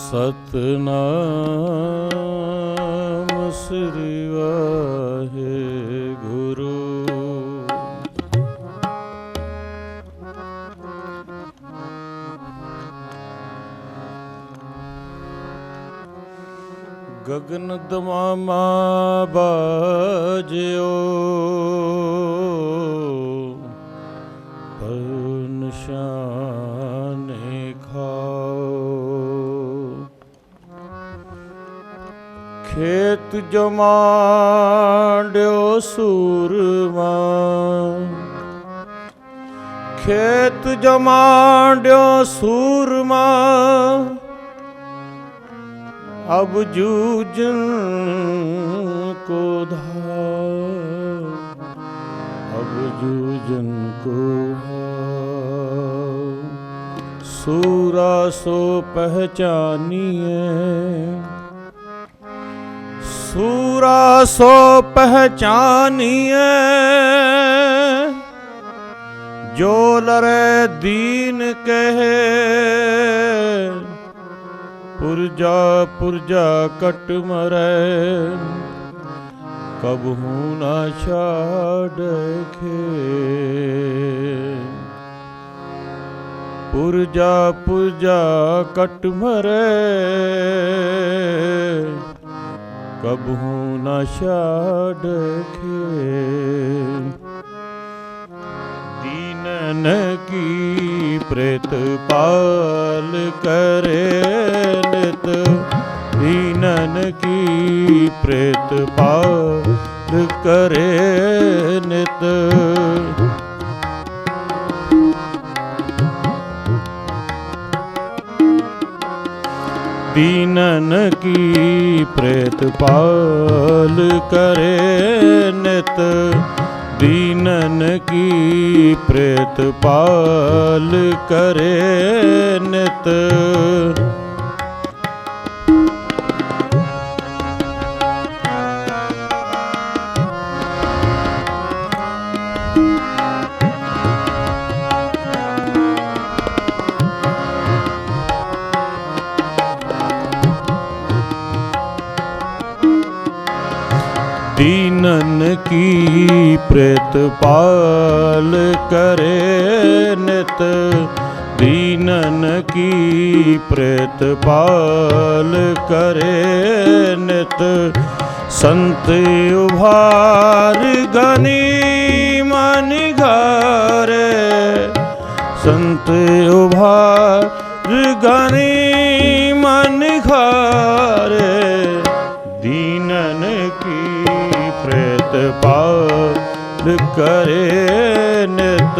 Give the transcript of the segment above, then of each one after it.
सतनाम श्री वाहेगुरु। गगन दमामा बाजो पर निशाने खाओ। खेत जमाड्यो सूरमा, खेत जमाड्यो सूरमा। अब जूझन को धार, अब जूझन को धार। सूरा सो पहचानिए, सूरा सो पहचानिए। जो लरे दीन कहे, पुरजा पुरजा कट मरे। कब हूँ ना छाड़े, पुरजा पुरजा कट मरे। कब हूँ ना छाड़े। दीनन की प्रेत पाल करे नित, दीनन की प्रेत पाल करे नित। दीनन की प्रेत पाल करे नित, दीनन की प्रेत पाल करे नित। दीनन की प्रेत पाल करे नित, दीनन की प्रेत पाल करे नित। संत उभार गनी मन घारे, संत उभार गनी मन घारे। दीनन की प्रेत पाल करे नित।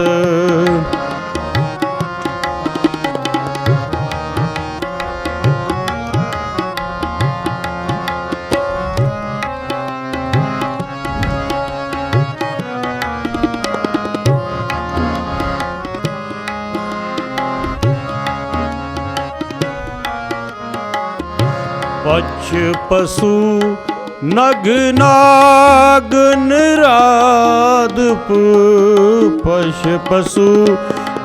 पक्ष पशु नग नाग निरादप, पश पशु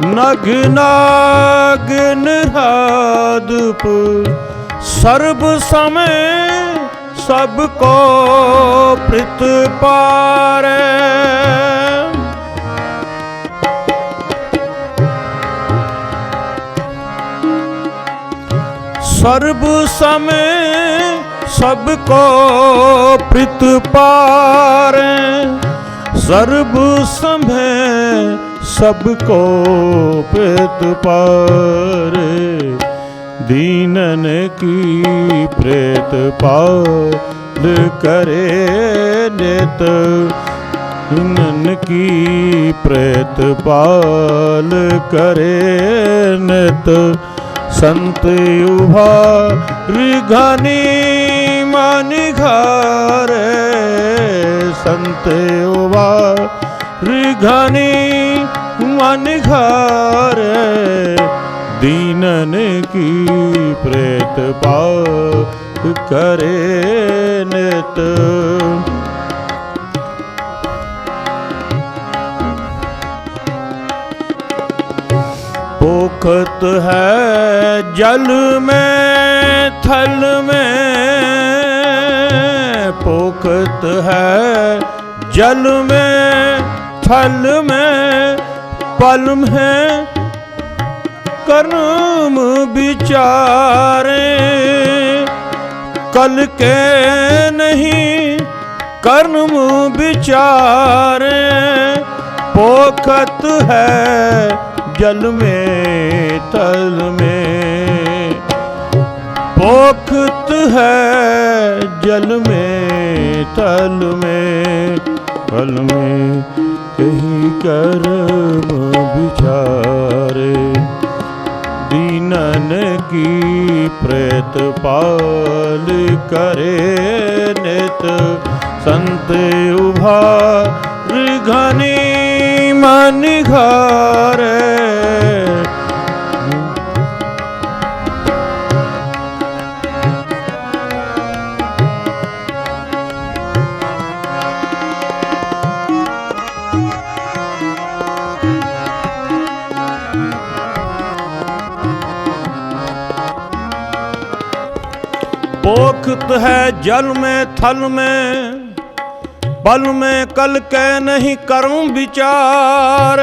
नग नाग निरादप। सर्व समय सबको प्रीत पारे, सर्व समय सबको प्रीत पारे। सर्व समय सबको प्रीत पारे। दीनन की प्रेत पाल करे नित, दीनन की प्रेत पाल करे नित। संत उभार घनी मन घारे, संत उभार घनी मन घारे। दीनन की प्रेत पाल करे नित। पोखत है जल में थल में, पोखत है जल में थल में, पल में कर्म विचारे, कल के नहीं कर्म विचारे, पोखत है जल में थल में, पोखत है जल में थल में, फल में कहीं कर्म विचारे, दीनन की प्रेत पाल करे नित, संत उभार घनी मन घारे। पोखत है जल में थल में, पल में कल के नहीं कर्म विचार,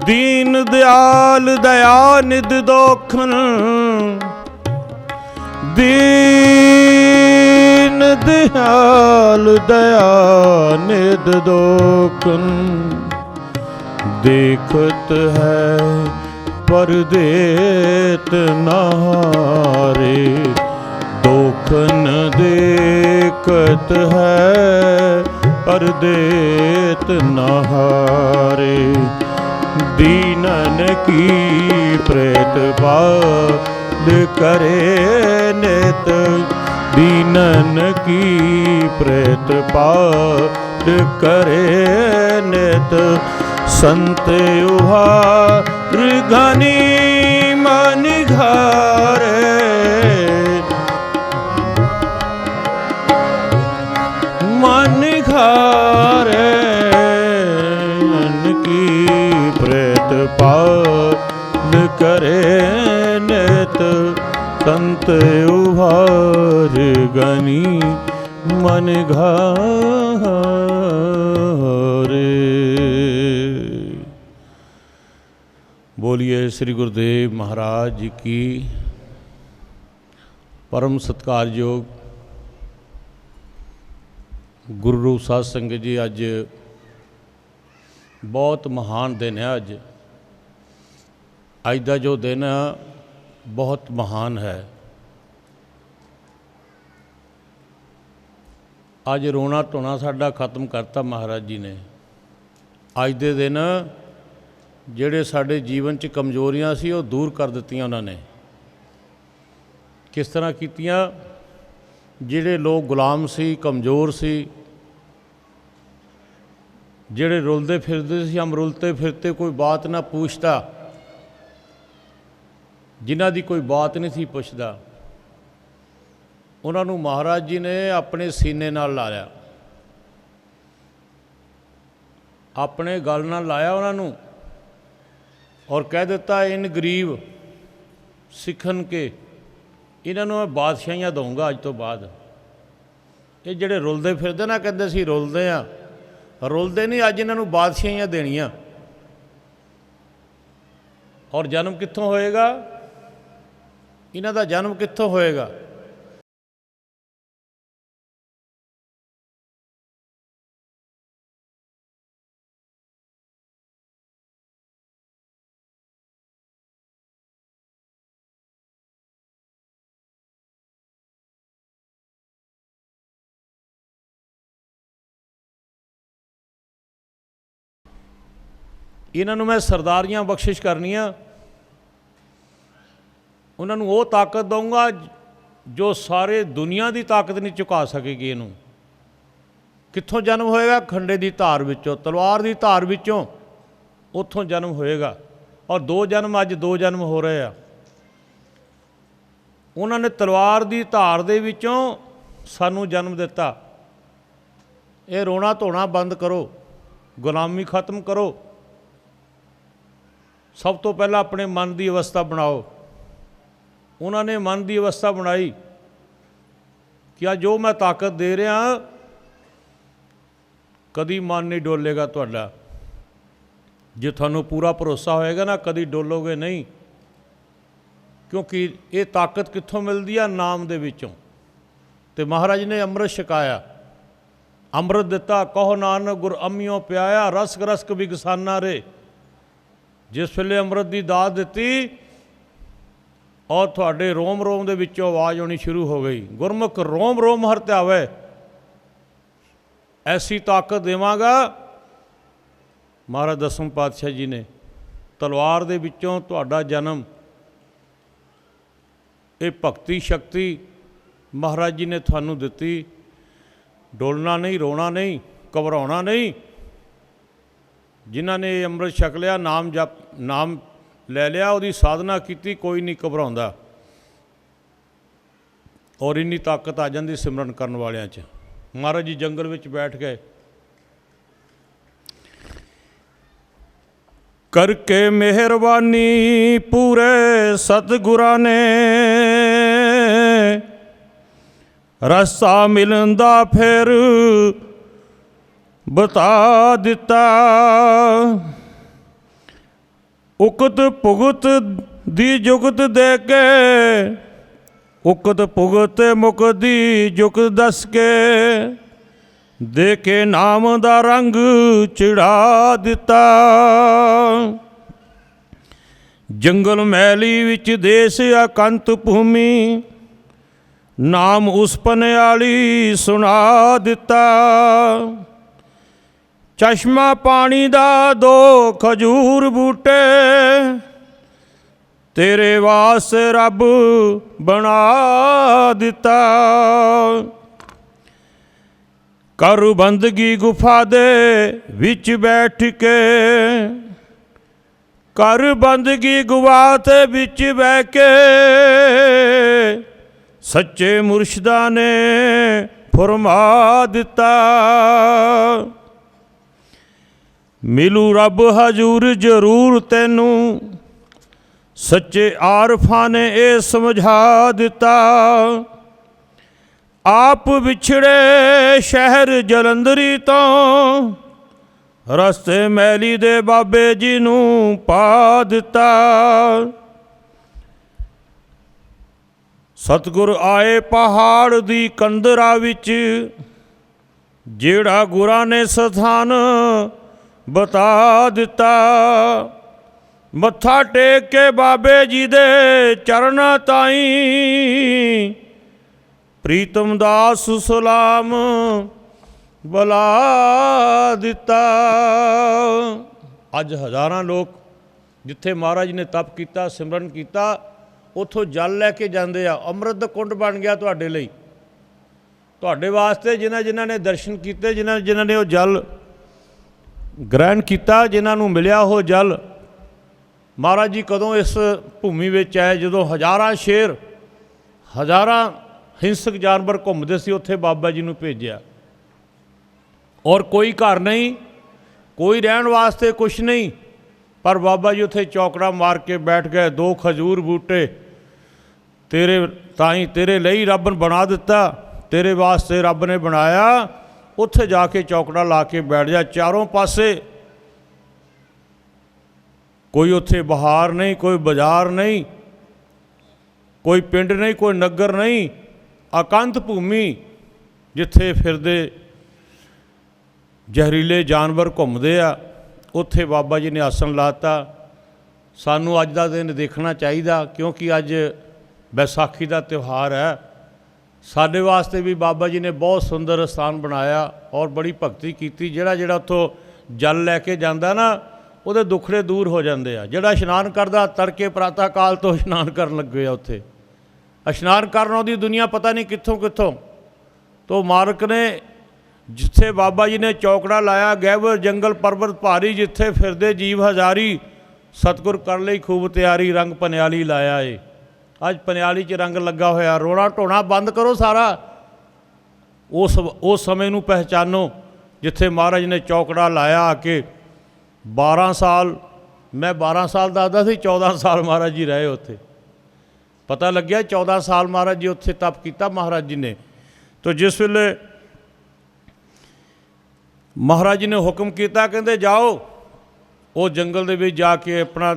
दीन दयाल दया निध दोखन, दीन दयाल दया निध दोखन, देखत है पर देत नारे, दोखन देखत है पर देत नहारे, दीनन की प्रेत पाल करे नित, दीनन की प्रेत पाल करे नित, संत उभार घनी मन घारे, मन घारे, की प्रेत पाल करे नित, संत उभार घनी मन घारे। बोलिए श्री गुरुदेव महाराज जी की। परम सत्कारयोग गुरु रूप साध संगत जी, अज बहुत महान दिन है। अज का जो दिन बहुत महान है। अज रोना धोना साडा खत्म करता महाराज जी ने। अज दे दिन ਜਿਹੜੇ ਸਾਡੇ ਜੀਵਨ 'ਚ ਕਮਜ਼ੋਰੀਆਂ ਸੀ ਉਹ ਦੂਰ ਕਰ ਦਿੱਤੀਆਂ ਉਹਨਾਂ ਨੇ। ਕਿਸ ਤਰ੍ਹਾਂ ਕੀਤੀਆਂ? ਜਿਹੜੇ ਲੋਕ ਗੁਲਾਮ ਸੀ, ਕਮਜ਼ੋਰ ਸੀ, ਜਿਹੜੇ ਰੁਲਦੇ ਫਿਰਦੇ ਸੀ, ਹਮ ਰੁਲਤੇ ਫਿਰਤੇ ਕੋਈ ਬਾਤ ਨਾ ਪੁੱਛਦਾ, ਜਿਨ੍ਹਾਂ ਦੀ ਕੋਈ ਬਾਤ ਨਹੀਂ ਸੀ ਪੁੱਛਦਾ, ਉਹਨਾਂ ਨੂੰ ਮਹਾਰਾਜ ਜੀ ਨੇ ਆਪਣੇ ਸੀਨੇ ਨਾਲ ਲਾ ਲਿਆ, ਆਪਣੇ ਗਲ ਨਾਲ ਲਾਇਆ ਉਹਨਾਂ ਨੂੰ, और कह दिता इन गरीब सिखन के इन्हों मैं बादशाहियाँ दूँगा अज तो बाद। ये जोड़े रुलते फिरते ना कहते सी रुलते हाँ, रुलते नहीं, अज इन्हों बादशाहियाँ देनियाँ। और जन्म कित्थों होएगा? इन्हों का जन्म कित्थों होएगा? इन्हों मैं सरदारियाँ बख्शिश करनियाँ, उन्होंने वो ताकत दूँगा जो सारे दुनिया की ताकत नहीं चुका सकेगी। इनू कित्थों जन्म होएगा? खंडे की धार विचों, तलवार की धार विचों, उत्थों जन्म होएगा। और दो जन्म, अज दो जन्म हो रहे हैं। उन्होंने तलवार की धार दे विचों सानू जन्म दिता। ये रोना धोना बंद करो, गुलामी खत्म करो। सब तो पहला अपने मन की अवस्था बनाओ। उन्होंने मन की अवस्था बनाई कि आ जो मैं ताकत दे रहा कदी मन नहीं डोलेगा तुहाडा। जे थानू पूरा भरोसा होएगा ना कदी डोलोगे नहीं, क्योंकि ये ताकत कित्थों मिलती है? नाम दे विचों। ते महाराज ने अमृत छकाया, अमृत दिता, कहो नानक गुर अमियों प्याया, रसक रसक बिगसाना रे। जिस वेले अमृत की दात दिती और थोड़े रोम रोम दे विचों आवाज़ आनी शुरू हो गई, गुरमुख रोम रोम हर त्यावे, ऐसी ताकत देवांगा। महाराज दसम पातशाह जी ने तलवार दे विचों तुहाडा जन्म, ये भगती शक्ति महाराज जी ने थानू दिती। डोलना नहीं, रोना नहीं, घबराना नहीं। जिन्होंने अमृत छक लिया, नाम जप नाम ले लिया, उसकी साधना की, कोई नहीं घबराउंदा। और इन्नी ताकत आ जाती सिमरन करन वालियां च। महाराज जी जंगल में बैठ गए, करके मेहरबानी पूरे सतगुरां ने, रस्ता मिलन दा फिर बता दिता। उकत भुगत दी जुगत दे के, उकत भुगत मुकदी जुगत दस के, दे के नाम दा रंग चिड़ा दिता। जंगल मैली विच देश अकंत भूमि, नाम उस पनियाली सुना दिता। चश्मा पानी दा दो खजूर बूटे, तेरे वास्ते रब बना दिता। कर बंदगी गुफा दे विच बैठ के, कर बंदगी गुफा ते विच बह के, सच्चे मुर्शदा ने फरमा दिता। मिलू रब हजूर जरूर तैनू, सच्चे आरफा ने ये समझा दिता। आप विछड़े शहर जलंधरी तो, रस्ते मैली दे बाबे जी नू पा दिता। सतगुर आए पहाड़ दी कंदरा विच, जेड़ा गुरां ने स्थान बता दिता। मत्था टेक के बाबे जी दे चरना ताई, प्रीतम दास सलाम बुला दिता। अज हज़ारां लोग जिथे महाराज ने तप किया, सिमरन किया, उतों जल लैके जाते आ। अमृत दा कुंड बन गया तुहाडे लई, तुहाडे वास्ते। जिन्हां ने दर्शन किए, जिन्हां ने वो जल ग्रहण किया, जिन्होंने मिलिया वो जल। महाराज जी कदों इस भूमि में आए, जो हज़ारां शेर, हज़ारां हिंसक जानवर घूमते सी, उत्थे बाबा जी नूं भेजिया। और कोई घर नहीं, कोई रहन वास्ते कुछ नहीं, पर बाबा जी उत्थे चौकड़ा मार के बैठ गए। दो खजूर बूटे तेरे ताई, तेरे लई रब ने बना दिता, तेरे वास्ते रब ने बनाया। उत्थे जाके चौकड़ा ला के बैठ जा। चारों पासे कोई उत्थे बहार नहीं, कोई बाजार नहीं, कोई पिंड नहीं, कोई नगर नहीं, अकंत भूमि जिथे फिरदे जहरीले जानवर घूमते आ। उत्थे बाबा जी ने आसन लाता। सानू अज का दिन देखना चाहिए, क्योंकि अज बैसाखी का त्यौहार है। साडे वास्ते भी बाबा जी ने बहुत सुंदर स्थान बनाया और बड़ी भगती की। जिहड़ा उत्थों जल लैके जाता ना, उहदे दुखड़े दूर हो जाते हैं। जिहड़ा इशनान करदा तड़के प्रातः काल तो इशनान करन लगे, उत्थे इशनान करन आउंदी दुनिया पता नहीं कित्थों कित्थों। तो मालक ने जिथे बाबा जी ने चौकड़ा लाया, गैबर जंगल पर्वत भारी, जिथे फिरदे जीव हजारी, सतगुर कर लई खूब तैयारी, रंग पनियाली लाया है। अज पनियाली च रंग लगा होया। रोना ढोना बंद करो सारा, उस समय नूं पहचानो जिथे महाराज ने चौकड़ा लाया आके। 12 साल, मैं 12 साल दसदा सी, 14 साल महाराज जी रहे उत्थे। पता लग्या 14 साल महाराज जी उत्थे तप किया महाराज जी ने। तो जिस वेले महाराज जी ने हुक्म किया कहते जाओ वो जंगल दे विच जाके अपना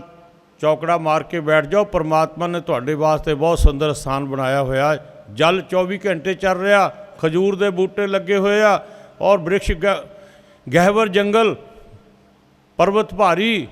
चौकड़ा मार के बैठ जाओ, परमात्मा ने तुहाडे वास्ते बहुत सुंदर स्थान बनाया होया, जल 24 घंटे चल रहा, खजूर दे बूटे लगे हुए आ और वृक्ष गहवर जंगल पर्वत भारी,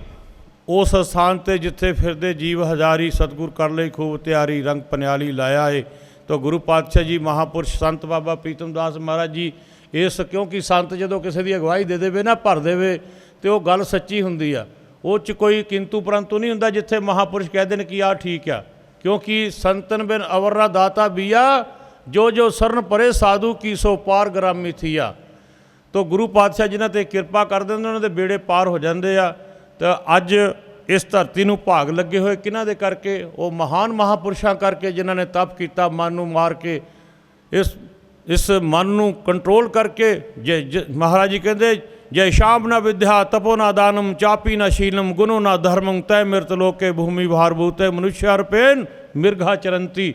उस स्थान ते जिथे फिरदे जीव हजारी, सतगुर कर लई खूब तैयारी, रंग पनियाली लाया है। तो गुरु पातशाह जी महापुरुष संत बाबा प्रीतम दास महाराज जी इस, क्योंकि संत जो किसी की अगवाई दे देवे ना, भर देवे तो वो गल सच्ची हुंदी आ, वो च कोई किंतु परंतु नहीं हुंदा, जिथे महापुरुष कह देन कि आ ठीक आ। क्योंकि संतन बिन अवरा दाता बिया, जो जो शरण परे साधु की सो पार ग्रामी थिया। तो गुरु पातशाह जिन्हां ते किरपा कर देंदे उन्हां दे बेड़े पार हो जाते आ। तो अज इस धरती नूं भाग लगे हुए किन्हां दे करके, वो महान महापुरुषां करके जिन्हां ने तप किया, मन नूं मार के इस मन नूं कंट्रोल करके। जे महाराज जी कहते जय शाम न विद्या तपो न दानम चापी न शीलम गुनो न धर्मम तय मृत लोके भूमि भारभूत मनुष्यार्पेन मिर्घा चरंती।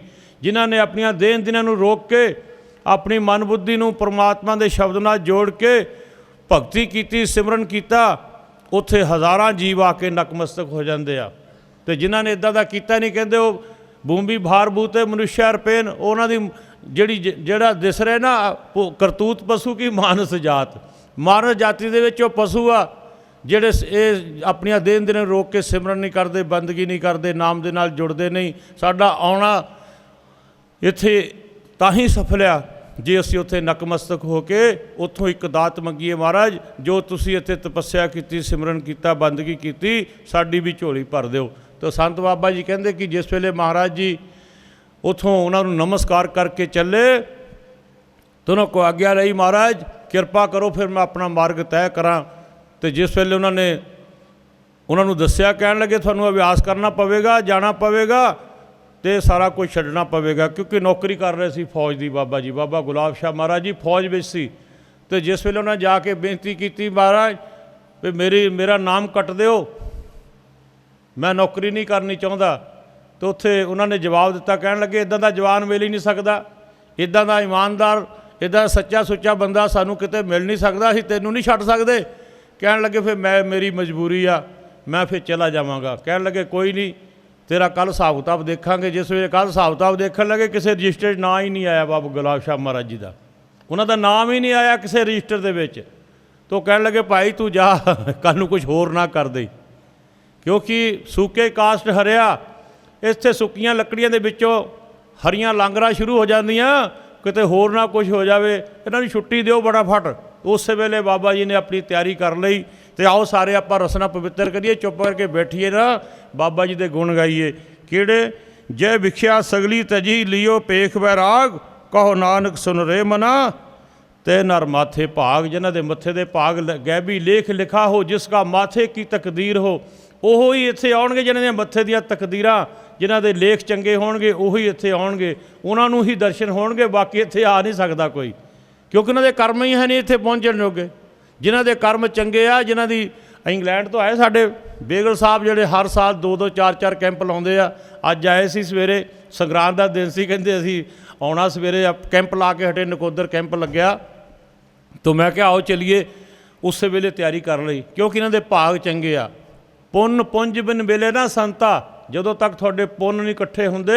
जिन्हां ने अपनियां देन दिनां नूं रोक के अपनी मन बुद्धि नूं परमात्मा दे शब्द नाल जोड़ के भगती कीती, सिमरन कीता, उत्थे हज़ारां जीव आके नकमस्तक हो जाते आ। तो जिन्हां ने इदां दा कीता नहीं, कहंदे वो भूमि भारभूत मुनुष्यार्पेन, उन्हां दी ਜਿਹੜਾ दिस रहे ना करतूत पशु की मानस जात, मानस जाति दे विच पशु आ ਜਿਹੜੇ ਇਹ ਆਪਣੀਆਂ ਦੇਣ ਦਿਨ ਰੋਕ ਕੇ ਸਿਮਰਨ ਨਹੀਂ ਕਰਦੇ, ਬੰਦਗੀ ਨਹੀਂ ਕਰਦੇ, ਨਾਮ ਦੇ ਨਾਲ ਜੁੜਦੇ ਨਹੀਂ। ਸਾਡਾ ਆਉਣਾ ਇੱਥੇ ਤਾਂ ਹੀ ਸਫਲ ਆ ਜੇ ਅਸੀਂ ਉੱਥੇ ਨਕਮਸਤਕ ਹੋ ਕੇ ਉੱਥੋਂ ਇੱਕ ਦਾਤ ਮੰਗੀਏ, ਮਹਾਰਾਜ ਜੋ ਤੁਸੀਂ ਇੱਥੇ ਤਪੱਸਿਆ ਕੀਤੀ, ਸਿਮਰਨ ਕੀਤਾ, ਬੰਦਗੀ ਕੀਤੀ, ਸਾਡੀ ਵੀ ਝੋਲੀ ਭਰ ਦਿਓ। ਤਾਂ ਸੰਤ ਬਾਬਾ ਜੀ ਕਹਿੰਦੇ ਕਿ ਜਿਸ ਵੇਲੇ ਮਹਾਰਾਜ ਜੀ ਉੱਥੋਂ ਉਹਨਾਂ ਨੂੰ ਨਮਸਕਾਰ ਕਰਕੇ ਚੱਲੇ ਤਾਂ ਉਹਨਾਂ ਕੋ ਆਗਿਆ ਲਈ, ਮਹਾਰਾਜ ਕਿਰਪਾ ਕਰੋ ਫਿਰ ਮੈਂ ਆਪਣਾ ਮਾਰਗ ਤੈਅ ਕਰਾਂ। तो जिस वेले उन्होंने उन्होंने दसिया, कह लगे थानू अभ्यास करना पवेगा, जाना पवेगा, तो सारा कुछ छड्डना पवेगा, क्योंकि नौकरी कर रहे सी फौज की। बाबा जी बाबा गुलाब शाह महाराज जी फौज में सी। तो जिस वेले उन्होंने जाके बेनती की, महाराज भी मेरा नाम कट दो, मैं नौकरी नहीं करनी चाहता। तो उत्थे उन्होंने जवाब दिता, कह लगे इदां दा जवान मिल ही नहीं सकता, इदां दा ईमानदार, इदां सच्चा सुच्चा बंदा सानू किते मिल नहीं सकता, असीं तैनू नहीं छड्ड सकदे। कह लगे फिर मैं मेरी मजबूरी आ, मैं फिर चला जावांगा। कह लगे कोई नहीं, तेरा कल हिसाब किताब देखांगे। जिस वे कल हिसाब किताब देखन लगे, किसी रजिस्टर ना ही नहीं आया बाबा गुलाब शाह महाराज जी का, उन्होंने नाम ही नहीं आया किसी रजिस्टर दे विच। तो कह लगे भाई तू जा, कल नूं कुछ होर ना कर दे, क्योंकि सूके कास्ट हरिया, इत्थे सुक्कियां लकड़ियां दे विचों हरियां लांगरां शुरू हो जांदियां, किते होर ना कुछ हो जाए, इन्हां नूं छुट्टी दिओ फटाफट। उस वेले बाबा जी ने अपनी तैयारी कर ली। तो आओ सारे आप रसना पवित्र करिए, चुप करके बैठिए ना, बाबा जी के गुण गाइए। किहड़े? जय भिख्या सगली तजी लियो पेख वैराग, कहो नानक सुन रे मना, ते नर माथे भाग। जिन्हां दे मत्थे दे भाग गैबी लेख लिखा हो, जिसका माथे की तकदीर हो, ਉਹ ਹੀ ਇੱਥੇ ਆਉਣਗੇ। ਜਿਨ੍ਹਾਂ ਦੀਆਂ ਮੱਥੇ ਦੀਆਂ ਤਕਦੀਰਾਂ, ਜਿਨ੍ਹਾਂ ਦੇ ਲੇਖ ਚੰਗੇ ਹੋਣਗੇ, ਉਹੀ ਇੱਥੇ ਆਉਣਗੇ, ਉਹਨਾਂ ਨੂੰ ਹੀ ਦਰਸ਼ਨ ਹੋਣਗੇ। ਬਾਕੀ ਇੱਥੇ ਆ ਨਹੀਂ ਸਕਦਾ ਕੋਈ, ਕਿਉਂਕਿ ਉਹਨਾਂ ਦੇ ਕਰਮ ਹੀ ਹੈ ਨਹੀਂ ਇੱਥੇ ਪਹੁੰਚਣ ਜੋਗੇ। ਜਿਨ੍ਹਾਂ ਦੇ ਕਰਮ ਚੰਗੇ ਆ, ਜਿਨ੍ਹਾਂ ਦੀ ਇੰਗਲੈਂਡ ਤੋਂ ਆਏ ਸਾਡੇ ਬੇਗਲ ਸਾਹਿਬ, ਜਿਹੜੇ ਹਰ ਸਾਲ 2-2 4-4 ਕੈਂਪ ਲਾਉਂਦੇ ਆ। ਅੱਜ ਆਏ ਸੀ ਸਵੇਰੇ, ਸੰਗਰਾਂਦ ਦਾ ਦਿਨ ਸੀ, ਕਹਿੰਦੇ ਅਸੀਂ ਆਉਣਾ ਸਵੇਰੇ, ਕੈਂਪ ਲਾ ਕੇ ਹਟੇ, ਨਕੋਦਰ ਕੈਂਪ ਲੱਗਿਆ। ਤਾਂ ਮੈਂ ਕਿਹਾ ਆਓ ਚਲੀਏ। ਉਸੇ ਵੇਲੇ ਤਿਆਰੀ ਕਰ ਲਈ, ਕਿਉਂਕਿ ਇਹਨਾਂ ਦੇ ਭਾਗ ਚੰਗੇ ਆ। ਪੁੰਨ ਪੁੰਜ ਬਿਨ ਮਿਲੇ ਨਾ ਸੰਤਾ, ਜਦੋਂ ਤੱਕ ਤੁਹਾਡੇ ਪੁੰਨ ਨਹੀਂ ਇਕੱਠੇ ਹੁੰਦੇ,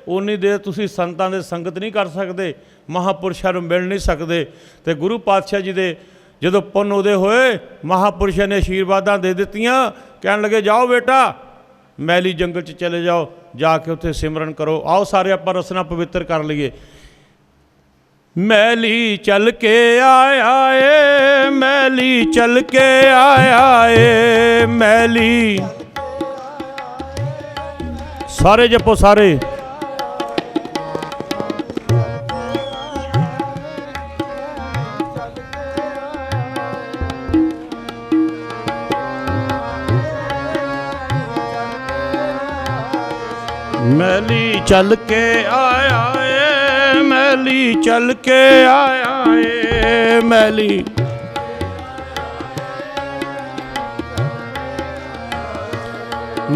ਉਨੀ ਦੇਰ ਤੁਸੀਂ ਸੰਤਾਂ ਦੇ ਸੰਗਤ ਨਹੀਂ ਕਰ ਸਕਦੇ, ਮਹਾਂਪੁਰਸ਼ਾਂ ਨੂੰ ਮਿਲ ਨਹੀਂ ਸਕਦੇ। ਅਤੇ ਗੁਰੂ ਪਾਤਸ਼ਾਹ ਜੀ ਦੇ ਜਦੋਂ ਪੁੰਨ ਉਦੇ ਹੋਏ, ਮਹਾਂਪੁਰਸ਼ਾਂ ਨੇ ਆਸ਼ੀਰਵਾਦਾਂ ਦੇ ਦਿੱਤੀਆਂ। ਕਹਿਣ ਲੱਗੇ ਜਾਓ ਬੇਟਾ, ਮੈਲੀ ਜੰਗਲ 'ਚ ਚਲੇ ਜਾਓ, ਜਾ ਕੇ ਉੱਥੇ ਸਿਮਰਨ ਕਰੋ। ਆਓ ਸਾਰੇ ਆਪਾਂ ਰਸਨਾ ਪਵਿੱਤਰ ਕਰ ਲਈਏ। मैली चल के आया ए, मैली चल के आया ए, मैली सारे जपो सारे। मैली चल के आया ए, मैली चल के आया ए, मैली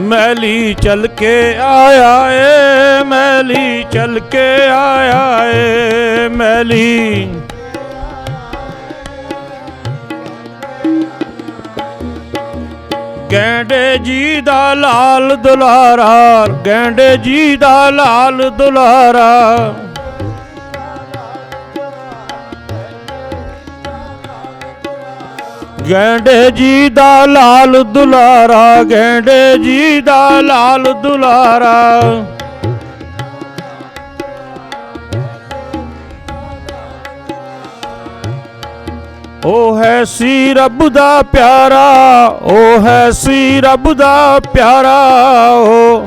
मैली चल के आया ए, मैली चल के आया ए मैली। गैंडे जी दा लाल दुलारा, गैंडे जी दा लाल दुलारा, गैंडे जी दा लाल दुलारा, गैंडे जी दा लाल दुलारा। ओ है सी रब दा प्यारा, ओ है सी रब दा प्यारा। ओ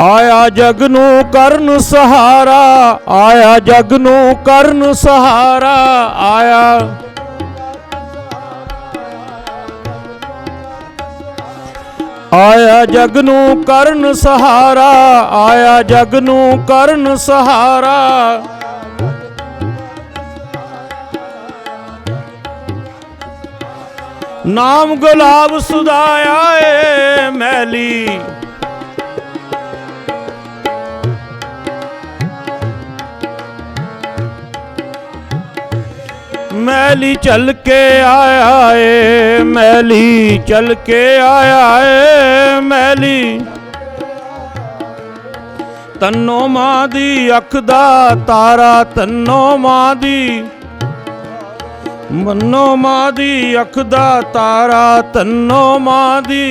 आया जग नू करन सहारा, आया जग नू करन सहारा। आया आया जग नू करन सहारा, आया जग नू करन सहारा। नाम गुलाब सुधाया ए मैली। मैली चल के आया ए मैली, चल के आया ए मैली। तन्नो मां दी अख दा तारा, तन्नो मां दी मन्नो मां दी अख दा तारा, तन्नो मां दी।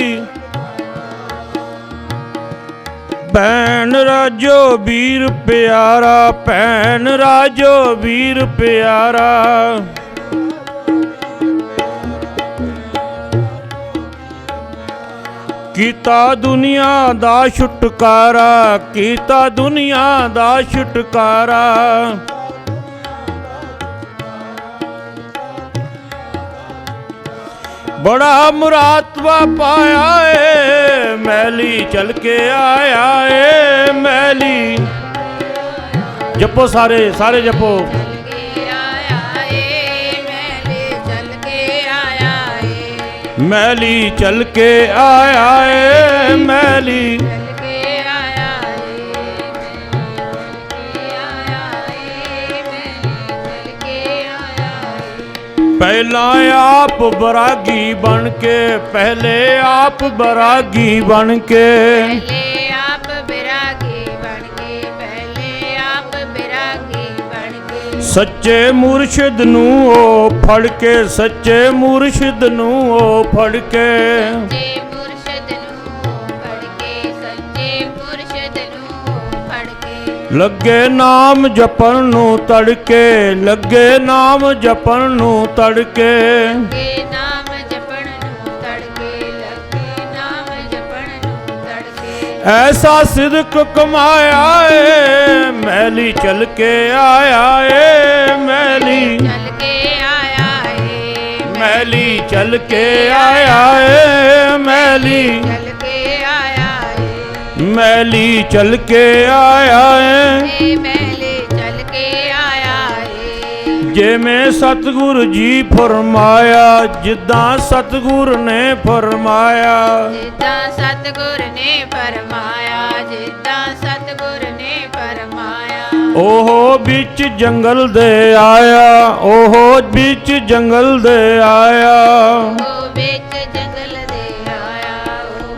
भैन राजो वीर प्यारा, भैन राजो वीर प्यारा। कीता दुनिया दा छुटकारा, कीता दुनिया दा छुटकारा। बड़ा मुरातबा पाया ए मैली, चल के आया ए मैली। जपो सारे सारे जपो। मैली चल के आया ए मैली। पहला आप बरागी बन के, पहले आप बरागी बन के, पहले आप बिरागी बन के, पहले आप बिरागी बन के। सच्चे मुर्शिद नू ओ फड़ के, सच्चे मुर्शिद नू ओ फड़ के। सच्चे मुर्शिद नू फड़ के, सच्चे मुर्शिद नू फड़ के। लगे नाम जपन नू तड़के, लगे नाम जपन नू तड़के। लगे नाम जपन नू तड़के, लगे नाम जपन नू तड़के। ऐसा सिद्क कमाया ए मैली, चल के आया ए मैली। चल के आया ए मैली चल के आया ए मैली। चल के आया ए मैली चल के आया है। मैली चल के आया है। जिमें सतगुरु जी फरमाया, जिद्दां सतगुरु ने फरमाया। जिद्दां सतगुरु ने फरमाया, जिद्दां सतगुरु ने फरमाया। ओहो बिच जंगल दे आया, ओहो बिच जंगल दे आया। ओ बिच जंगल दे आया,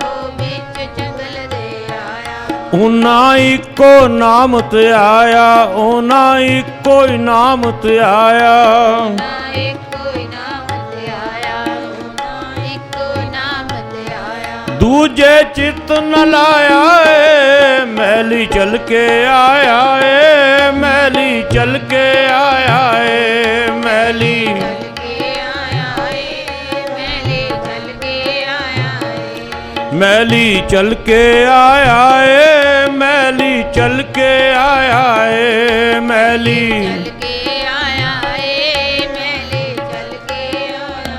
ओ बिच जंगल दे आया। उना इको नाम ते आया, उना इको नाम ते आया। ना इको नाम ते आया, ना इको नाम ते आया। दूजे चित न लाया ए मैली चल के आया ए मैली चल के आया ए मैली। चल के आया ए मैली चल के आया ए। मैली चल के आया ए मैली चल के आया ए मैली। चल के आया ए मैली चल के आया।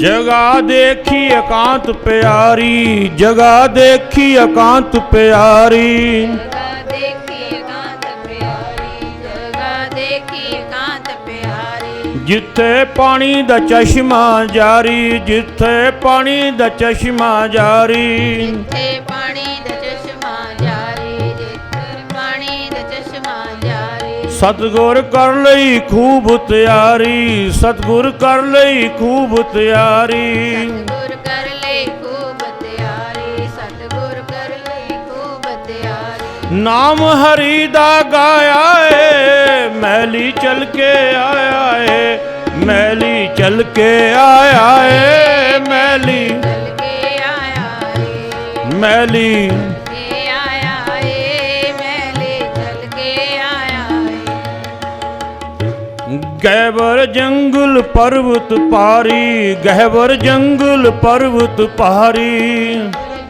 जगह देखी एकांत प्यारी, जगह देखी एकांत प्यारी। जगह देखी एकांत प्यारी, जगह देखी एकांत प्यारी। ਜਿੱਥੇ ਪਾਣੀ ਦਾ ਚਸ਼ਮਾ ਜਾਰੀ, ਜਿੱਥੇ ਪਾਣੀ ਦਾ ਚਸ਼ਮਾ ਜਾਰੀ, ਜਿੱਥੇ ਪਾਣੀ ਦਾ ਚਸ਼ਮਾ ਜਾਰੀ, ਜਿੱਥੇ ਪਾਣੀ ਦਾ ਚਸ਼ਮਾ ਜਾਰੀ। ਸਤਿਗੁਰ ਕਰ ਲਈ ਖੂਬ ਤਿਆਰੀ, ਸਤਿਗੁਰ ਕਰ ਲਈ ਖੂਬ ਤਿਆਰੀ। ਸਤਿਗੁਰ ਕਰ ਲਈ ਖੂਬ ਤਿਆਰੀ, ਸਤਿਗੁਰ ਕਰ ਲਈ ਖੂਬ ਤਿਆਰੀ। ਨਾਮ ਹਰੀ ਦਾ ਗਾਇਆ ਏ, ਮੈਲੀ ਚਲ ਕੇ ਆਇਆ ਏ, ਮੈਲੀ ਚਲ ਕੇ ਆਇਆ ਏ, ਮੈਲੀ ਚਲ ਕੇ ਆਇਆ ਏ, ਮੈਲੀ ਕੇ ਆਇਆ ਏ, ਮੈਲੇ ਚਲ ਕੇ ਆਇਆ ਏ। ਗਹਿਵਰ ਜੰਗਲ ਪਰਵਤ ਪਾਰੀ, ਗਹਿਵਰ ਜੰਗਲ ਪਰਵਤ ਪਹਾਰੀ।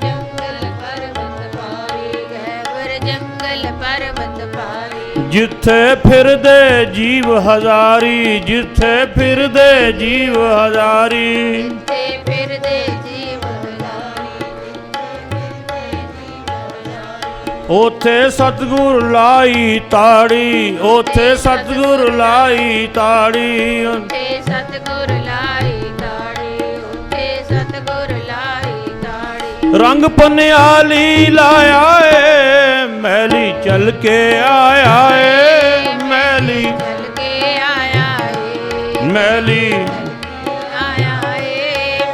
ਜੰਗਲ ਪਰਬਤ ਪਾਰੀ, ਗਹਿਵਰ ਜੰਗਲ ਪਰਬਤ ਪਾਰੀ। ਜਿੱਥੇ ਫਿਰਦੇ ਜੀਵ ਹਜ਼ਾਰੀ, ਜਿੱਥੇ ਫਿਰਦੇ ਜੀਵ ਹਜ਼ਾਰੀ। ਜਿੱਥੇ ਫਿਰਦੇ ਜੀਵ ਹਜ਼ਾਰੀ, ਉਥੇ ਸਤਿਗੁਰ ਲਾਈ ਤਾੜੀ, ਉਥੇ ਸਤਿਗੁਰ ਲਾਈ ਤਾੜੀ। ਉੱਥੇ ਸਤਿਗੁਰ ਲਾਈ ਤਾੜੀ, ਉੱਥੇ ਸਤਿਗੁਰ ਲਾਈ ਤਾੜੀ। ਰੰਗ ਪਨਿਆਲੀ ਲਾਇਆ ਏ, ਮੈਲੀ ਚਲ ਕੇ ਆਇਆ ਏ, ਮੈਲੀ ਚਲ ਕੇ ਆਇਆ ਏ, ਮੈਲੀ ਆਇਆ ਏ,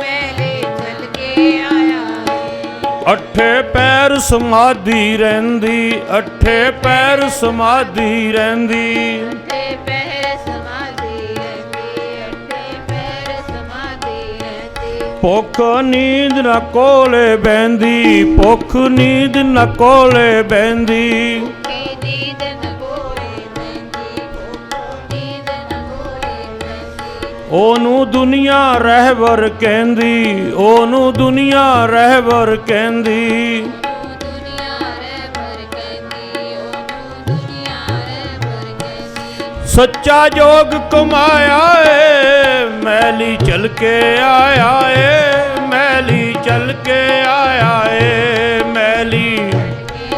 ਮੈਲੇ ਚਲ ਕੇ ਆਇਆ ਏ। ਅੱਠੇ ਪੈਰ ਸਮਾਧੀ ਰਹਿੰਦੀ, ਅੱਠੇ ਪੈਰ ਸਮਾਧੀ ਰਹਿੰਦੀ। ਅੱਠੇ ਪਹਿਰ ਸਮਾਧੀ ਰਹਿੰਦੀ, ਅੱਠੇ ਪਹਿਰ ਸਮਾਧੀ ਰਹਿੰਦੀ। ਭੁੱਖ ਨੀਂਦ ਨਾ ਕੋਲੇ ਬਹਿੰਦੀ, ਭੁੱਖ ਨੀਂਦ ਨਾ ਕੋਲੇ ਬਹਿੰਦੀ। ਭੁੱਖੀ ਨੀਂਦ ਨ ਕੋਲੇ ਪੈਂਦੀ, ਭੁੱਖ ਨੀਂਦ ਨ ਕੋਲੇ ਪੈਂਦੀ। ਉਹਨੂੰ ਦੁਨੀਆ ਰਹਿਬਰ ਕਹਿੰਦੀ, ਉਹਨੂੰ ਦੁਨੀਆ ਰਹਿਬਰ ਕਹਿੰਦੀ। ਉਹਨੂੰ ਦੁਨੀਆ ਰਹਿਬਰ ਕਹਿੰਦੀ, ਉਹਨੂੰ ਦੁਨੀਆ ਰਹਿਬਰ ਕਹਿੰਦੀ। ਸੱਚਾ ਜੋਗ ਕਮਾਇਆ ਏ, ਮੈਲੀ ਚਲ ਕੇ ਆਇਆ ਏ, ਮੈਲੀ ਚਲ ਕੇ ਆਇਆ ਏ, ਮੈਲੀ ਕੇ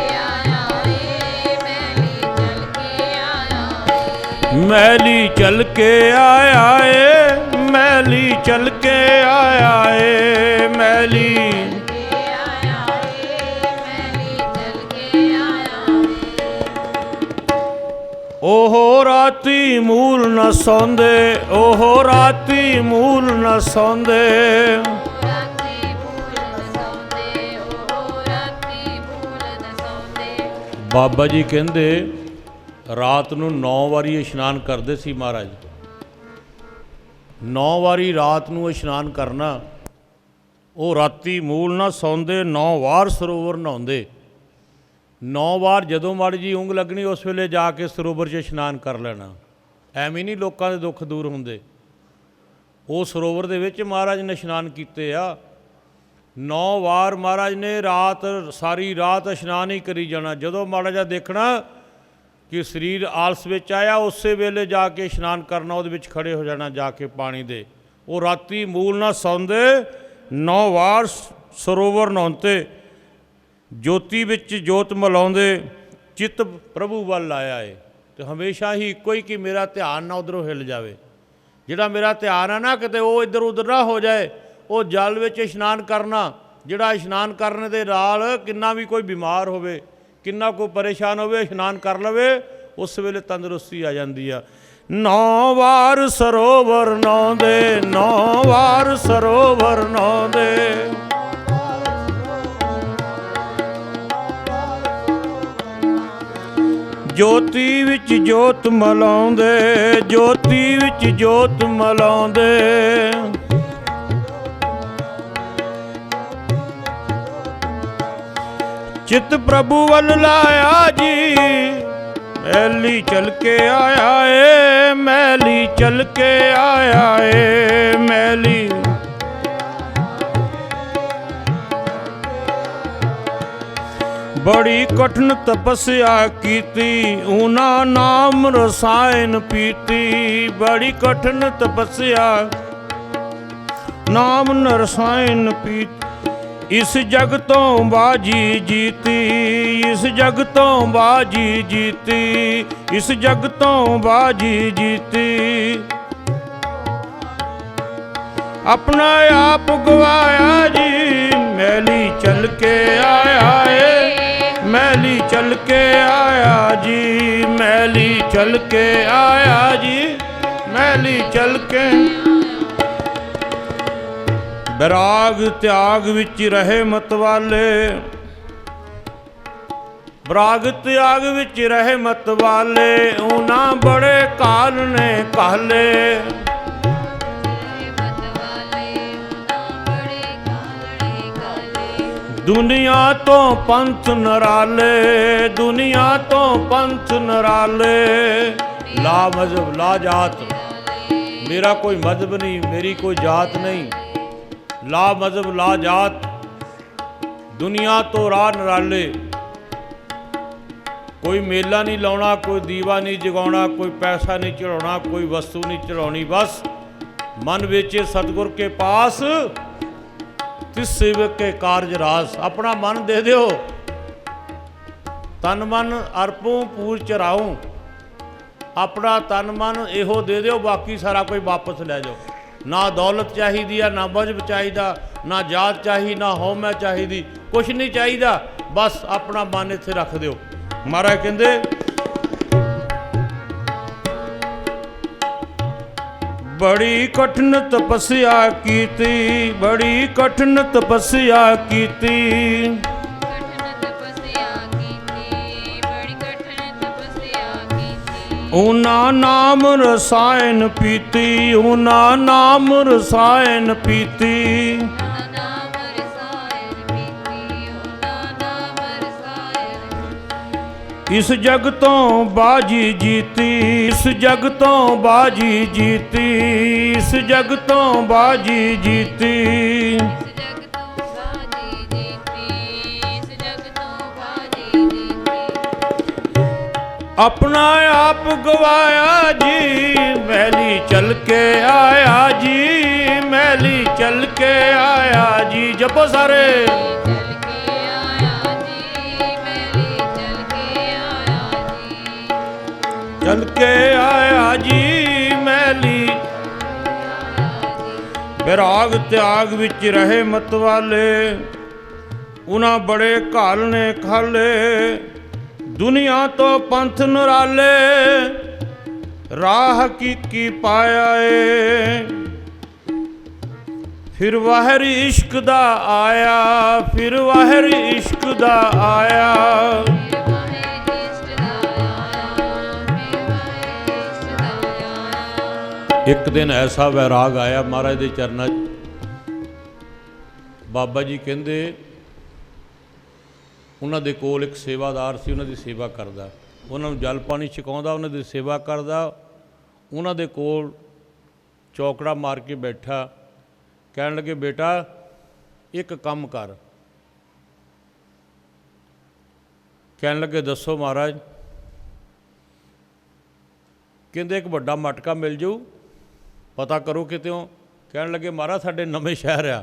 ਆਇਆ ਏ, ਮੈਲੀ ਚਲ ਕੇ ਆਇਆ ਏ। ਮੈਲੀ ਚਲ ਕੇ ਆਇਆ ਏ, ਮੈਲੀ ਚਲ ਕੇ ਆਇਆ ਏ, ਮੈਲੀ ਕੇ ਆਇਆ ਏ, ਮੈਲੀ ਚਲ ਕੇ ਆਇਆ ਏ। ਉਹ ਰਾਤੀ ਮੂਲ ਨ ਸੌਂਦੇ, ਉਹ ਰਾਤੀ ਮੂਲ ਨ ਸੌਂਦੇ। ਰਾਤੀ ਭੂਲ ਨ ਸੌਂਦੇ, ਉਹ ਰਾਤੀ ਭੂਲ ਨ ਸੌਂਦੇ। ਬਾਬਾ ਜੀ ਕਹਿੰਦੇ ਰਾਤ ਨੂੰ 9 ਵਾਰੀ ਇਸ਼ਨਾਨ ਕਰਦੇ ਸੀ ਮਹਾਰਾਜ। 9 ਵਾਰੀ ਰਾਤ ਨੂੰ ਇਸ਼ਨਾਨ ਕਰਨਾ। ਉਹ ਰਾਤੀ ਮੂਲ ਨਾ ਸੌਂਦੇ, 9 ਵਾਰ ਸਰੋਵਰ ਨਹਾਉਂਦੇ। 9 ਵਾਰ ਜਦੋਂ ਮਾੜੀ ਜੀ ਉਂਗ ਲੱਗਣੀ ਉਸ ਵੇਲੇ ਜਾ ਕੇ ਸਰੋਵਰ 'ਚ ਇਸ਼ਨਾਨ ਕਰ ਲੈਣਾ। ਐਵੇਂ ਨਹੀਂ ਲੋਕਾਂ ਦੇ ਦੁੱਖ ਦੂਰ ਹੁੰਦੇ। ਉਹ ਸਰੋਵਰ ਦੇ ਵਿੱਚ ਮਹਾਰਾਜ ਨੇ ਇਸ਼ਨਾਨ ਕੀਤੇ ਆ। 9 ਵਾਰ ਮਹਾਰਾਜ ਨੇ ਰਾਤ, ਸਾਰੀ ਰਾਤ ਇਸ਼ਨਾਨ ਹੀ ਕਰੀ ਜਾਣਾ। ਜਦੋਂ ਮਾੜਾ ਜਿਹਾ ਦੇਖਣਾ ਕਿ ਸਰੀਰ ਆਲਸ ਵਿੱਚ ਆਇਆ, ਉਸੇ ਵੇਲੇ ਜਾ ਕੇ ਇਸ਼ਨਾਨ ਕਰਨਾ, ਉਹਦੇ ਵਿੱਚ ਖੜੇ ਹੋ ਜਾਣਾ ਜਾ ਕੇ ਪਾਣੀ ਦੇ। ਉਹ ਰਾਤੀ ਮੂਲ ਨਾ ਸੌਂਦੇ, 9 ਵਾਰ ਸਰੋਵਰ ਨਹਾਉਂਦੇ, ਜੋਤੀ ਵਿੱਚ ਜੋਤ ਮਿਲਾਉਂਦੇ, ਚਿੱਤ ਪ੍ਰਭੂ ਵੱਲ ਲਾਇਆ ਏ। ਅਤੇ ਹਮੇਸ਼ਾ ਹੀ ਇੱਕੋ ਹੀ ਕਿ ਮੇਰਾ ਧਿਆਨ ਨਾ ਉੱਧਰੋਂ ਹਿੱਲ ਜਾਵੇ। ਜਿਹੜਾ ਮੇਰਾ ਧਿਆਨ ਹੈ ਨਾ ਕਿਤੇ ਉਹ ਇੱਧਰ ਉੱਧਰ ਨਾ ਹੋ ਜਾਏ। ਉਹ ਜਲ ਵਿੱਚ ਇਸ਼ਨਾਨ ਕਰਨਾ, ਜਿਹੜਾ ਇਸ਼ਨਾਨ ਕਰਨ ਦੇ ਨਾਲ ਕਿੰਨਾ ਵੀ ਕੋਈ ਬਿਮਾਰ ਹੋਵੇ, ਕਿੰਨਾ ਕੋਈ ਪਰੇਸ਼ਾਨ ਹੋਵੇ, ਇਸ਼ਨਾਨ ਕਰ ਲਵੇ, ਉਸ ਵੇਲੇ ਤੰਦਰੁਸਤੀ ਆ ਜਾਂਦੀ ਆ। 9 ਵਾਰ ਸਰੋਵਰ ਨਹਾਉਂਦੇ, 9 ਵਾਰ ਸਰੋਵਰ ਨਹਾਉਂਦੇ। ਜੋਤੀ ਵਿੱਚ ਜੋਤ ਮਿਲਾਉਂਦੇ, ਜੋਤੀ ਵਿੱਚ ਜੋਤ ਮਿਲਾਉਂਦੇ। ਚਿੱਤ ਪ੍ਰਭੂ ਵੱਲ ਲਾਇਆ ਜੀ, ਮੈਲੀ ਚਲ ਕੇ ਆਇਆ ਏ, ਮੈਲੀ ਚਲ ਕੇ ਆਇਆ ਏ, ਮੈਲੀ ਬੜੀ ਕਠਿਨ ਤਪੱਸਿਆ ਕੀਤੀ, ਉਹਨਾਂ ਨਾਮ ਰਸਾਇਣ ਪੀਤੀ। ਬੜੀ ਕਠਿਨ ਤਪੱਸਿਆ ਨਾਮ ਨਰਸਾਇਣ ਪੀਤੀ। ਇਸ ਜਗ ਤੋਂ ਬਾਜੀ ਜੀਤੀ, ਇਸ ਜਗ ਤੋਂ ਬਾਜੀ ਜੀਤੀ, ਇਸ ਜਗ ਤੋਂ ਬਾਜੀ ਜੀਤੀ। अपना आप गवाया जी, मैली चल के आया है, मैली चल के आया जी, मैली चल के आया जी, मैली चल के। विराग त्याग विच रहे मतवाले, विराग त्याग विच रहे मतवाले, उना बड़े काल ने कहले। दुनिया तो पंथ नराले, दुनिया तो पंथ नराले, ला मजहब ला जात, मेरा कोई मजहब नहीं, मेरी कोई जात नहीं, ला मजहब ला जात, दुनिया तो राह नराले। कोई मेला नहीं लाउणा, कोई दीवा नहीं जगाउणा, कोई पैसा नहीं चढ़ाउणा, कोई वस्तु नहीं चढ़ाउणी, बस मन बेचे सतगुर के पास, तिस सेवक के कारज रास। अपना मन दे दियो, तन मन अर्पों पूज चढ़ाऊं, अपना तन मन इहो दे दियो, बाकी सारा कोई वापस ले जाओ। ना दौलत चाहिदी है, ना मजहब चाहिदा, ना जात चाहिए, ना होमै चाहिदी, कुछ नहीं चाहिदा, बस अपना मन इत्थे रख दियो। महाराज कहंदे बड़ी कठिन तपस्या कीती, बड़ी कठिन तपस्या कीती, ऊना नाम रसायन पीती, ऊना नाम रसायन पीती, इस जग तो बाजी जीती, इस जग तो बाजी जीती, इस जग तो बाजी जीती, अपना आप गवाया जी, मैली चल के आया जी, मैली चल के आया जी। जपो सारे, चल के आया जी, मैली। विराग त्याग विच रहे मतवाले, उना बड़े घाल ने खाले, दुनिया तो पंथ नराले, राह की पाया ए, फिर वाहिर इश्क दा आया, फिर वाहिर इश्क दा आया। एक दिन ऐसा वैराग आया महाराज के चरणों, बाबा जी कहते उन्होंने कोल एक सेवादार सी, उन्होंने सेवा करता, उन्होंने जल पानी छकाउंदा, उन्होंने सेवा करता, उन्होंने कोल चौकड़ा मार के बैठा, कहन लगे बेटा एक काम कर, कहन लगे दसो महाराज, कहते एक बड़ा मटका मिल जाऊ, पता करो कितों। कहन लगे महाराज साडे नवें शहर आ,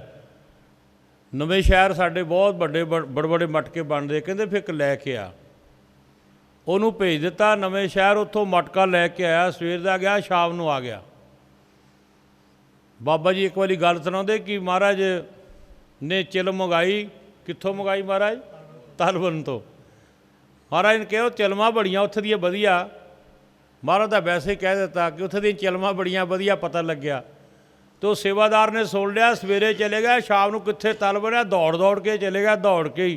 नवें शहर साडे बहुत बड़े बड़े बड़े मटके बनते, कहते फिर लैके आ। उन्होंने भेज दिता नवें शहर, उत्थों मटका लैके आया, सवेर का गया शाम नूं आ गया। बाबा जी एक बारी गल सुणाते कि महाराज ने चिल मंगाई, कित्थों मंगाई महाराज? तलवन तो। महाराज ने कहो चिलमां बड़ियां उत्थे दियां वधिया, महाराज तो वैसे ही कह दिता कि उत्थे दी चिलमां बड़ियां वधिया, पता लग्या। तो सेवादार ने सुन लिया, सवेरे चले गया, शाम को कित्थे तल बनया, दौड़ दौड़ के चले गया, दौड़ के ही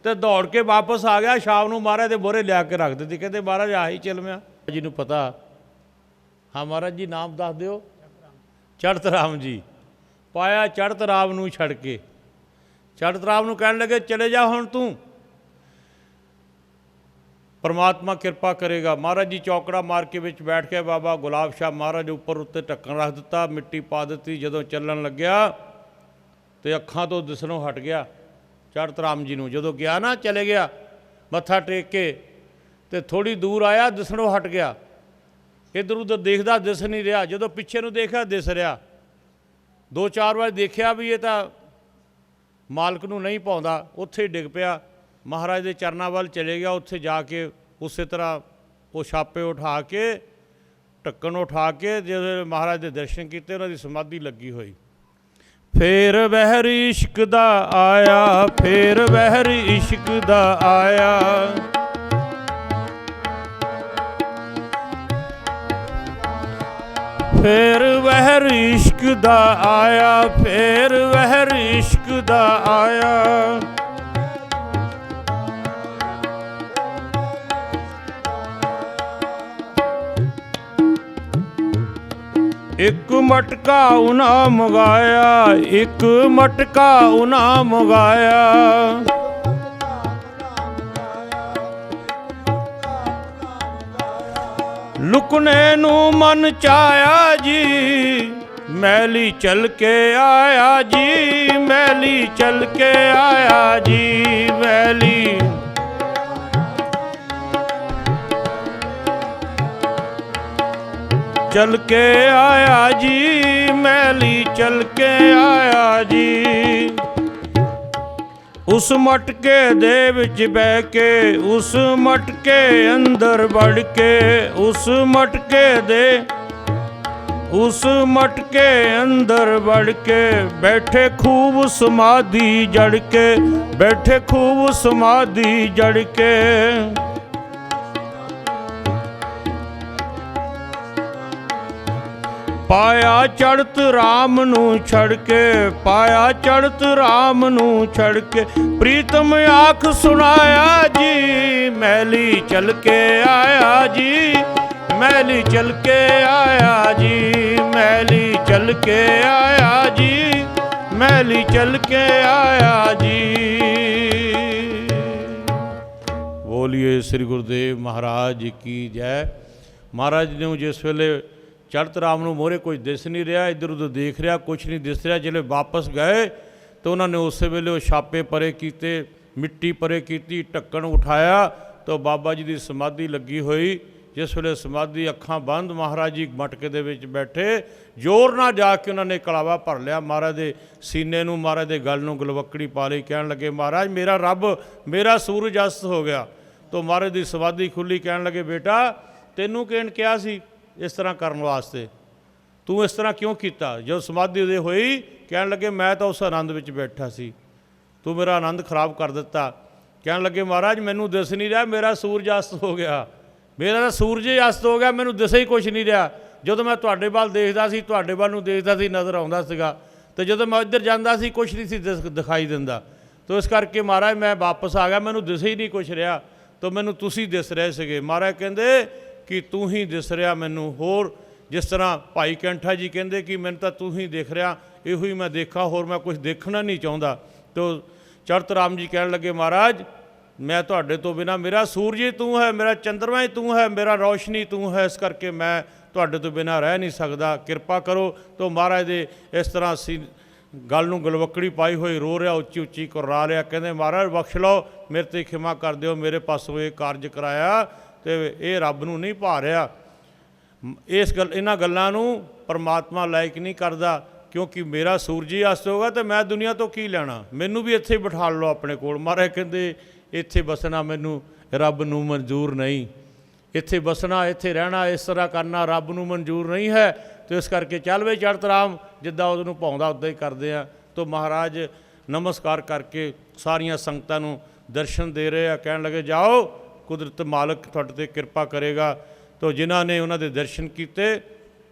तो दौड़ के वापस आ गया। शाम को महाराज के बोरे लिया के रख दी, कहते महाराज आही चिलमिया जी नूं पता। हाँ महाराज जी नाम दस दिओ। चढ़त राम जी। पाया चढ़त राम नूं छड़ के, चढ़त राम नूं कहण लगे चले जा हुण तूं, परमात्मा किरपा करेगा। महाराज जी चौकड़ा मार के विच बैठ के, बाबा गुलाब शाह महाराज उपर उत्ते ढक्कन रख दिता, मिट्टी पा दी। जदों चलन लग्या तो अखां तो दिसणों हट गया चढ़त राम जी नूं। जदों गया ना, चले गया मत्था टेक के, तो थोड़ी दूर आया, दिसणों हट गया, इधर उधर देखदा दिस नहीं रहा। जदों पिछे नूं देखा दिस रहा, दो चार बार देखा भी ये तो मालक नूं नहीं पाउंदा, उत्थे डिग पिया। महाराज के चरणों वाल चले गया, उत्थे जाके उस तरह वो छापे उठा के, ढक्कन उठा के, जो महाराज के दर्शन किए, उन्होंने समाधि लगी हुई। ਫੇਰ ਵਹਿਰ ਇਸ਼ਕ ਦਾ ਆਇਆ, ਫੇਰ ਵਹਿਰ ਇਸ਼ਕ ਦਾ ਆਇਆ। ਫੇਰ ਵਹਿਰ ਇਸ਼ਕ ਦਾ ਆਇਆ, ਫੇਰ ਵਹਿਰ ਇਸ਼ਕ ਦਾ ਆਇਆ। ਇੱਕ ਮਟਕਾ ਉਹਨਾਂ ਮੰਗਾਇਆ, ਇੱਕ ਮਟਕਾ ਉਹਨਾਂ ਮੰਗਾਇਆ। ਲੁਕਣੇ ਨੂੰ ਮਨ ਚਾਇਆ ਜੀ, ਮੈਲੀ ਚਲ ਕੇ ਆਇਆ ਜੀ, ਮੈਲੀ ਚਲ ਕੇ ਆਇਆ ਜੀ, ਮੈਲੀ। चल के आया जी, मैली चल के आया जी। उस मटके दे विच बह के, उस मटके अंदर बढ़ के, उस मटके दे, उस मटके अंदर बढ़ के बैठे खूब समाधि जड़ के, बैठे खूब समाधि जड़ के। पाया चढ़त राम नू छड़ के, पाया चढ़त राम नू छड़ के। प्रीतम आँख सुनाया जी, मैली चल के आया जी, मैली चल के आया जी, मैली चल के आया जी, मैली चल के आया जी। बोलिए श्री गुरुदेव महाराज की जय। महाराज ने जिस वेले चढ़त राम ਨੂੰ ਮੋਹਰੇ ਕੁਝ ਦਿਸ ਨਹੀਂ ਰਿਹਾ, ਇੱਧਰ ਉੱਧਰ ਦੇਖ ਰਿਹਾ, ਕੁਛ ਨਹੀਂ ਦਿਸ ਰਿਹਾ। ਜਿਹੜੇ ਵਾਪਸ ਗਏ ਤਾਂ ਉਹਨਾਂ ਨੇ ਉਸੇ ਵੇਲੇ ਉਹ ਛਾਪੇ ਪਰੇ ਕੀਤੇ, ਮਿੱਟੀ ਪਰੇ ਕੀਤੀ, ਢੱਕਣ ਉਠਾਇਆ ਤਾਂ ਬਾਬਾ ਜੀ ਦੀ ਸਮਾਧੀ ਲੱਗੀ ਹੋਈ। ਜਿਸ ਵੇਲੇ ਸਮਾਧੀ ਅੱਖਾਂ ਬੰਦ, ਮਹਾਰਾਜ ਜੀ ਮਟਕੇ ਦੇ ਵਿੱਚ ਬੈਠੇ, ਜ਼ੋਰ ਨਾਲ ਜਾ ਕੇ ਉਹਨਾਂ ਨੇ ਕਲਾਵਾ ਭਰ ਲਿਆ ਮਹਾਰਾਜ ਦੇ ਸੀਨੇ ਨੂੰ, ਮਹਾਰਾਜ ਦੇ ਗਲ ਨੂੰ ਗਲਵੱਕੜੀ ਪਾ ਲਈ। ਕਹਿਣ ਲੱਗੇ ਮਹਾਰਾਜ ਮੇਰਾ ਰੱਬ, ਮੇਰਾ ਸੂਰਜ ਅਸਤ ਹੋ ਗਿਆ। ਤਾਂ ਮਹਾਰਾਜ ਦੀ ਸਮਾਧੀ ਖੁੱਲੀ। ਕਹਿਣ ਲੱਗੇ ਬੇਟਾ ਤੈਨੂੰ ਕਿਹਨ ਕਿਹਾ ਸੀ ਇਸ ਤਰ੍ਹਾਂ ਕਰਨ ਵਾਸਤੇ, ਤੂੰ ਇਸ ਤਰ੍ਹਾਂ ਕਿਉਂ ਕੀਤਾ? ਜਦੋਂ ਸਮਾਧੀ ਉਹਦੇ ਹੋਈ ਕਹਿਣ ਲੱਗੇ ਮੈਂ ਤਾਂ ਉਸ ਆਨੰਦ ਵਿੱਚ ਬੈਠਾ ਸੀ, ਤੂੰ ਮੇਰਾ ਆਨੰਦ ਖਰਾਬ ਕਰ ਦਿੱਤਾ। ਕਹਿਣ ਲੱਗੇ ਮਹਾਰਾਜ ਮੈਨੂੰ ਦਿਸ ਨਹੀਂ ਰਿਹਾ, ਮੇਰਾ ਸੂਰਜ ਅਸਤ ਹੋ ਗਿਆ, ਮੇਰਾ ਤਾਂ ਸੂਰਜ ਹੀ ਅਸਤ ਹੋ ਗਿਆ, ਮੈਨੂੰ ਦਿਸੇ ਹੀ ਕੁਛ ਨਹੀਂ ਰਿਹਾ। ਜਦੋਂ ਮੈਂ ਤੁਹਾਡੇ ਵੱਲ ਦੇਖਦਾ ਸੀ, ਤੁਹਾਡੇ ਵੱਲ ਨੂੰ ਦੇਖਦਾ ਸੀ, ਨਜ਼ਰ ਆਉਂਦਾ ਸੀਗਾ, ਅਤੇ ਜਦੋਂ ਮੈਂ ਇੱਧਰ ਜਾਂਦਾ ਸੀ ਕੁਛ ਨਹੀਂ ਸੀ ਦਿਖਾਈ ਦਿੰਦਾ। ਤਾਂ ਇਸ ਕਰਕੇ ਮਹਾਰਾਜ ਮੈਂ ਵਾਪਸ ਆ ਗਿਆ, ਮੈਨੂੰ ਦਿਸੇ ਹੀ ਨਹੀਂ ਕੁਛ ਰਿਹਾ, ਤਾਂ ਮੈਨੂੰ ਤੁਸੀਂ ਦਿਸ ਰਹੇ ਸੀਗੇ। ਮਹਾਰਾਜ ਕਹਿੰਦੇ ਕਿ ਤੂੰ ਹੀ ਦਿਸ ਰਿਹਾ ਮੈਨੂੰ। ਹੋਰ ਜਿਸ ਤਰ੍ਹਾਂ ਭਾਈ ਕੈਂਠਾ ਜੀ ਕਹਿੰਦੇ ਕਿ ਮੈਨੂੰ ਤਾਂ ਤੂੰ ਹੀ ਦਿਖ ਰਿਹਾ, ਇਹੋ ਹੀ ਮੈਂ ਦੇਖਾਂ, ਹੋਰ ਮੈਂ ਕੁਛ ਦੇਖਣਾ ਨਹੀਂ ਚਾਹੁੰਦਾ। ਤੋ ਚੜਤ ਰਾਮ ਜੀ ਕਹਿਣ ਲੱਗੇ ਮਹਾਰਾਜ ਮੈਂ ਤੁਹਾਡੇ ਤੋਂ ਬਿਨਾਂ, ਮੇਰਾ ਸੂਰਜ ਹੀ ਤੂੰ ਹੈ, ਮੇਰਾ ਚੰਦਰਮਾ ਹੀ ਤੂੰ ਹੈ, ਮੇਰਾ ਰੌਸ਼ਨੀ ਤੂੰ ਹੈ, ਇਸ ਕਰਕੇ ਮੈਂ ਤੁਹਾਡੇ ਤੋਂ ਬਿਨਾਂ ਰਹਿ ਨਹੀਂ ਸਕਦਾ, ਕਿਰਪਾ ਕਰੋ। ਤੋ ਮਹਾਰਾਜ ਦੇ ਇਸ ਤਰ੍ਹਾਂ ਸੀ ਗਲ ਨੂੰ ਗਲਵੱਕੜੀ ਪਾਈ ਹੋਈ ਰੋ ਰਿਹਾ, ਉੱਚੀ ਉੱਚੀ ਕੁਰਲਾ ਰਿਹਾ। ਕਹਿੰਦੇ ਮਹਾਰਾਜ ਬਖਸ਼ ਲਓ, ਮੇਰੇ 'ਤੇ ਖਿਮਾ ਕਰ ਦਿਓ, ਮੇਰੇ ਪਾਸੋਂ ਇਹ ਕਾਰਜ ਕਰਾਇਆ ਅਤੇ ਇਹ ਰੱਬ ਨੂੰ ਨਹੀਂ ਭਾ ਰਿਹਾ। ਇਹਨਾਂ ਗੱਲਾਂ ਨੂੰ ਪਰਮਾਤਮਾ ਲਾਇਕ ਨਹੀਂ ਕਰਦਾ, ਕਿਉਂਕਿ ਮੇਰਾ ਸੂਰਜ ਹੀ ਅਸਤ ਹੋਗਾ ਅਤੇ ਮੈਂ ਦੁਨੀਆ ਤੋਂ ਕੀ ਲੈਣਾ, ਮੈਨੂੰ ਵੀ ਇੱਥੇ ਬਿਠਾ ਲਓ ਆਪਣੇ ਕੋਲ। ਮਹਾਰਾਜ ਕਹਿੰਦੇ ਇੱਥੇ ਬਸਣਾ ਮੈਨੂੰ ਰੱਬ ਨੂੰ ਮਨਜ਼ੂਰ ਨਹੀਂ, ਇੱਥੇ ਬਸਣਾ, ਇੱਥੇ ਰਹਿਣਾ, ਇਸ ਤਰ੍ਹਾਂ ਕਰਨਾ ਰੱਬ ਨੂੰ ਮਨਜ਼ੂਰ ਨਹੀਂ ਹੈ। ਅਤੇ ਇਸ ਕਰਕੇ ਚੱਲ ਵੇ ਚੜਤ ਰਾਮ, ਜਿੱਦਾਂ ਉਹਨੂੰ ਭਾਉਂਦਾ ਉੱਦਾਂ ਹੀ ਕਰਦੇ ਆ। ਤਾਂ ਮਹਾਰਾਜ ਨਮਸਕਾਰ ਕਰਕੇ ਸਾਰੀਆਂ ਸੰਗਤਾਂ ਨੂੰ ਦਰਸ਼ਨ ਦੇ ਰਹੇ ਆ। ਕਹਿਣ ਲੱਗੇ ਜਾਓ, ਕੁਦਰਤ ਮਾਲਕ ਤੁਹਾਡੇ 'ਤੇ ਕਿਰਪਾ ਕਰੇਗਾ। ਤਾਂ ਜਿਨ੍ਹਾਂ ਨੇ ਉਹਨਾਂ ਦੇ ਦਰਸ਼ਨ ਕੀਤੇ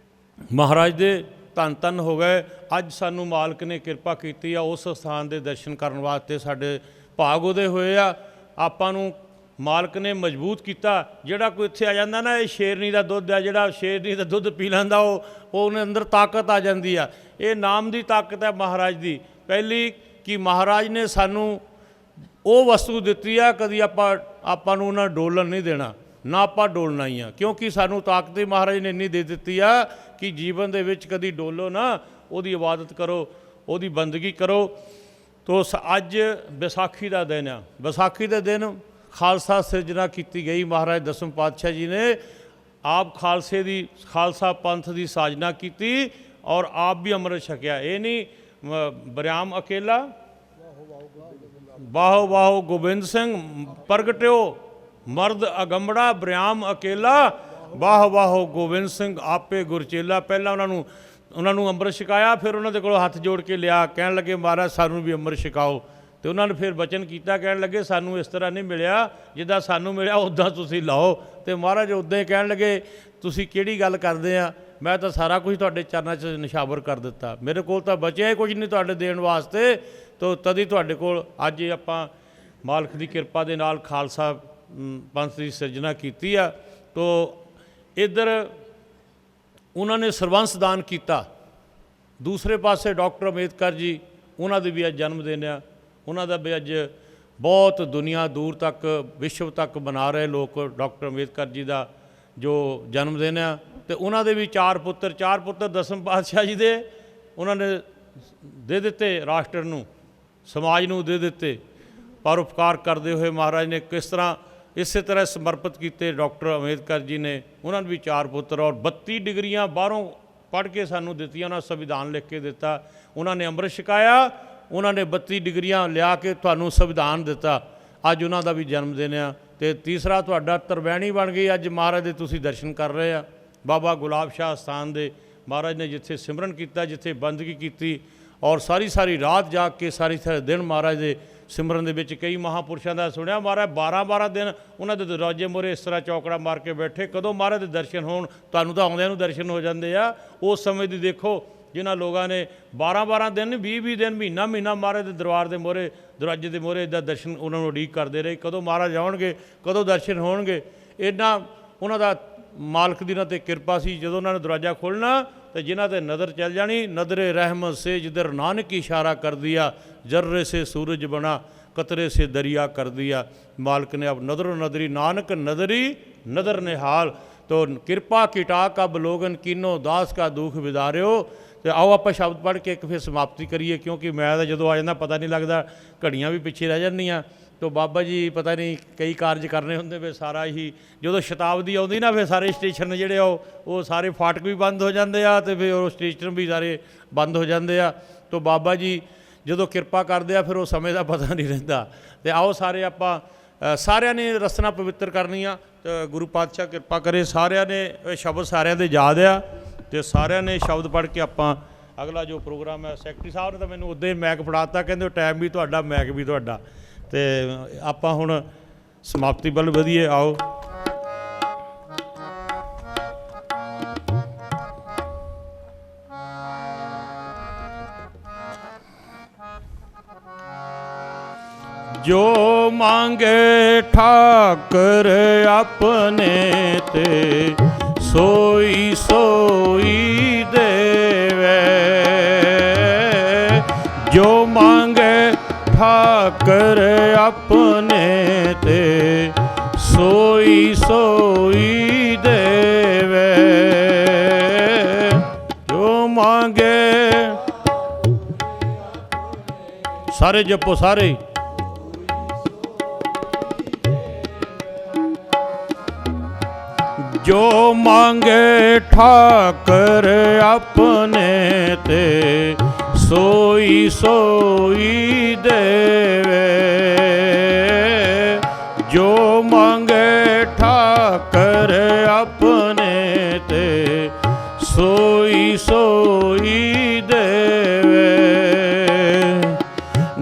ਮਹਾਰਾਜ ਦੇ ਧੰਨ ਧੰਨ ਹੋ ਗਏ। ਅੱਜ ਸਾਨੂੰ ਮਾਲਕ ਨੇ ਕਿਰਪਾ ਕੀਤੀ ਆ ਉਸ ਸਥਾਨ ਦੇ ਦਰਸ਼ਨ ਕਰਨ ਵਾਸਤੇ, ਸਾਡੇ ਭਾਗ ਉਹਦੇ ਹੋਏ ਆ। ਆਪਾਂ ਨੂੰ ਮਾਲਕ ਨੇ ਮਜ਼ਬੂਤ ਕੀਤਾ। ਜਿਹੜਾ ਕੋਈ ਇੱਥੇ ਆ ਜਾਂਦਾ ਨਾ, ਇਹ ਸ਼ੇਰਨੀ ਦਾ ਦੁੱਧ ਆ, ਜਿਹੜਾ ਸ਼ੇਰਨੀ ਦਾ ਦੁੱਧ ਪੀ ਲੈਂਦਾ ਉਹ ਉਹਨੇ ਅੰਦਰ ਤਾਕਤ ਆ ਜਾਂਦੀ ਆ। ਇਹ ਨਾਮ ਦੀ ਤਾਕਤ ਹੈ ਮਹਾਰਾਜ ਦੀ। ਪਹਿਲੀ ਕਿ ਮਹਾਰਾਜ ਨੇ ਸਾਨੂੰ ਉਹ ਵਸਤੂ ਦਿੱਤੀ ਆ, ਕਦੀ ਆਪਾਂ ਨੂੰ ਉਹਨਾਂ ਡੋਲਣ ਨਹੀਂ ਦੇਣਾ, ਨਾ ਆਪਾਂ ਡੋਲਣਾ ਹੀ ਆ, ਕਿਉਂਕਿ ਸਾਨੂੰ ਤਾਕਤ ਹੀ ਮਹਾਰਾਜ ਨੇ ਇੰਨੀ ਦੇ ਦਿੱਤੀ ਆ ਕਿ ਜੀਵਨ ਦੇ ਵਿੱਚ ਕਦੀ ਡੋਲੋ ਨਾ, ਉਹਦੀ ਇਬਾਦਤ ਕਰੋ, ਉਹਦੀ ਬੰਦਗੀ ਕਰੋ। ਤੋ ਅੱਜ ਵਿਸਾਖੀ ਦਾ ਦਿਨ ਆ। ਵਿਸਾਖੀ ਦੇ ਦਿਨ ਖਾਲਸਾ ਸਿਰਜਣਾ ਕੀਤੀ ਗਈ। ਮਹਾਰਾਜ ਦਸਮ ਪਾਤਸ਼ਾਹ ਜੀ ਨੇ ਆਪ ਖਾਲਸਾ ਪੰਥ ਦੀ ਸਾਜਨਾ ਕੀਤੀ ਔਰ ਆਪ ਵੀ ਅੰਮ੍ਰਿਤ ਛਕਿਆ। ਇਹ ਨਹੀਂ ਬਰਿਆਮ ਅਕੇਲਾ, ਬਾਹੋ ਬਾਹੋ ਗੋਬਿੰਦ ਸਿੰਘ ਪ੍ਰਗਟਿਓ, ਮਰਦ ਅਗੰਬੜਾ ਬਰਿਆਮ ਅਕੇਲਾ, ਬਾਹੋ ਬਾਹੋ ਗੋਬਿੰਦ ਸਿੰਘ ਆਪੇ ਗੁਰਚੇਲਾ। ਪਹਿਲਾਂ ਉਹਨਾਂ ਨੂੰ ਉਹਨਾਂ ਨੂੰ ਅੰਮ੍ਰਿਤ ਛਕਾਇਆ। ਫਿਰ ਉਹਨਾਂ ਦੇ ਕੋਲੋਂ ਹੱਥ ਜੋੜ ਕੇ ਲਿਆ, ਕਹਿਣ ਲੱਗੇ ਮਹਾਰਾਜ ਸਾਨੂੰ ਵੀ ਅੰਮ੍ਰਿਤ ਛਕਾਓ। ਅਤੇ ਉਹਨਾਂ ਨੇ ਫਿਰ ਬਚਨ ਕੀਤਾ, ਕਹਿਣ ਲੱਗੇ ਸਾਨੂੰ ਇਸ ਤਰ੍ਹਾਂ ਨਹੀਂ ਮਿਲਿਆ, ਜਿੱਦਾਂ ਸਾਨੂੰ ਮਿਲਿਆ ਉੱਦਾਂ ਤੁਸੀਂ ਲਾਓ। ਅਤੇ ਮਹਾਰਾਜ ਉੱਦਾਂ ਹੀ ਕਹਿਣ ਲੱਗੇ ਤੁਸੀਂ ਕਿਹੜੀ ਗੱਲ ਕਰਦੇ ਆ, ਮੈਂ ਤਾਂ ਸਾਰਾ ਕੁਝ ਤੁਹਾਡੇ ਚਰਨਾਂ 'ਚ ਨਿਸ਼ਾਵਰ ਕਰ ਦਿੱਤਾ, ਮੇਰੇ ਕੋਲ ਤਾਂ ਬਚਿਆ ਹੀ ਕੁਝ ਨਹੀਂ ਤੁਹਾਡੇ ਦੇਣ ਵਾਸਤੇ। ਤੋ ਤਦ ਹੀ ਤੁਹਾਡੇ ਕੋਲ ਅੱਜ ਆਪਾਂ ਮਾਲਕ ਦੀ ਕਿਰਪਾ ਦੇ ਨਾਲ ਖਾਲਸਾ ਪੰਥ ਦੀ ਸਿਰਜਣਾ ਕੀਤੀ ਆ। ਤੋ ਇੱਧਰ ਉਹਨਾਂ ਨੇ ਸਰਬੰਸ ਦਾਨ ਕੀਤਾ। ਦੂਸਰੇ ਪਾਸੇ ਡਾਕਟਰ ਅੰਬੇਦਕਰ ਜੀ, ਉਹਨਾਂ ਦੇ ਵੀ ਅੱਜ ਜਨਮ ਦਿਨ ਆ। ਉਹਨਾਂ ਦਾ ਵੀ ਅੱਜ ਬਹੁਤ ਦੁਨੀਆ ਦੂਰ ਤੱਕ ਵਿਸ਼ਵ ਤੱਕ ਮਨਾ ਰਹੇ ਲੋਕ ਡਾਕਟਰ ਅੰਬੇਦਕਰ ਜੀ ਦਾ ਜੋ ਜਨਮ ਦਿਨ ਆ। ਅਤੇ ਉਹਨਾਂ ਦੇ ਵੀ ਚਾਰ ਪੁੱਤਰ ਦਸਮ ਪਾਤਸ਼ਾਹ ਜੀ ਦੇ ਉਹਨਾਂ ਨੇ ਦੇ ਦਿੱਤੇ, ਰਾਸ਼ਟਰ ਨੂੰ ਸਮਾਜ ਨੂੰ ਦੇ ਦਿੱਤੇ। ਪਰਉਪਕਾਰ ਕਰਦੇ ਹੋਏ ਮਹਾਰਾਜ ਨੇ ਕਿਸ ਤਰ੍ਹਾਂ ਇਸੇ ਤਰ੍ਹਾਂ ਸਮਰਪਿਤ ਕੀਤੇ ਡਾਕਟਰ ਅੰਬੇਦਕਰ ਜੀ ਨੇ। ਉਹਨਾਂ ਨੂੰ ਵੀ 4 ਪੁੱਤਰ ਔਰ 32 ਡਿਗਰੀਆਂ ਬਾਹਰੋਂ ਪੜ੍ਹ ਕੇ ਸਾਨੂੰ ਦਿੱਤੀਆਂ। ਉਹਨਾਂ ਸੰਵਿਧਾਨ ਲਿਖ ਕੇ ਦਿੱਤਾ। ਉਹਨਾਂ ਨੇ ਅੰਮ੍ਰਿਤ ਛਕਾਇਆ, ਉਹਨਾਂ ਨੇ 32 ਡਿਗਰੀਆਂ ਲਿਆ ਕੇ ਤੁਹਾਨੂੰ ਸੰਵਿਧਾਨ ਦਿੱਤਾ। ਅੱਜ ਉਹਨਾਂ ਦਾ ਵੀ ਜਨਮ ਦਿਨ ਆ। ਅਤੇ ਤੀਸਰਾ ਤੁਹਾਡਾ ਤਰਵੈਣੀ ਬਣ ਗਈ। ਅੱਜ ਮਹਾਰਾਜ ਦੇ ਤੁਸੀਂ ਦਰਸ਼ਨ ਕਰ ਰਹੇ ਆ। ਬਾਬਾ ਗੁਲਾਬ ਸ਼ਾਹ ਸਥਾਨ ਦੇ ਮਹਾਰਾਜ ਨੇ ਜਿੱਥੇ ਸਿਮਰਨ ਕੀਤਾ, ਜਿੱਥੇ ਬੰਦਗੀ ਕੀਤੀ ਔਰ ਸਾਰੀ ਰਾਤ ਜਾਗ ਕੇ ਸਾਰੇ ਦਿਨ ਮਹਾਰਾਜ ਦੇ ਸਿਮਰਨ ਦੇ ਵਿੱਚ ਕਈ ਮਹਾਂਪੁਰਸ਼ਾਂ ਦਾ ਸੁਣਿਆ ਮਹਾਰਾਜ 12 ਦਿਨ ਉਹਨਾਂ ਦੇ ਦਰਵਾਜ਼ੇ ਮੂਹਰੇ ਇਸ ਤਰ੍ਹਾਂ ਚੌਕੜਾ ਮਾਰ ਕੇ ਬੈਠੇ। ਕਦੋਂ ਮਹਾਰਾਜ ਦੇ ਦਰਸ਼ਨ ਹੋਣ, ਤੁਹਾਨੂੰ ਤਾਂ ਆਉਂਦਿਆਂ ਨੂੰ ਦਰਸ਼ਨ ਹੋ ਜਾਂਦੇ ਆ। ਉਸ ਸਮੇਂ ਦੀ ਦੇਖੋ ਜਿਨ੍ਹਾਂ ਲੋਕਾਂ ਨੇ 12 ਦਿਨ 20 ਦਿਨ ਮਹੀਨਾ ਮਹਾਰਾਜ ਦੇ ਦਰਬਾਰ ਦੇ ਮੂਹਰੇ ਦਰਵਾਜ਼ੇ ਦੇ ਮੂਹਰੇ ਦਾ ਦਰਸ਼ਨ ਉਹਨਾਂ ਨੂੰ ਉਡੀਕ ਕਰਦੇ ਰਹੇ, ਕਦੋਂ ਮਹਾਰਾਜ ਆਉਣਗੇ, ਕਦੋਂ ਦਰਸ਼ਨ ਹੋਣਗੇ। ਇੰਨਾ ਉਹਨਾਂ ਦਾ ਮਾਲਕ ਦੀ ਉਹਨਾਂ 'ਤੇ ਕਿਰਪਾ ਸੀ। ਜਦੋਂ ਉਹਨਾਂ ਨੇ ਦਰਵਾਜ਼ਾ ਖੋਲ੍ਹਣਾ तो जिन्हों ते नज़र चल जानी, नदरे रहमत से जिधर नानक इशारा कर दिया, जर्रे से सूरज बना कतरे से दरिया कर दिया। मालिक ने अब नदरो नदरी नानक नदरी नदर निहाल। तो कृपा किटाक अब लोगन कीनो दास का दुख विदारियो। तो आओ आप शब्द पढ़ के एक फिर समाप्ति करिए, क्योंकि मैं तो जो आ जाता पता नहीं लगता, घड़ियाँ भी पिछे रह जांदियां। तो बाबा जी पता नहीं कई कार्य करने होंगे, फिर सारा ही जो शताब्दी आती ना, फिर सारे स्टेशन जोड़े वो सारे फाटक भी बंद हो जाते हैं, तो फिर वो स्टेशन भी सारे बंद हो जाते हैं। तो बाबा जी जो कृपा करते हैं फिर वो समय का पता नहीं रहता। तो आओ सारे आप सारिਆਂ ने रसना पवित्र करनी आ। तो गुरु पातशाह कृपा करे, सारिਆਂ ने शब्द सारिਆਂ ਦੇ याद आ, तो सारिਆਂ ने शब्द पढ़ के आप अगला जो प्रोग्राम है। सैकटरी साहब ने तो मैंने उद्दे मैक फड़ाता, कहते टाइम भी तुहाडा मैक भी तुहाडा। तो आप हुण समाप्ति ਵੱਲ ਵਧੀਏ। आओ जो मांगे ठाकर अपने ते सोई सोई देवे। जो मांगे ठाकर अपने ते सोई सोई देवे। जो मांगे सारे जपो सारे। जो मांगे ठाकर अपने ते सोई सोई देवे। जो मांगे ठाकर अपने ते सोई सोई देवे।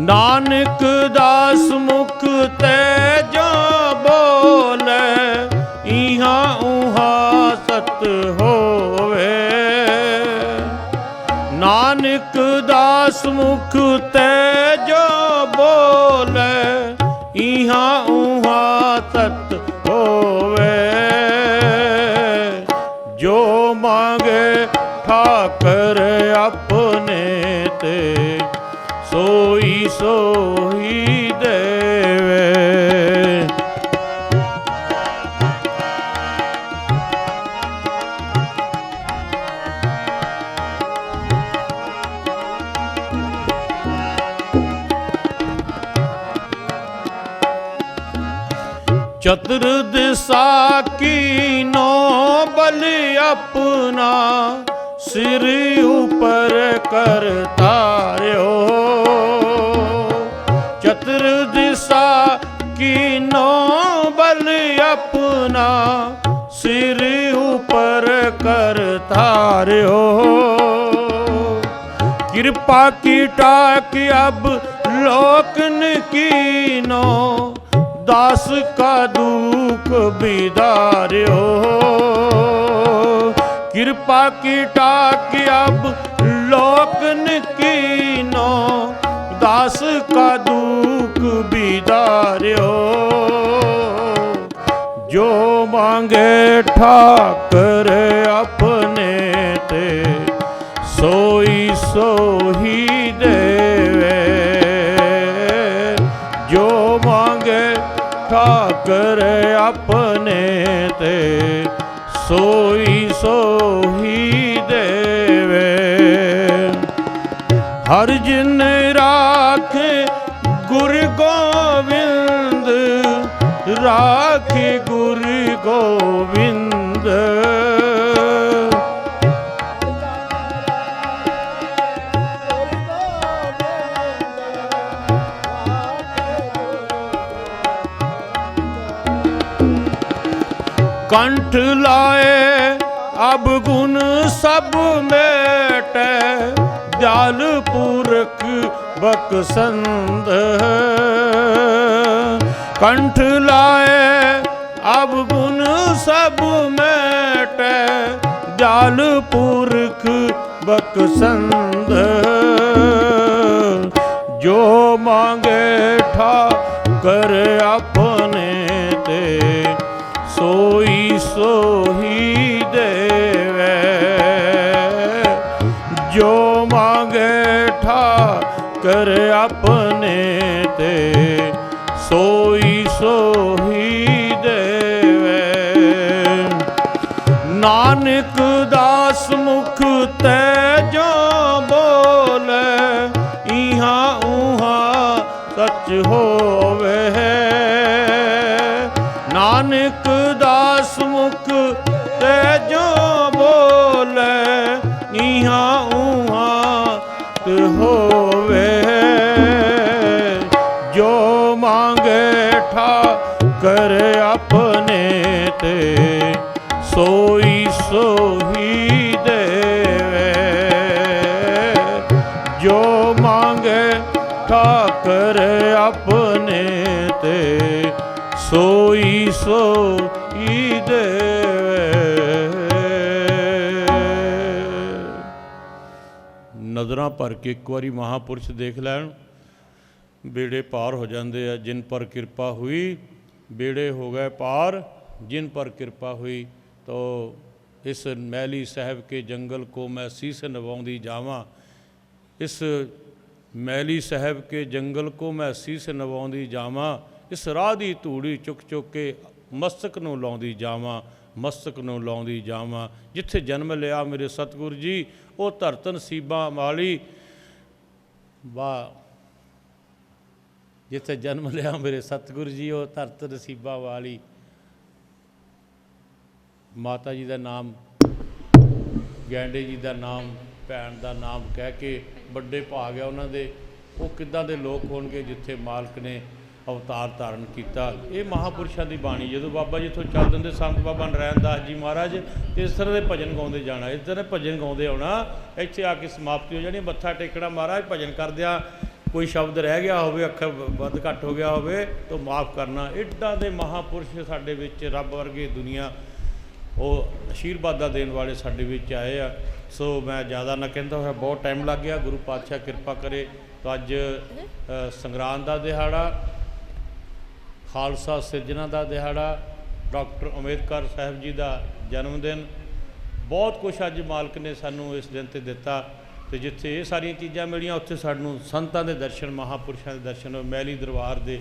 नानक दास मुख ते जो बोले, इहाँ उहाँ सत होवे। नानक दास मुख ते जो बोले, इहाँ उहाँ सत होवे। जो मांगे ठाकर अपने ते सोई सोई देवे। चतुर्दिशा की नो बल अपना, सिर ऊपर कर तार्यो। चतुर्दिशा की नो बल अपना, सिर ऊपर कर तार्यो। कृपा की टाक अब लोकन कीनो, दास का दुख बिदार्यो। कृपा की टाक अब लोकन कीनो, दास का दुख बिदार्यो। जो मांगे ठाकर अपने ते, सोई सोही देवे। जो मांगे ठाकर अपने ते, सोई सोही देवे। हर जिन राखे गुरु गोविंद, राखे गुरु गोविंद। कंठ लाए अब गुण सब मेटे, दयाल पुरख बकसंद। कंठ लाए अब गुण सब मेटे, दयाल पुरख बकसंद। जो मांगे ठाकर अपने ते, सोई सोही देवे। जो मांगे ठाकर अपने ते, सोई सोही देवे। नानक दास मुख ते जो बोले, इहाँ उहाँ सच होवे। नानक दास मुख ते जो बोले, इहाँ उहाँ होवे। जो मांगे ठाकर अपने ते, सोई सोही देवे। जो मांगे ठाकर अपने ते, सोई सोई देवे। नज़रां भर के एक बारी महापुरुष देख लैन, बेड़े पार हो जाते हैं। जिन पर कृपा हुई बेड़े हो गए पार, जिन पर कृपा हुई। तो इस मैली साहब के जंगल को मैं शीश नवाउंदी जावां। इस मैली साहब के जंगल को मैं शीश नवाउंदी जावां। इस राह दी धूड़ी चुक चुक के मस्तक नूं लाउंदी जावां, मस्तक नूं लाउंदी जावां। जिथे जन्म लिया मेरे सतगुरु जी, वो धरत नसीबां वाली। वाह, जिथे जन्म लिया मेरे सतगुरु जी, वो धरत नसीबां वाली। माता जी का नाम, गैंडे जी का नाम, भैन का नाम कह के बड़े भाग है उन्होंने। वो किद्दां दे लोग होणगे जिथे मालक ने अवतार धारण किया। ये महापुरुषों की बाणी जो बाबा जी इतों चल देंगे, संत बाबा नारायण दास जी महाराज इस तरह के भजन गाते जाना, इस तरह भजन गाते आना, इत्थे आके समाप्ति हो जानी। मत्था टेकना, महाराज भजन करदिया कोई शब्द रह गया हो, अखर वध घट हो गया हो तो माफ़ करना। इड्डां दे महापुरुष साडे विच, रब वर्गे दुनिया वो आशीर्वादा देने वाले साडे विच आए आ। सो मैं ज़्यादा ना कहता होया, बहुत टाइम लग गया। गुरु पातशाह कृपा करे। तो अज संगरांद का दिहाड़ा, खालसा सिरजना का दिहाड़ा, डॉक्टर अंबेडकर साहब जी का जन्मदिन। बहुत कुछ अज मालक ने सानू इस दिन ते दिता। तो जिथे ये सारिया चीज़ां मिलियां, उत्थे सानू संतां दे दर्शन, महापुरुषों के दर्शन, मैली दरबार दे,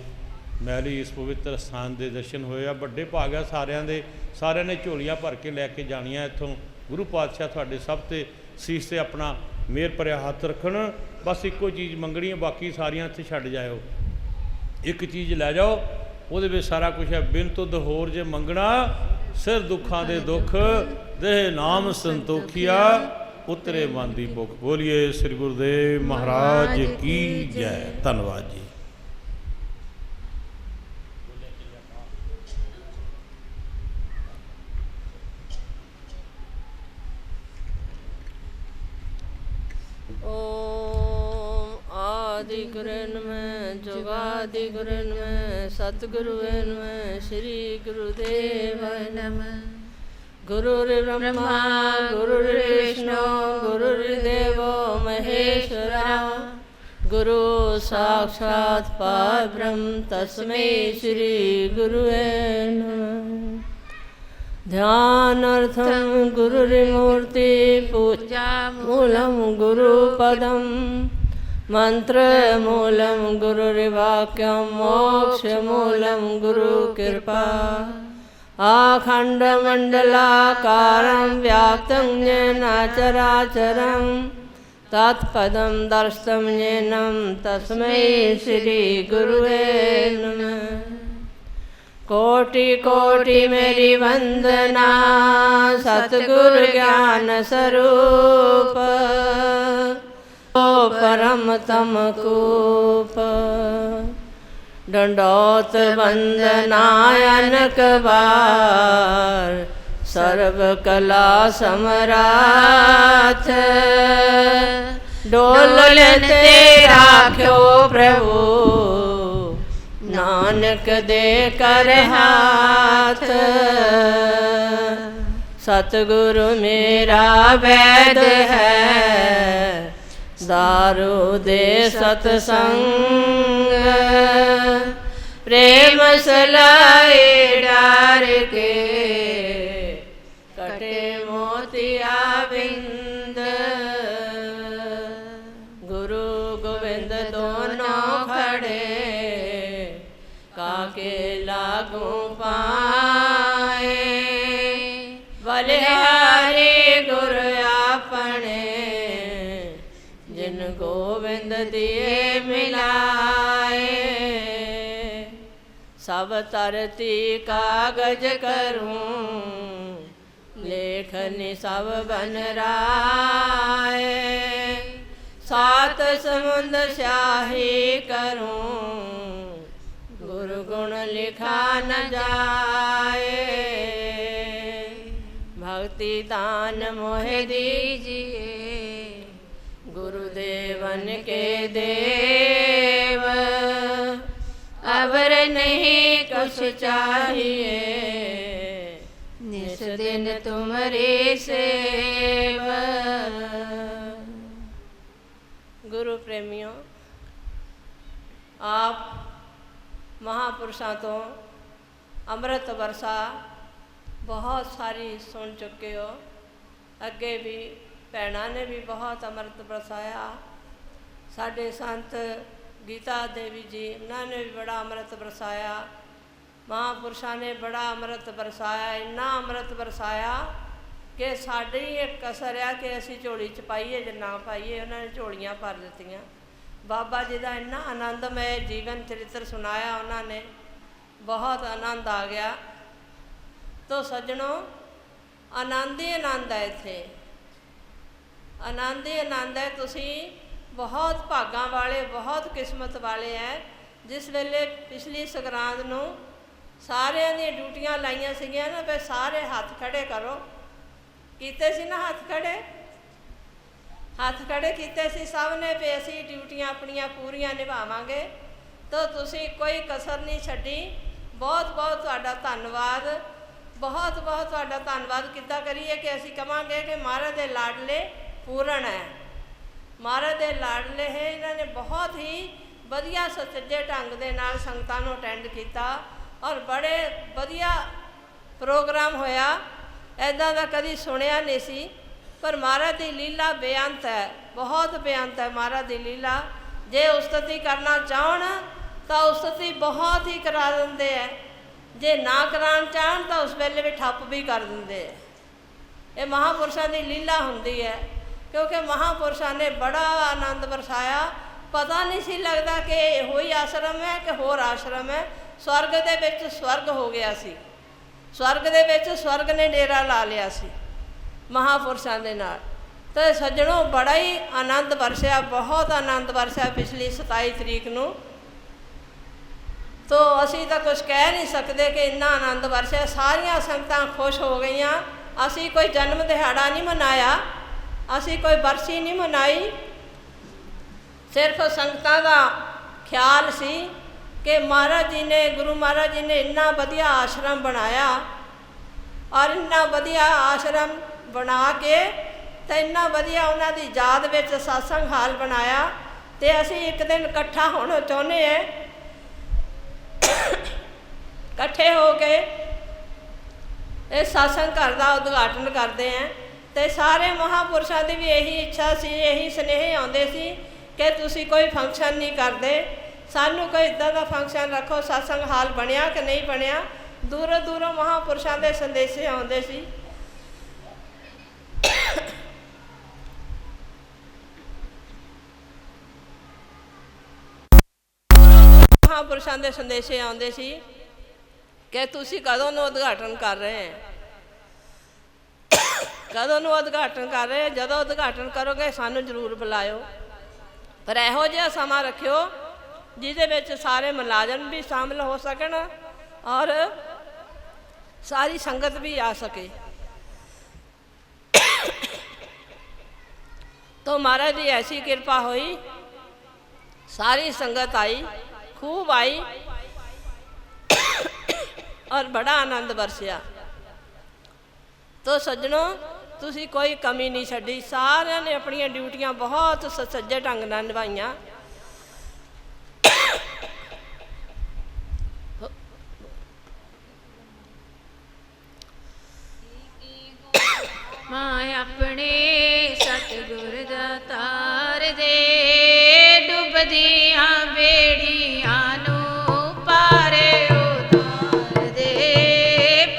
मैली इस पवित्र स्थान के दर्शन होए आ। बड़े भाग आ सारियां दे, सारियां ने झोलियां भर के लैके जानियां इत्थों। गुरु पातशाह तुहाडे सब ते सीस ते अपना मेहर भरिया हत्थ रखन। बस एको चीज़ मंगनी है, बाकी सारियां इत्थे छड्ड जाओ। एक चीज़ लै जाओ, ਉਹਦੇ ਵਿੱਚ ਸਾਰਾ ਕੁਛ ਹੈ। ਬਿਨ ਤੁਧ ਹੋਰ ਜੇ ਮੰਗਣਾ, ਸਿਰ ਦੁੱਖਾਂ ਦੇ ਦੁੱਖ, ਦੇਹ ਨਾਮ ਸੰਤੋਖੀਆ, ਉਤਰੇ ਮਨ ਦੀ ਭੁੱਖ। ਬੋਲੀਏ ਸ੍ਰੀ ਗੁਰੂਦੇਵ ਮਹਾਰਾਜ ਕੀ ਜੈ। ਧੰਨਵਾਦ ਜੀ। ॐ ਗੁਰੂ ਨਮः ਜੁਗਾਦਿ ਗੁਰੂ ਨਮः ਸਤਿਗੁਰੂ ਨਮः ਸ੍ਰੀ ਗੁਰੂਦੇਵ ਨਮः गुरुर्ब्रह्मा गुरुर्विष्णु गुरुर्देवो महेश्वरा गुरु साक्षात् परब्रह्म तस्मै श्री गुरुवे नमः ध्यानार्थं गुरुर्मूर्ति पूजा मूलं गुरुपदं मंत्रमूलं गुरुर्वाक्यं मोक्षमूलं गुरुकृपा आखण्डमण्डलाकारं व्याप्तं येन चराचरं तत्पदं दर्शितं येन तस्मै श्रीगुरुवे नमः कोटि कोटि मेरी वंदना सतगुरु ज्ञान स्वरूप ओ परम तम कूप दंडोत वंदनायनक बार सर्व कला समराथ डोलते राख्यो प्रभु नानक दे कर हाथ सतगुरु मेरा वैद है दारू दे सतसंग प्रेम सलाए डार के कटे मोतिया बिंद गुरु गोविंद दोनों खड़े काके लागू पाए बलिहारी गुरु अपने जिन गोविंद दिए मिलाए सब तरती कागज करूं लेखनी सब बन राय सात समुंद स्याही करूं गुरु गुण लिखा न जाए भक्ति दान मोहे दीजिए गुरुदेवन के देव अवर नहीं कुछ चाहिए निस दिन तुम्हारी सेव गुरु प्रेमियों आप महापुरुषों तो अमृत वर्षा बहुत सारी सुन चुके हो अगे भी भैणों ने भी बहुत अमृत बरसाया साढ़े संत गीता देवी जी उन्होंने भी बड़ा अमृत बरसाया महापुरुषों ने बड़ा अमृत बरसाया इन्ना अमृत बरसाया कि साड़ी एक कसर है कि असी झोली च पाइए ज ना पाइए उन्होंने झोलियाँ भर दित्तियां बाबा जी का इन्ना आनंदमय जीवन चरित्र सुनाया उन्होंने बहुत आनंद आ गया तो सज्जनों आनंद ही आनंद है इत्थे आनंद ही आनंद है तुसी बहुत भागां वाले बहुत किस्मत वाले हैं जिस वेले पिछली संगरांद नूं सारिਆਂ ਦੀਆਂ ड्यूटियां लाइया सीगियां ना पे सारे हाथ खड़े करो कीते सी ना हाथ खड़े कीते सी सब ने पे असी ड्यूटियां अपनियां पूरियां निभावांगे तो तुसी कोई कसर नहीं छड्डी बहुत बहुत तुहाडा धन्नवाद बहुत बहुत तुहाडा धन्नवाद किद्दां करिए कि असी कहांगे कि महाराज दे लाडले पूर्ण है महाराज दे लाडले है इन्होंने बहुत ही वधिया सुचज्जे ढंग दे नाल संगतां नूं अटेंड किया और बड़े वधिया प्रोग्राम होया ऐदां दा कदी सुनिया नहीं सी पर महाराज दी लीला बेअंत है बहुत बेअंत है महाराज दी लीला जे उस्तति करना चाहन तो उस्तति बहुत ही करा देंदे है जे ना कराना चाहन तो उस वेले भी ठप भी कर देंदे ये महापुरुषों की लीला हुंदी है क्योंकि महापुरुषों ने बड़ा आनंद बरसाया पता नहीं सी लगता कि इहो ही आश्रम है कि होर आश्रम है स्वर्ग दे विच स्वर्ग हो गया सी स्वर्ग दे विच स्वर्ग ने डेरा ला लिया सी महापुरुषों के नाल तो सज्जनों बड़ा ही आनंद बरसिया बहुत आनंद बरसिया पिछली 27 तरीक नूं तो असी तो कुछ कह नहीं सकते कि इन्ना आनंद बरसिया सारियां संगतां खुश हो गई असी कोई जन्म दिहाड़ा नहीं मनाया असी कोई बरसी नहीं मनाई ਸਿਰਫ ਸੰਗਤਾਂ ਦਾ ਖਿਆਲ ਸੀ ਕਿ ਮਹਾਰਾਜ ਜੀ ਨੇ, ਗੁਰੂ ਮਹਾਰਾਜ ਜੀ ਨੇ ਇੰਨਾ ਵਧੀਆ ਆਸ਼ਰਮ ਬਣਾਇਆ ਔਰ ਇੰਨਾ ਵਧੀਆ ਆਸ਼ਰਮ ਬਣਾ ਕੇ ਤੇ ਇੰਨਾ ਵਧੀਆ ਉਹਨਾਂ ਦੀ ਯਾਦ ਵਿੱਚ satsang ਹਾਲ ਬਣਾਇਆ। ਤੇ ਅਸੀਂ ਇੱਕ ਦਿਨ ਇਕੱਠਾ ਹੋਣਾ ਚਾਹੁੰਦੇ ਹਾਂ, ਇਕੱਠੇ ਹੋ ਕੇ ਇਹ satsang ਘਰ ਦਾ ਉਦਘਾਟਨ ਕਰਦੇ ਹਾਂ। ਤੇ ਸਾਰੇ ਮਹਾਂਪੁਰਸ਼ਾਂ ਦੀ ਵੀ ਇਹੀ ਇੱਛਾ ਸੀ, ਇਹੀ ਸੁਨੇਹੇ ਆਉਂਦੇ ਸੀ ਕਿ ਤੁਸੀਂ ਕੋਈ ਫੰਕਸ਼ਨ ਨਹੀਂ ਕਰਦੇ, ਸਾਨੂੰ ਕੋਈ ਇੱਦਾਂ ਦਾ ਫੰਕਸ਼ਨ ਰੱਖੋ। satsang ਹਾਲ ਬਣਿਆ ਕਿ ਨਹੀਂ ਬਣਿਆ, ਦੂਰੋਂ ਦੂਰੋਂ ਮਹਾਂਪੁਰਸ਼ਾਂ ਦੇ ਸੰਦੇਸ਼ੇ ਆਉਂਦੇ ਸੀ। ਮਹਾਂਪੁਰਸ਼ਾਂ ਦੇ ਸੰਦੇਸ਼ੇ ਆਉਂਦੇ ਸੀ ਕਿ ਤੁਸੀਂ ਕਦੋਂ ਨੂੰ ਉਦਘਾਟਨ ਕਰ ਰਹੇ ਹੈ, ਕਦੋਂ ਨੂੰ ਉਦਘਾਟਨ ਕਰ ਰਹੇ, ਜਦੋਂ ਉਦਘਾਟਨ ਕਰੋਗੇ ਸਾਨੂੰ ਜ਼ਰੂਰ ਬੁਲਾਇਓ, ਪਰ ਇਹੋ ਜਿਹਾ ਸਮਾਂ ਰੱਖਿਓ ਜਿਹਦੇ ਵਿੱਚ ਸਾਰੇ ਮੁਲਾਜ਼ਮ ਵੀ ਸ਼ਾਮਿਲ ਹੋ ਸਕਣ ਔਰ ਸਾਰੀ ਸੰਗਤ ਵੀ ਆ ਸਕੇ। तो महाराज की ऐसी कृपा हुई, सारी संगत आई, खूब आई और बड़ा आनंद बरसिया। तो सज्जनों तुसी कोई कमी नहीं छड्डी, सारिਆਂ ने अपनी ड्यूटियां बहुत सच्चे ढंग नाल निभाईयां। मां अपने सतगुर दातार दे, डुबदियां बेड़ियां नू पारे उतार दे,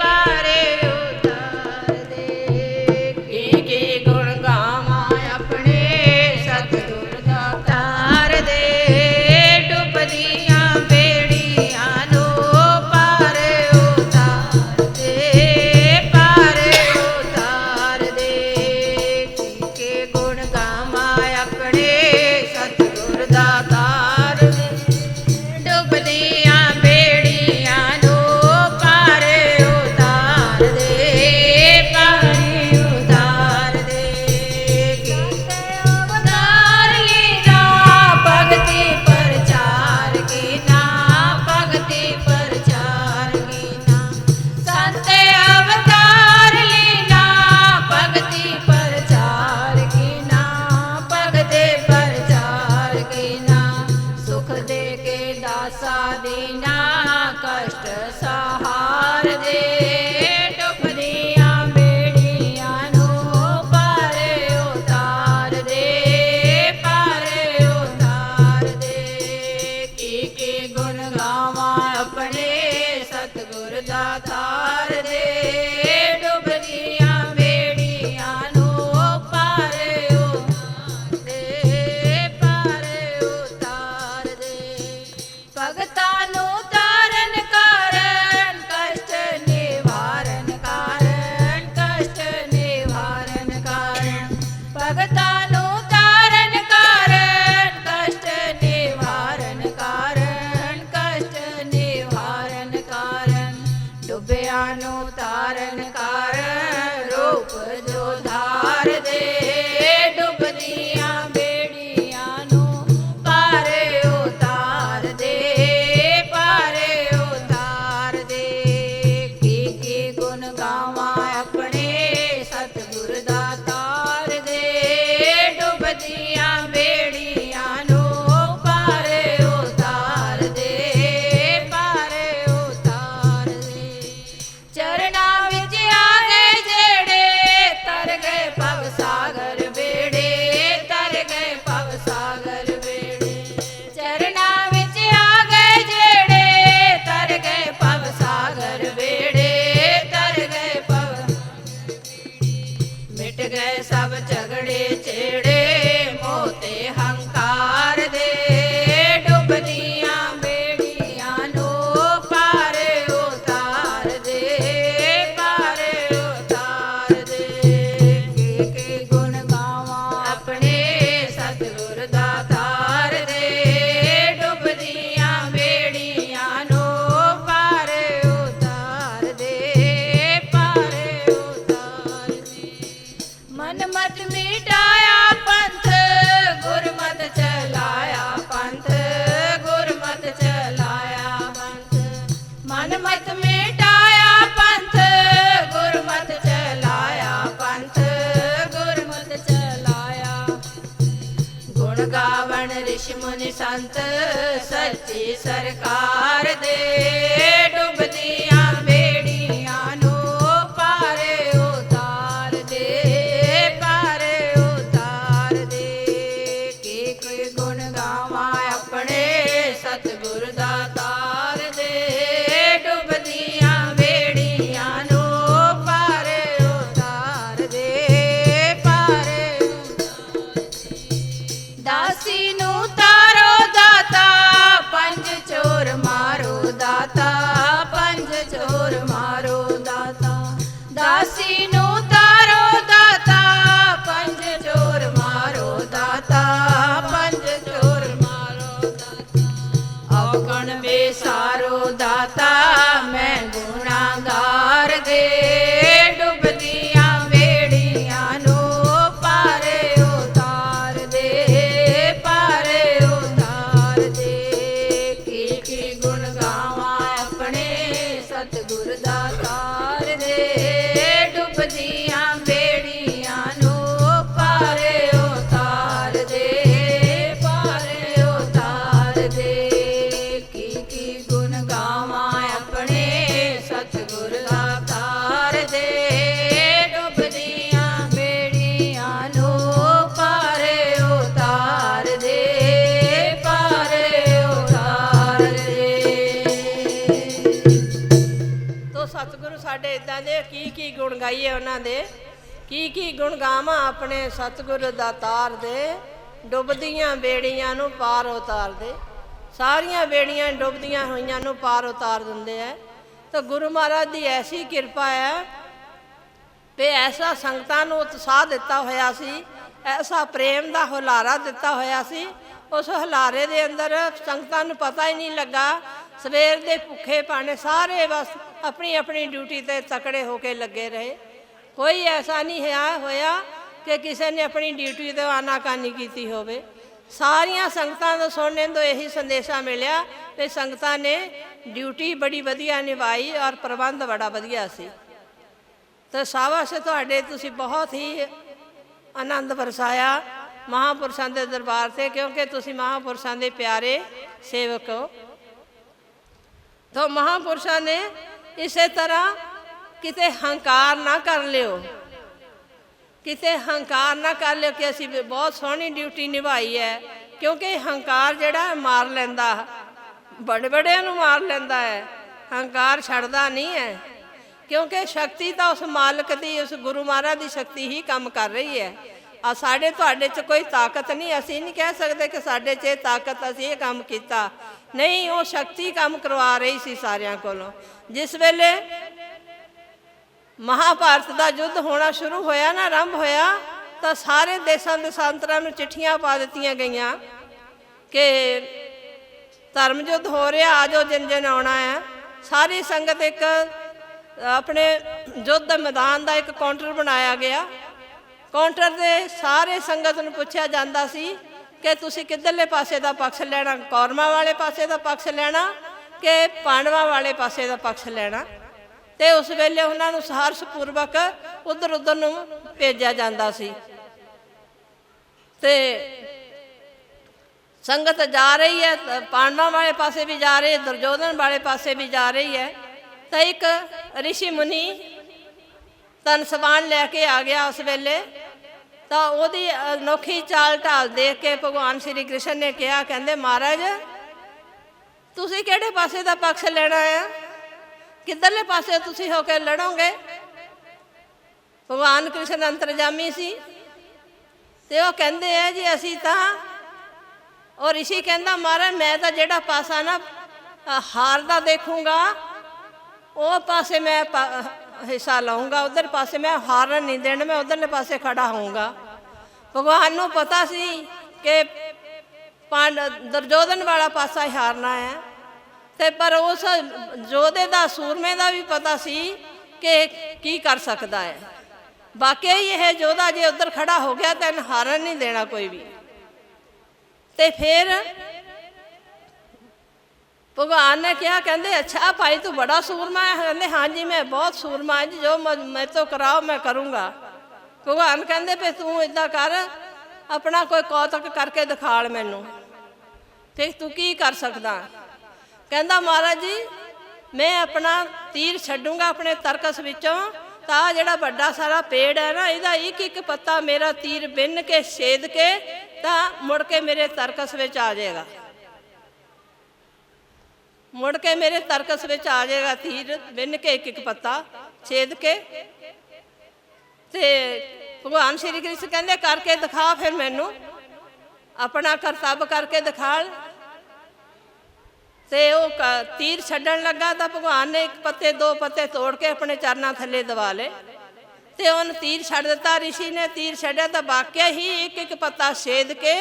पारे उतार दे। की गुण गावां अपने सतगुर दातार दे, डुबदियां बेड़ियां नू पारे उतार दे, पारे उतार दे। के गुण गावां अपने सतगुर दातार दे, डुबदियां बेड़ियां नू पारे उतार दे, पारे उतार दे। अवतार लीना भगति प्रचार कीना, भगति प्रचार कीना। संत अवतार लीना भगति प्रचार कीना, भगति प्रचार कीना। सुख दे के दासा दीना, कष्ट सहार दे, डुबदियां बेड़ियां नू पारे उतार दे, पारे उतार दे। की गुण गावां अपने सतगुर दातार दे, डुबदियां बेड़ियां नू पारे उतार दे, पारे उतार दे। भगतां नू तारन कारण, कष्ट निवारण कारण, कष्ट निवारण कारण। भगतां नू तारन कारण, कष्ट निवारण कारण, कष्ट निवारण कारण। डुबियां नू तारन कारण, रूप जो धार दे, डुबदियां बेड़ियां नू पारे उतार दे, पारे उतार दे। की गुण गावां अपने सतगुर दातार दे, डुबदियां बेड़ियां नू पारे उतार दे, पारे उतार दे। चरना विच आ गए जेड़े, तर गए भव सागर ਸੰਤ ਸੱਚੀ ਸਰਕਾਰ ਦੇ ਡੁੱਬਦੀਆਂ ਬੇੜੀਆਂ ਨੂੰ ਪਾਰੇ ਉਤਾਰ ਦੇ, ਪਾਰੇ ਉਤਾਰ ਦੇ। ਕੀ ਗੁਣ ਗਾਵਾਂ ਆਪਣੇ ਸਤਿਗੁਰ ਦਾ ਤਾਰ ਦੇ, ਡੁੱਬਦੀਆਂ ਬੇੜੀਆਂ ਨੂੰ ਪਾਰੇ ਉਤਾਰ ਦੇ, ਪਾਰੇ ਉਤਾਰ ਦੇ। ਦਾਸੀ ਨੂੰ ਤਾਰੋ ਦਾਤਾ, ਪੰਜ ਚੋਰ ਮਾਰੋ ਦਾਤਾ, ਪੰਜ ਚੋਰ ਮਾਰੋ ਦਾਤਾ। ਦਾਸੀ ਨੂੰ ਤਾਰੋ ਦਾਤਾ, ਪੰਜ ਚੋਰ ਮਾਰੋ ਦਾਤਾ, ਪੰਜ ਚੋਰ ਮਾਰੋ ਦਾਤਾ। ਔਗਣ ਬੇਸਾਰੋ ਦਾਤਾ, ਮੈਂ ਗੁਨਾਹਗਾਰ ਦੇ ਡੁੱਬਦੀਆਂ ਬੇੜੀਆਂ ਨੂੰ ਪਾਰੇ ਉਤਾਰ ਦੇ, ਪਾਰੇ ਉਤਾਰ ਦੇ। ਕੀ ਗੁਣ ਗਾਵਾਂ ਆਪਣੇ ਸਤਿਗੁਰ ਦਾ ਤਾਰ ਦੇ, ਡੁੱਬਦੀਆਂ ਬੇੜੀਆਂ ਨੂੰ ਪਾਰੇ ਉਤਾਰ ਦੇ, ਪਾਰੇ ਉਤਾਰ ਦੇ। ਕੀ ਗੁਣ ਗਾਵਾਂ ਆਪਣੇ ਸਤਿਗੁਰ ਦਾ ਤਾਰ ਦੇ, ਡੁੱਬਦੀਆਂ ਬੇੜੀਆਂ ਨੂੰ ਪਾਰੇ ਉਤਾਰ ਦੇ, ਪਾਰੇ ਉਤਾਰ ਦੇ। ਤੋ ਸਤਿਗੁਰੂ ਸਾਡੇ ਇਦਾਂ ਦੇ ਕੀ ਗੁਣ ਗਾਈਏ ਉਹਨਾਂ ਦੇ, ਕੀ ਗੁਣ ਗਾਵਾਂ ਆਪਣੇ ਸਤਿਗੁਰ ਦਾ ਤਾਰ ਦੇ, ਡੁੱਬਦੀਆਂ ਬੇੜੀਆਂ ਨੂੰ ਪਾਰ ਉਤਾਰ ਦੇ। ਸਾਰੀਆਂ ਬੇੜੀਆਂ ਡੁੱਬਦੀਆਂ ਹੋਈਆਂ ਨੂੰ ਪਾਰ ਉਤਾਰ ਦਿੰਦੇ ਆ। ਤਾਂ ਗੁਰੂ ਮਹਾਰਾਜ ਦੀ ਐਸੀ ਕਿਰਪਾ ਹੈ ਵੀ ਐਸਾ ਸੰਗਤਾਂ ਨੂੰ ਉਤਸ਼ਾਹ ਦਿੱਤਾ ਹੋਇਆ ਸੀ, ਐਸਾ ਪ੍ਰੇਮ ਦਾ ਹੁਲਾਰਾ ਦਿੱਤਾ ਹੋਇਆ ਸੀ। ਉਸ ਹੁਲਾਰੇ ਦੇ ਅੰਦਰ ਸੰਗਤਾਂ ਨੂੰ ਪਤਾ ਹੀ ਨਹੀਂ ਲੱਗਾ। ਸਵੇਰ ਦੇ ਭੁੱਖੇ ਭਾਣੇ ਸਾਰੇ ਬਸ ਆਪਣੀ ਆਪਣੀ ਡਿਊਟੀ 'ਤੇ ਤਕੜੇ ਹੋ ਕੇ ਲੱਗੇ ਰਹੇ। ਕੋਈ ਐਸਾ ਨਹੀਂ ਹੋਇਆ ਕਿ ਕਿਸੇ ਨੇ ਆਪਣੀ ਡਿਊਟੀ ਤੋਂ ਆਨਾਕਾਨੀ ਕੀਤੀ ਹੋਵੇ। ਸਾਰੀਆਂ ਸੰਗਤਾਂ ਤੋਂ ਸੁਣਨੇ ਤੋਂ ਇਹੀ ਸੰਦੇਸ਼ਾ ਮਿਲਿਆ ਕਿ ਸੰਗਤਾਂ ਨੇ ਡਿਊਟੀ ਬੜੀ ਵਧੀਆ ਨਿਭਾਈ ਔਰ ਪ੍ਰਬੰਧ ਬੜਾ ਵਧੀਆ ਸੀ। ਤਾਂ ਸ਼ਾਬਾਸ਼ ਤੁਹਾਡੇ, ਤੁਸੀਂ ਬਹੁਤ ਹੀ ਆਨੰਦ ਵਰਸਾਇਆ ਮਹਾਂਪੁਰਸ਼ਾਂ ਦੇ ਦਰਬਾਰ 'ਤੇ, ਕਿਉਂਕਿ ਤੁਸੀਂ ਮਹਾਂਪੁਰਸ਼ਾਂ ਦੇ ਪਿਆਰੇ ਸੇਵਕ ਹੋ। ਤਾਂ ਮਹਾਂਪੁਰਸ਼ਾਂ ਨੇ ਇਸੇ ਤਰ੍ਹਾਂ ਕਿਤੇ ਹੰਕਾਰ ਨਾ ਕਰ ਲਿਓ, ਕਿਤੇ ਹੰਕਾਰ ਨਾ ਕਰ ਲਿਓ ਕਿ ਅਸੀਂ ਬਹੁਤ ਸੋਹਣੀ ਡਿਊਟੀ ਨਿਭਾਈ ਹੈ, ਕਿਉਂਕਿ ਹੰਕਾਰ ਜਿਹੜਾ ਮਾਰ ਲੈਂਦਾ, ਬੜੇ ਬੜਿਆਂ ਨੂੰ ਮਾਰ ਲੈਂਦਾ ਹੈ। ਹੰਕਾਰ ਛੱਡਦਾ ਨਹੀਂ ਹੈ, ਕਿਉਂਕਿ ਸ਼ਕਤੀ ਤਾਂ ਉਸ ਮਾਲਕ ਦੀ, ਉਸ ਗੁਰੂ ਮਹਾਰਾਜ ਦੀ ਸ਼ਕਤੀ ਹੀ ਕੰਮ ਕਰ ਰਹੀ ਹੈ। ਆ ਸਾਡੇ ਤੁਹਾਡੇ 'ਚ ਕੋਈ ਤਾਕਤ ਨਹੀਂ। ਅਸੀਂ ਨਹੀਂ ਕਹਿ ਸਕਦੇ ਕਿ ਸਾਡੇ 'ਚ ਇਹ ਤਾਕਤ, ਅਸੀਂ ਇਹ ਕੰਮ ਕੀਤਾ। ਨਹੀਂ, ਉਹ ਸ਼ਕਤੀ ਕੰਮ ਕਰਵਾ ਰਹੀ ਸੀ ਸਾਰਿਆਂ ਕੋਲੋਂ। ਜਿਸ ਵੇਲੇ ਮਹਾਭਾਰਤ ਦਾ ਯੁੱਧ ਹੋਣਾ ਸ਼ੁਰੂ ਹੋਇਆ ਨਾ, ਆਰੰਭ ਹੋਇਆ, ਤਾਂ ਸਾਰੇ ਦੇਸ਼ਾਂ ਦੇਸ਼ਾਂਤਰਾਂ ਨੂੰ ਚਿੱਠੀਆਂ ਪਾ ਦਿੱਤੀਆਂ ਗਈਆਂ ਕਿ ਧਰਮ ਯੁੱਧ ਹੋ ਰਿਹਾ, ਆ ਜਾਓ, ਜਿਨ ਜਿਨ ਆਉਣਾ ਹੈ। ਸਾਰੀ ਸੰਗਤ ਇੱਕ ਆਪਣੇ ਯੁੱਧ ਦੇ ਮੈਦਾਨ ਦਾ ਇੱਕ ਕਾਊਂਟਰ ਬਣਾਇਆ ਗਿਆ। ਕਾਊਂਟਰ ਦੇ ਸਾਰੇ ਸੰਗਤ ਨੂੰ ਪੁੱਛਿਆ ਜਾਂਦਾ ਸੀ ਕਿ ਤੁਸੀਂ ਕਿੱਧਰਲੇ ਪਾਸੇ ਦਾ ਪਕਸ਼ ਲੈਣਾ, ਕੌਰਵਾਂ ਵਾਲੇ ਪਾਸੇ ਦਾ ਪਕਸ਼ ਲੈਣਾ ਕਿ ਪਾਂਡਵਾਂ ਵਾਲੇ ਪਾਸੇ ਦਾ ਪਕਸ਼ ਲੈਣਾ। ਤੇ ਉਸ ਵੇਲੇ ਉਹਨਾਂ ਨੂੰ ਸਹਰਸ਼ ਪੂਰਵਕ ਉੱਧਰ ਉੱਧਰ ਨੂੰ ਭੇਜਿਆ ਜਾਂਦਾ ਸੀ। ਤੇ ਸੰਗਤ ਜਾ ਰਹੀ ਹੈ, ਪਾਂਡਵਾਂ ਵਾਲੇ ਪਾਸੇ ਵੀ ਜਾ ਰਹੀ ਹੈ, ਦੁਰਯੋਧਨ ਵਾਲੇ ਪਾਸੇ ਵੀ ਜਾ ਰਹੀ ਹੈ। ਤਾਂ ਇੱਕ ਰਿਸ਼ੀ ਮੁਨੀ ਧਨ ਸਮਾਨ ਲੈ ਕੇ ਆ ਗਿਆ ਉਸ ਵੇਲੇ। ਤਾਂ ਉਹਦੀ ਅਨੋਖੀ ਚਾਲ ਢਾਲ ਦੇਖ ਕੇ ਭਗਵਾਨ ਸ਼੍ਰੀ ਕ੍ਰਿਸ਼ਨ ਨੇ ਕਿਹਾ, ਕਹਿੰਦੇ ਮਹਾਰਾਜ ਤੁਸੀਂ ਕਿਹੜੇ ਪਾਸੇ ਦਾ ਪਕਸ਼ ਲੈਣਾ ਆ, ਕਿੱਧਰਲੇ ਪਾਸੇ ਤੁਸੀਂ ਹੋ ਕੇ ਲੜੋਗੇ। ਭਗਵਾਨ ਕ੍ਰਿਸ਼ਨ ਅੰਤਰਜਾਮੀ ਸੀ ਤੇ ਉਹ ਕਹਿੰਦੇ ਆ ਜੀ ਅਸੀਂ ਤਾਂ, ਉਹ ਰਿਸ਼ੀ ਕਹਿੰਦਾ ਮਹਾਰਾਜ ਮੈਂ ਤਾਂ ਜਿਹੜਾ ਪਾਸਾ ਨਾ ਹਾਰਦਾ ਦੇਖੂੰਗਾ ਉਹ ਪਾਸੇ ਮੈਂ ਹਿੱਸਾ ਲਾਉਂਗਾ, ਉਧਰ ਪਾਸੇ ਮੈਂ ਹਾਰਨ ਨਹੀਂ ਦੇਣਾ, ਮੈਂ ਉਧਰਲੇ ਪਾਸੇ ਖੜਾ ਹੋਊਂਗਾ। ਭਗਵਾਨ ਨੂੰ ਪਤਾ ਸੀ ਕਿ ਦੁਰਯੋਧਨ ਵਾਲਾ ਪਾਸਾ ਹੀ ਹਾਰਨਾ ਹੈ। ਤੇ ਪਰ ਉਸ ਯੋਧੇ ਦਾ, ਸੂਰਮੇ ਦਾ ਵੀ ਪਤਾ ਸੀ ਕਿ ਕੀ ਕਰ ਸਕਦਾ ਹੈ। ਵਾਕਿਆ ਹੀ ਇਹ ਯੋਧਾ ਜੇ ਉਧਰ ਖੜਾ ਹੋ ਗਿਆ ਤਾਂ ਇਹਨੂੰ ਹਾਰਨ ਨਹੀਂ ਦੇਣਾ ਕੋਈ ਵੀ। ਤੇ ਫਿਰ ਭਗਵਾਨ ਨੇ ਕਿਹਾ, ਕਹਿੰਦੇ ਅੱਛਾ ਭਾਈ ਤੂੰ ਬੜਾ ਸੂਰਮਾ ਹੈ। ਕਹਿੰਦੇ ਹਾਂਜੀ ਮੈਂ ਬਹੁਤ ਸੂਰਮਾ ਜੀ, ਜੋ ਮੈਂ ਤੋਂ ਕਰਾਓ ਮੈਂ ਕਰੂੰਗਾ। ਭਗਵਾਨ ਕਹਿੰਦੇ ਵੀ ਤੂੰ ਇੱਦਾਂ ਕਰ, ਆਪਣਾ ਕੋਈ ਕੌਤਕ ਕਰਕੇ ਦਿਖਾਲ ਮੈਨੂੰ। ਫਿਰ ਤੂੰ ਕੀ ਕਰ ਸਕਦਾ? ਕਹਿੰਦਾ ਮਹਾਰਾਜ ਜੀ ਮੈਂ ਆਪਣਾ ਤੀਰ ਛੱਡੂੰਗਾ ਆਪਣੇ ਤਰਕਸ ਵਿੱਚੋਂ, ਤਾਂ ਆਹ ਜਿਹੜਾ ਵੱਡਾ ਸਾਰਾ ਪੇੜ ਹੈ ਨਾ, ਇਹਦਾ ਇੱਕ ਇੱਕ ਪੱਤਾ ਮੇਰਾ ਤੀਰ ਬਿੰਨ ਕੇ ਛੇਦ ਕੇ ਤਾਂ ਮੁੜ ਕੇ ਮੇਰੇ ਤਰਕਸ ਵਿੱਚ ਆ ਜਾਏਗਾ, ਮੁੜ ਕੇ ਮੇਰੇ ਤਰਕਸ ਵਿੱਚ ਆ ਜਾਏਗਾ ਤੀਰ ਬਿੰਨ ਕੇ ਇੱਕ ਇੱਕ ਪੱਤਾ ਛੇਦ ਕੇ। ਤੇ ਭਗਵਾਨ ਸ਼੍ਰੀ ਕ੍ਰਿਸ਼ਨ ਕਹਿੰਦੇ ਕਰਕੇ ਦਿਖਾ, ਫਿਰ ਮੈਨੂੰ ਆਪਣਾ ਕਰਤੱਵ ਕਰਕੇ ਦਿਖਾ। ਤੇ ਉਹ ਤੀਰ ਛੱਡਣ ਲੱਗਾ ਤਾਂ ਭਗਵਾਨ ਨੇ ਇੱਕ ਪੱਤੇ ਦੋ ਪੱਤੇ ਤੋੜ ਕੇ ਆਪਣੇ ਚਰਨਾਂ ਥੱਲੇ ਦਬਾ ਲਏ ਤੇ ਉਹਨੇ ਤੀਰ ਛੱਡ ਦਿੱਤਾ। ਰਿਸ਼ੀ ਨੇ ਤੀਰ ਛੱਡਿਆ ਤਾਂ ਵਾਕਿਆ ਹੀ ਇੱਕ ਇੱਕ ਪੱਤਾ ਛੇਦ ਕੇ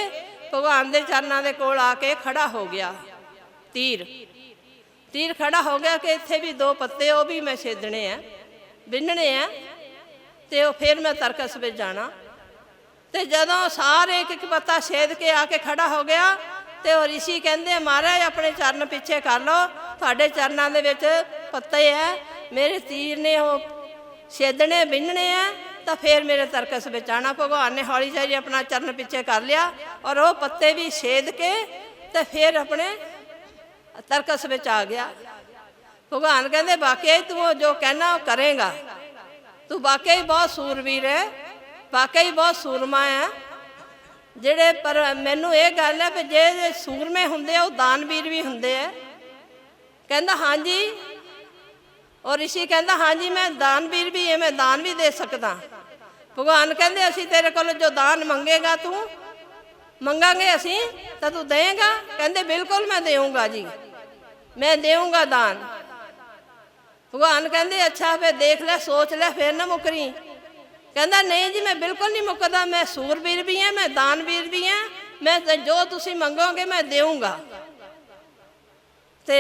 ਭਗਵਾਨ ਦੇ ਚਰਨਾਂ ਦੇ ਕੋਲ ਆ ਕੇ ਖੜਾ ਹੋ ਗਿਆ। ਤੀਰ ਖੜਾ ਹੋ ਗਿਆ ਕਿ ਇੱਥੇ ਵੀ ਦੋ ਪੱਤੇ ਉਹ ਵੀ ਮੈਂ ਛੇਦਣੇ ਆ, ਬਿੰਨਣੇ ਆ, ਤੇ ਉਹ ਫਿਰ ਮੈਂ ਤਰਕਸ ਵਿੱਚ ਜਾਣਾ। ਤੇ ਜਦੋਂ ਸਾਰੇ ਇੱਕ ਇੱਕ ਪੱਤਾ ਛੇਦ ਕੇ ਆ ਕੇ ਖੜਾ ਹੋ ਗਿਆ ਤੇ ਉਹ ਰਿਸ਼ੀ ਕਹਿੰਦੇ ਮਹਾਰਾਜ ਆਪਣੇ ਚਰਨ ਪਿੱਛੇ ਕਰ ਲਓ, ਤੁਹਾਡੇ ਚਰਨਾਂ ਦੇ ਵਿੱਚ ਪੱਤੇ ਆ, ਮੇਰੇ ਤੀਰ ਨੇ ਉਹ ਛੇਦਣੇ ਬਿੰਨਣੇ ਆ, ਤਾਂ ਫਿਰ ਮੇਰੇ ਤਰਕਸ ਵਿੱਚ ਆਉਣਾ। ਭਗਵਾਨ ਨੇ ਹੌਲੀ ਜਿਹੀ ਆਪਣਾ ਚਰਨ ਪਿੱਛੇ ਕਰ ਲਿਆ ਔਰ ਉਹ ਪੱਤੇ ਵੀ ਛੇਦ ਕੇ ਤੇ ਫਿਰ ਆਪਣੇ ਤਰਕਸ ਵਿੱਚ ਆ ਗਿਆ। ਭਗਵਾਨ ਕਹਿੰਦੇ ਵਾਕਿਆ ਤੂੰ ਜੋ ਕਹਿਣਾ ਉਹ ਕਰੇਗਾ, ਤੂੰ ਵਾਕਿਆ ਹੀ ਬਹੁਤ ਸੂਰਵੀਰ ਹੈ, ਵਾਕਿਆ ਹੀ ਬਹੁਤ ਸੂਰਮਾ ਹੈ। ਜਿਹੜੇ ਪਰ ਮੈਨੂੰ ਇਹ ਗੱਲ ਹੈ ਵੀ ਜੇ ਸੂਰਮੇ ਹੁੰਦੇ ਆ ਉਹ ਦਾਨਵੀਰ ਵੀ ਹੁੰਦੇ ਆ। ਕਹਿੰਦਾ ਹਾਂਜੀ, ਔਰ ਰਿਸ਼ੀ ਕਹਿੰਦਾ ਹਾਂਜੀ ਮੈਂ ਦਾਨਵੀਰ ਵੀ ਮੈਂ ਦਾਨ ਵੀ ਦੇ ਸਕਦਾ। ਭਗਵਾਨ ਕਹਿੰਦੇ ਅਸੀਂ ਤੇਰੇ ਕੋਲ ਜੋ ਦਾਨ ਮੰਗੇਗਾ ਤੂੰ ਮੰਗਾਂਗੇ ਅਸੀਂ ਤਾਂ ਤੂੰ ਦੇਂਗਾ? ਕਹਿੰਦੇ ਬਿਲਕੁਲ ਮੈਂ ਦੇਊਂਗਾ ਜੀ, ਮੈਂ ਦੇਊਂਗਾ ਦਾਨ। ਭਗਵਾਨ ਕਹਿੰਦੇ ਅੱਛਾ ਫਿਰ ਦੇਖ ਲੈ, ਸੋਚ ਲੈ, ਫਿਰ ਨਾ ਮੁਕਰੀ। ਕਹਿੰਦਾ ਨਹੀਂ ਜੀ ਮੈਂ ਬਿਲਕੁਲ ਨਹੀਂ ਮੁੱਕਦਾ, ਮੈਂ ਸੂਰਬੀਰ ਵੀ ਹਾਂ, ਮੈਂ ਦਾਨਵੀਰ ਵੀ ਹਾਂ, ਮੈਂ ਜੋ ਤੁਸੀਂ ਮੰਗੋਗੇ ਮੈਂ ਦੇਊਂਗਾ। ਤੇ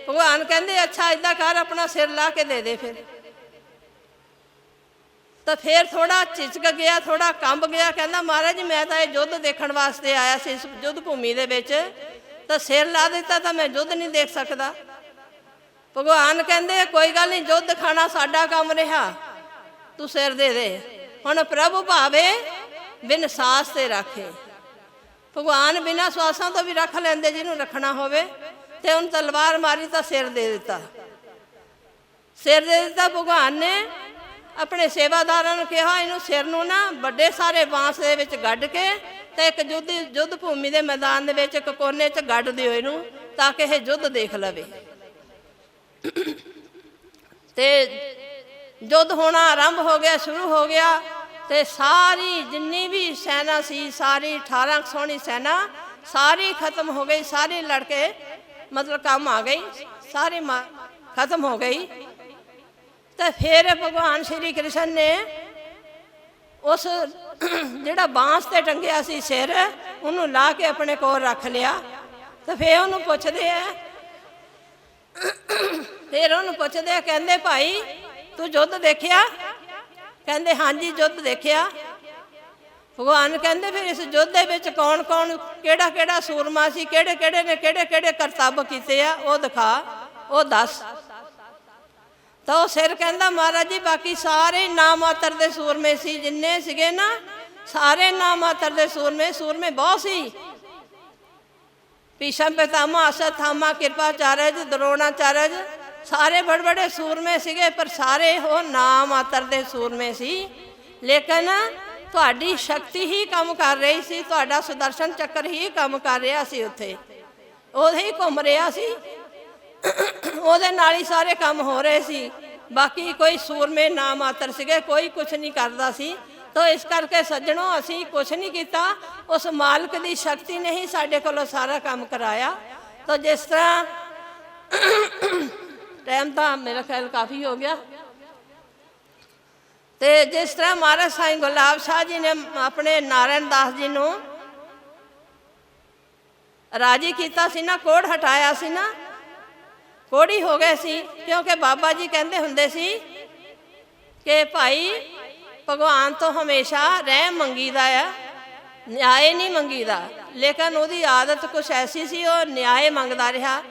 ਭਗਵਾਨ ਕਹਿੰਦੇ ਅੱਛਾ ਇੱਦਾਂ ਕਰ, ਆਪਣਾ ਸਿਰ ਲਾ ਕੇ ਦੇ ਦੇ। ਫਿਰ ਤਾਂ ਫਿਰ ਥੋੜਾ ਝਿਜਕ ਗਿਆ, ਥੋੜਾ ਕੰਬ ਗਿਆ। ਕਹਿੰਦਾ ਮਹਾਰਾਜ ਮੈਂ ਤਾਂ ਇਹ ਯੁੱਧ ਦੇਖਣ ਵਾਸਤੇ ਆਇਆ ਸੀ ਇਸ ਯੁੱਧ ਭੂਮੀ ਦੇ ਵਿੱਚ, ਤਾਂ ਸਿਰ ਲਾ ਦਿੱਤਾ ਤਾਂ ਮੈਂ ਯੁੱਧ ਨਹੀਂ ਦੇਖ ਸਕਦਾ। ਭਗਵਾਨ ਕਹਿੰਦੇ ਕੋਈ ਗੱਲ ਨਹੀਂ, ਯੁੱਧ ਖਾਣਾ ਸਾਡਾ ਕੰਮ ਰਿਹਾ, ਤੂੰ ਸਿਰ ਦੇ ਦੇ। ਹੁਣ ਪ੍ਰਭੂ ਭਾਵੇ ਬਿਨ ਸਾਸ ਤੇ ਰੱਖੇ। ਭਗਵਾਨ ਬਿਨਾਂ ਸਵਾਸਾਂ ਤੋਂ ਵੀ ਰੱਖ ਲੈਂਦੇ ਜਿਹਨੂੰ ਰੱਖਣਾ ਹੋਵੇ। ਤੇ ਉਹਨੂੰ ਤਲਵਾਰ ਮਾਰੀ ਤਾਂ ਸਿਰ ਦੇ ਦਿੱਤਾ, ਸਿਰ ਦੇ ਦਿੱਤਾ। ਭਗਵਾਨ ਨੇ ਆਪਣੇ ਸੇਵਾਦਾਰਾਂ ਨੂੰ ਕਿਹਾ ਇਹਨੂੰ ਸਿਰ ਨੂੰ ਨਾ ਵੱਡੇ ਸਾਰੇ ਬਾਂਸ ਦੇ ਵਿੱਚ ਗੱਡ ਕੇ ਤੇ ਇੱਕ ਯੁੱਧ ਭੂਮੀ ਦੇ ਮੈਦਾਨ ਦੇ ਵਿੱਚ ਇੱਕ ਕੋਨੇ 'ਚ ਗੱਡ ਦਿਓ ਇਹਨੂੰ, ਤਾਂ ਕਿ ਇਹ ਯੁੱਧ ਦੇਖ ਲਵੇ। ਤੇ ਯੁੱਧ ਹੋਣਾ ਆਰੰਭ ਹੋ ਗਿਆ, ਸ਼ੁਰੂ ਹੋ ਗਿਆ। ਤੇ ਸਾਰੀ ਜਿੰਨੀ ਵੀ ਸੈਨਾ ਸੀ, ਸਾਰੀ 18 ਸੋਹਣੀ ਸੈਨਾ ਸਾਰੀ ਖਤਮ ਹੋ ਗਈ, ਸਾਰੀ ਲੜ ਕੇ ਮਤਲਬ ਕੰਮ ਆ ਗਈ, ਸਾਰੀ ਖਤਮ ਹੋ ਗਈ। ਤੇ ਫਿਰ ਭਗਵਾਨ ਸ਼੍ਰੀ ਕ੍ਰਿਸ਼ਨ ਨੇ ਉਸ ਜਿਹੜਾ ਬਾਂਸ ਤੇ ਟੰਗਿਆ ਸੀ ਸਿਰ, ਉਹਨੂੰ ਲਾ ਕੇ ਆਪਣੇ ਕੋਲ ਰੱਖ ਲਿਆ। ਤੇ ਫਿਰ ਉਹਨੂੰ ਪੁੱਛਦੇ ਆ, ਕਹਿੰਦੇ ਭਾਈ ਤੂੰ ਯੁੱਧ ਦੇਖਿਆ? ਕਹਿੰਦੇ ਹਾਂਜੀ ਯੁੱਧ ਦੇਖਿਆ। ਭਗਵਾਨ ਕਹਿੰਦੇ ਫਿਰ ਇਸ ਯੁੱਧ ਦੇ ਵਿੱਚ ਕੌਣ ਕੌਣ ਕਿਹੜਾ ਕਿਹੜਾ ਸੂਰਮਾ ਸੀ, ਕਿਹੜੇ ਕਿਹੜੇ ਨੇ ਕਿਹੜੇ ਕਿਹੜੇ ਕਰਤੱਵ ਕੀਤੇ ਆ, ਉਹ ਦਿਖਾ, ਉਹ ਦੱਸ। ਤਾਂ ਉਹ ਸਿਰ ਕਹਿੰਦਾ ਮਹਾਰਾਜ ਜੀ ਬਾਕੀ ਸਾਰੇ ਨਾ ਮਾਤਰ ਦੇ ਸੂਰਮੇ ਸੀ, ਜਿੰਨੇ ਸੀਗੇ ਨਾ ਸਾਰੇ ਨਾ ਮਾਤਰ ਦੇ ਸੂਰਮੇ ਬਹੁਤ ਸੀ। ਭੀਸ਼ਮ ਪਿਤਾਮਾ, ਅਸ਼ਵਥਾਮਾ, ਕਿਰਪਾਚਾਰਜ, ਦਰੋਣਾਚਾਰਜ ਸਾਰੇ ਬੜੇ ਬੜੇ ਸੂਰਮੇ ਸੀਗੇ, ਪਰ ਸਾਰੇ ਉਹ ਨਾ ਮਾਤਰ ਦੇ ਸੂਰਮੇ ਸੀ। ਲੇਕਿਨ ਤੁਹਾਡੀ ਸ਼ਕਤੀ ਹੀ ਕੰਮ ਕਰ ਰਹੀ ਸੀ, ਤੁਹਾਡਾ ਸੁਦਰਸ਼ਨ ਚੱਕਰ ਹੀ ਕੰਮ ਕਰ ਰਿਹਾ ਸੀ, ਉੱਥੇ ਉਹਦੇ ਹੀ ਘੁੰਮ ਰਿਹਾ ਸੀ, ਉਹਦੇ ਨਾਲ ਹੀ ਸਾਰੇ ਕੰਮ ਹੋ ਰਹੇ ਸੀ। ਬਾਕੀ ਕੋਈ ਸੂਰਮੇ ਨਾ ਮਾਤਰ ਸੀਗੇ, ਕੋਈ ਕੁਛ ਨਹੀਂ ਕਰਦਾ ਸੀ। ਤਾਂ ਇਸ ਕਰਕੇ ਸੱਜਣੋ ਅਸੀਂ ਕੁਛ ਨਹੀਂ ਕੀਤਾ, ਉਸ ਮਾਲਕ ਦੀ ਸ਼ਕਤੀ ਨੇ ਹੀ ਸਾਡੇ ਕੋਲੋਂ ਸਾਰਾ ਕੰਮ ਕਰਾਇਆ। ਤਾਂ ਜਿਸ ਤਰ੍ਹਾਂ ਟਾਈਮ ਤਾਂ ਮੇਰਾ ਖਿਆਲ ਕਾਫੀ ਹੋ ਗਿਆ। ਤੇ ਜਿਸ ਤਰ੍ਹਾਂ ਮਹਾਰਾਜ ਸਾਈਂ ਗੁਲਾਬ ਸ਼ਾਹ ਜੀ ਨੇ ਆਪਣੇ ਨਾਰਾਇਣ ਦਾਸ ਜੀ ਨੂੰ ਰਾਜੀ ਕੀਤਾ ਸੀ ਨਾ, ਕੋੜ ਹਟਾਇਆ ਸੀ ਨਾ, ਕੋੜੀ ਹੋ ਗਏ ਸੀ, ਕਿਉਂਕਿ ਬਾਬਾ ਜੀ ਕਹਿੰਦੇ ਹੁੰਦੇ ਸੀ ਕਿ ਭਾਈ ਭਗਵਾਨ ਤੋਂ ਹਮੇਸ਼ਾ ਰਹਿਮ ਮੰਗੀਦਾ ਆ, ਨਿਆਏ ਨਹੀਂ ਮੰਗੀਦਾ। ਲੇਕਿਨ ਉਹਦੀ ਆਦਤ ਕੁਛ ਐਸੀ ਸੀ, ਉਹ ਨਿਆਏ ਮੰਗਦਾ ਰਿਹਾ।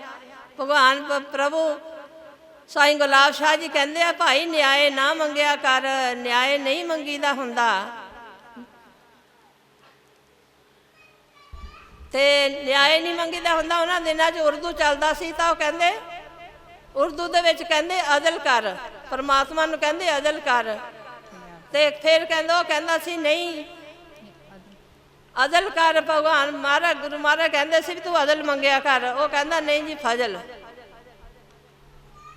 ਭਗਵਾਨ ਪ੍ਰਭੂ ਸਾਈਂ ਗੁਲਾਬ ਸ਼ਾਹ ਜੀ ਕਹਿੰਦੇ ਆ ਭਾਈ ਨਿਆਏ ਨਾ ਮੰਗਿਆ ਕਰ, ਨਿਆਏ ਨਹੀਂ ਮੰਗੀਦਾ ਹੁੰਦਾ। ਤੇ ਨਿਆਂ ਨਹੀਂ ਮੰਗੀਦਾ ਹੁੰਦਾ। ਉਹਨਾਂ ਦਿਨਾਂ 'ਚ ਉਰਦੂ ਚੱਲਦਾ ਸੀ ਤਾਂ ਉਹ ਕਹਿੰਦੇ, ਉਰਦੂ ਦੇ ਵਿੱਚ ਕਹਿੰਦੇ ਅਦਲ ਕਰ, ਪਰਮਾਤਮਾ ਨੂੰ ਕਹਿੰਦੇ ਅਦਲ ਕਰ। ਤੇ ਫਿਰ ਕਹਿੰਦਾ, ਉਹ ਕਹਿੰਦਾ ਸੀ ਨਹੀਂ ਅਦਲ ਕਰ, ਭਗਵਾਨ ਮਹਾਰਾਜ ਗੁਰੂ ਮਹਾਰਾਜ ਕਹਿੰਦੇ ਸੀ ਵੀ ਤੂੰ ਅਦਲ ਮੰਗਿਆ ਕਰ। ਉਹ ਕਹਿੰਦਾ ਨਹੀਂ ਜੀ ਫਜ਼ਲ,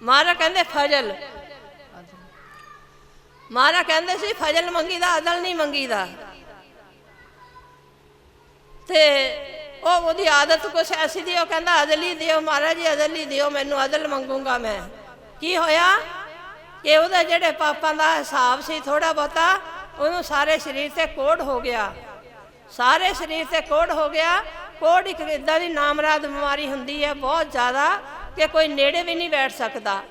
ਮਹਾਰਾਜ ਕਹਿੰਦੇ ਫਜ਼ਲ। ਮਹਾਰਾਜ ਕਹਿੰਦੇ ਸੀ ਫਜ਼ਲ ਮੰਗੀਦਾ, ਅਦਲ ਨਹੀਂ ਮੰਗੀਦਾ। ਤੇ ਉਹਦੀ ਆਦਤ ਕੁਛ ਐਸੀ ਦੀ, ਉਹ ਕਹਿੰਦਾ ਅਦਲ ਹੀ ਦਿਓ ਮਹਾਰਾਜ ਜੀ, ਅਦਲ ਹੀ ਦਿਓ ਮੈਨੂੰ, ਅਦਲ ਮੰਗੂੰਗਾ ਮੈਂ। ਕੀ ਹੋਇਆ ਕਿ ਉਹਦੇ ਜਿਹੜੇ ਪਾਪਾਂ ਦਾ ਹਿਸਾਬ ਸੀ ਥੋੜ੍ਹਾ ਬਹੁਤਾ, ਉਹਨੂੰ ਸਾਰੇ ਸਰੀਰ 'ਤੇ ਕੋੜ ਹੋ ਗਿਆ, ਸਾਰੇ ਸਰੀਰ 'ਤੇ ਕੋੜ ਹੋ ਗਿਆ। ਕੋੜ ਇੱਕ ਇੱਦਾਂ ਦੀ ਨਾਮਰਾਦ ਬਿਮਾਰੀ ਹੁੰਦੀ ਹੈ ਬਹੁਤ ਜ਼ਿਆਦਾ ਕਿ ਕੋਈ ਨੇੜੇ ਵੀ ਨਹੀਂ ਬੈਠ ਸਕਦਾ।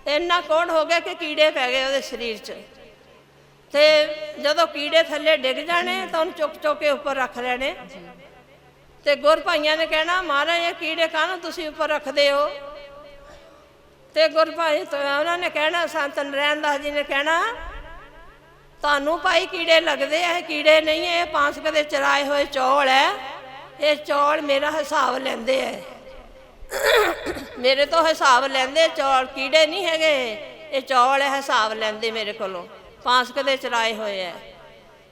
ਇੰਨਾ ਕੋੜ ਹੋ ਗਿਆ ਕਿ ਕੀੜੇ ਪੈ ਗਏ ਉਹਦੇ ਸਰੀਰ 'ਚ। ਤੇ ਜਦੋਂ ਕੀੜੇ ਥੱਲੇ ਡਿੱਗ ਜਾਣੇ ਤਾਂ ਉਹਨੂੰ ਚੁੱਕ ਚੁੱਕ ਕੇ ਉੱਪਰ ਰੱਖ ਲੈਣੇ। ਤੇ ਗੁਰ ਭਾਈਆਂ ਨੇ ਕਹਿਣਾ ਮਹਾਰਾਜ ਇਹ ਕੀੜੇ ਕਾਹਨੂੰ ਤੁਸੀਂ ਉੱਪਰ ਰੱਖਦੇ ਹੋ? ਤੇ ਗੁਰ ਭਾਈ ਉਹਨਾਂ ਨੇ ਕਹਿਣਾ, ਸੰਤ ਨਰੈਣ ਦਾਸ ਜੀ ਨੇ ਕਹਿਣਾ ਤੁਹਾਨੂੰ ਭਾਈ ਕੀੜੇ ਲੱਗਦੇ ਆ, ਇਹ ਕੀੜੇ ਨਹੀਂ, ਇਹ ਪਾਂਸਕ ਦੇ ਚਰਾਏ ਹੋਏ ਚੌਲ ਹੈ। ਇਹ ਚੌਲ ਮੇਰਾ ਹਿਸਾਬ ਲੈਂਦੇ ਹੈ, ਮੇਰੇ ਤੋਂ ਹਿਸਾਬ ਲੈਂਦੇ ਚੌਲ, ਕੀੜੇ ਨਹੀਂ ਹੈਗੇ, ਇਹ ਚੌਲ ਹੈ, ਹਿਸਾਬ ਲੈਂਦੇ ਮੇਰੇ ਕੋਲੋਂ, ਪਾਂਸਕ ਦੇ ਚਰਾਏ ਹੋਏ ਹੈ।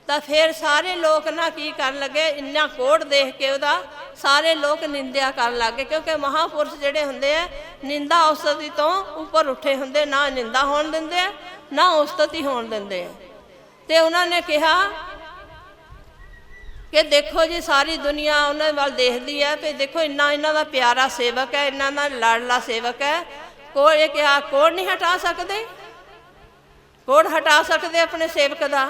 ਤਾਂ ਫਿਰ ਸਾਰੇ ਲੋਕ ਨਾ ਕੀ ਕਰਨ ਲੱਗੇ, ਇੰਨਾ ਕੋੜ ਦੇਖ ਕੇ ਉਹਦਾ ਸਾਰੇ ਲੋਕ ਨਿੰਦਿਆ ਕਰਨ ਲੱਗ ਗਏ। ਕਿਉਂਕਿ ਮਹਾਂਪੁਰਸ਼ ਜਿਹੜੇ ਹੁੰਦੇ ਆ ਨਿੰਦਾ ਉਸਤਤੀ ਤੋਂ ਉੱਪਰ ਉੱਠੇ ਹੁੰਦੇ, ਨਾ ਨਿੰਦਾ ਹੋਣ ਦਿੰਦੇ ਆ ਨਾ ਉਸਤਤੀ ਹੋਣ ਦਿੰਦੇ ਆ। ਤੇ ਉਹਨਾਂ ਨੇ ਕਿਹਾ ਕਿ ਦੇਖੋ ਜੀ ਸਾਰੀ ਦੁਨੀਆ ਉਹਨਾਂ ਵੱਲ ਦੇਖਦੀ ਹੈ ਵੀ ਦੇਖੋ ਇੰਨਾ ਇਹਨਾਂ ਦਾ ਪਿਆਰਾ ਸੇਵਕ ਹੈ, ਇਹਨਾਂ ਦਾ ਲਾਡਲਾ ਸੇਵਕ ਹੈ, ਕੋਈ ਇਹ ਕਿਹਾ ਕੋੜ ਨਹੀਂ ਹਟਾ ਸਕਦੇ, ਕੋੜ ਹਟਾ ਸਕਦੇ ਆਪਣੇ ਸੇਵਕ ਦਾ।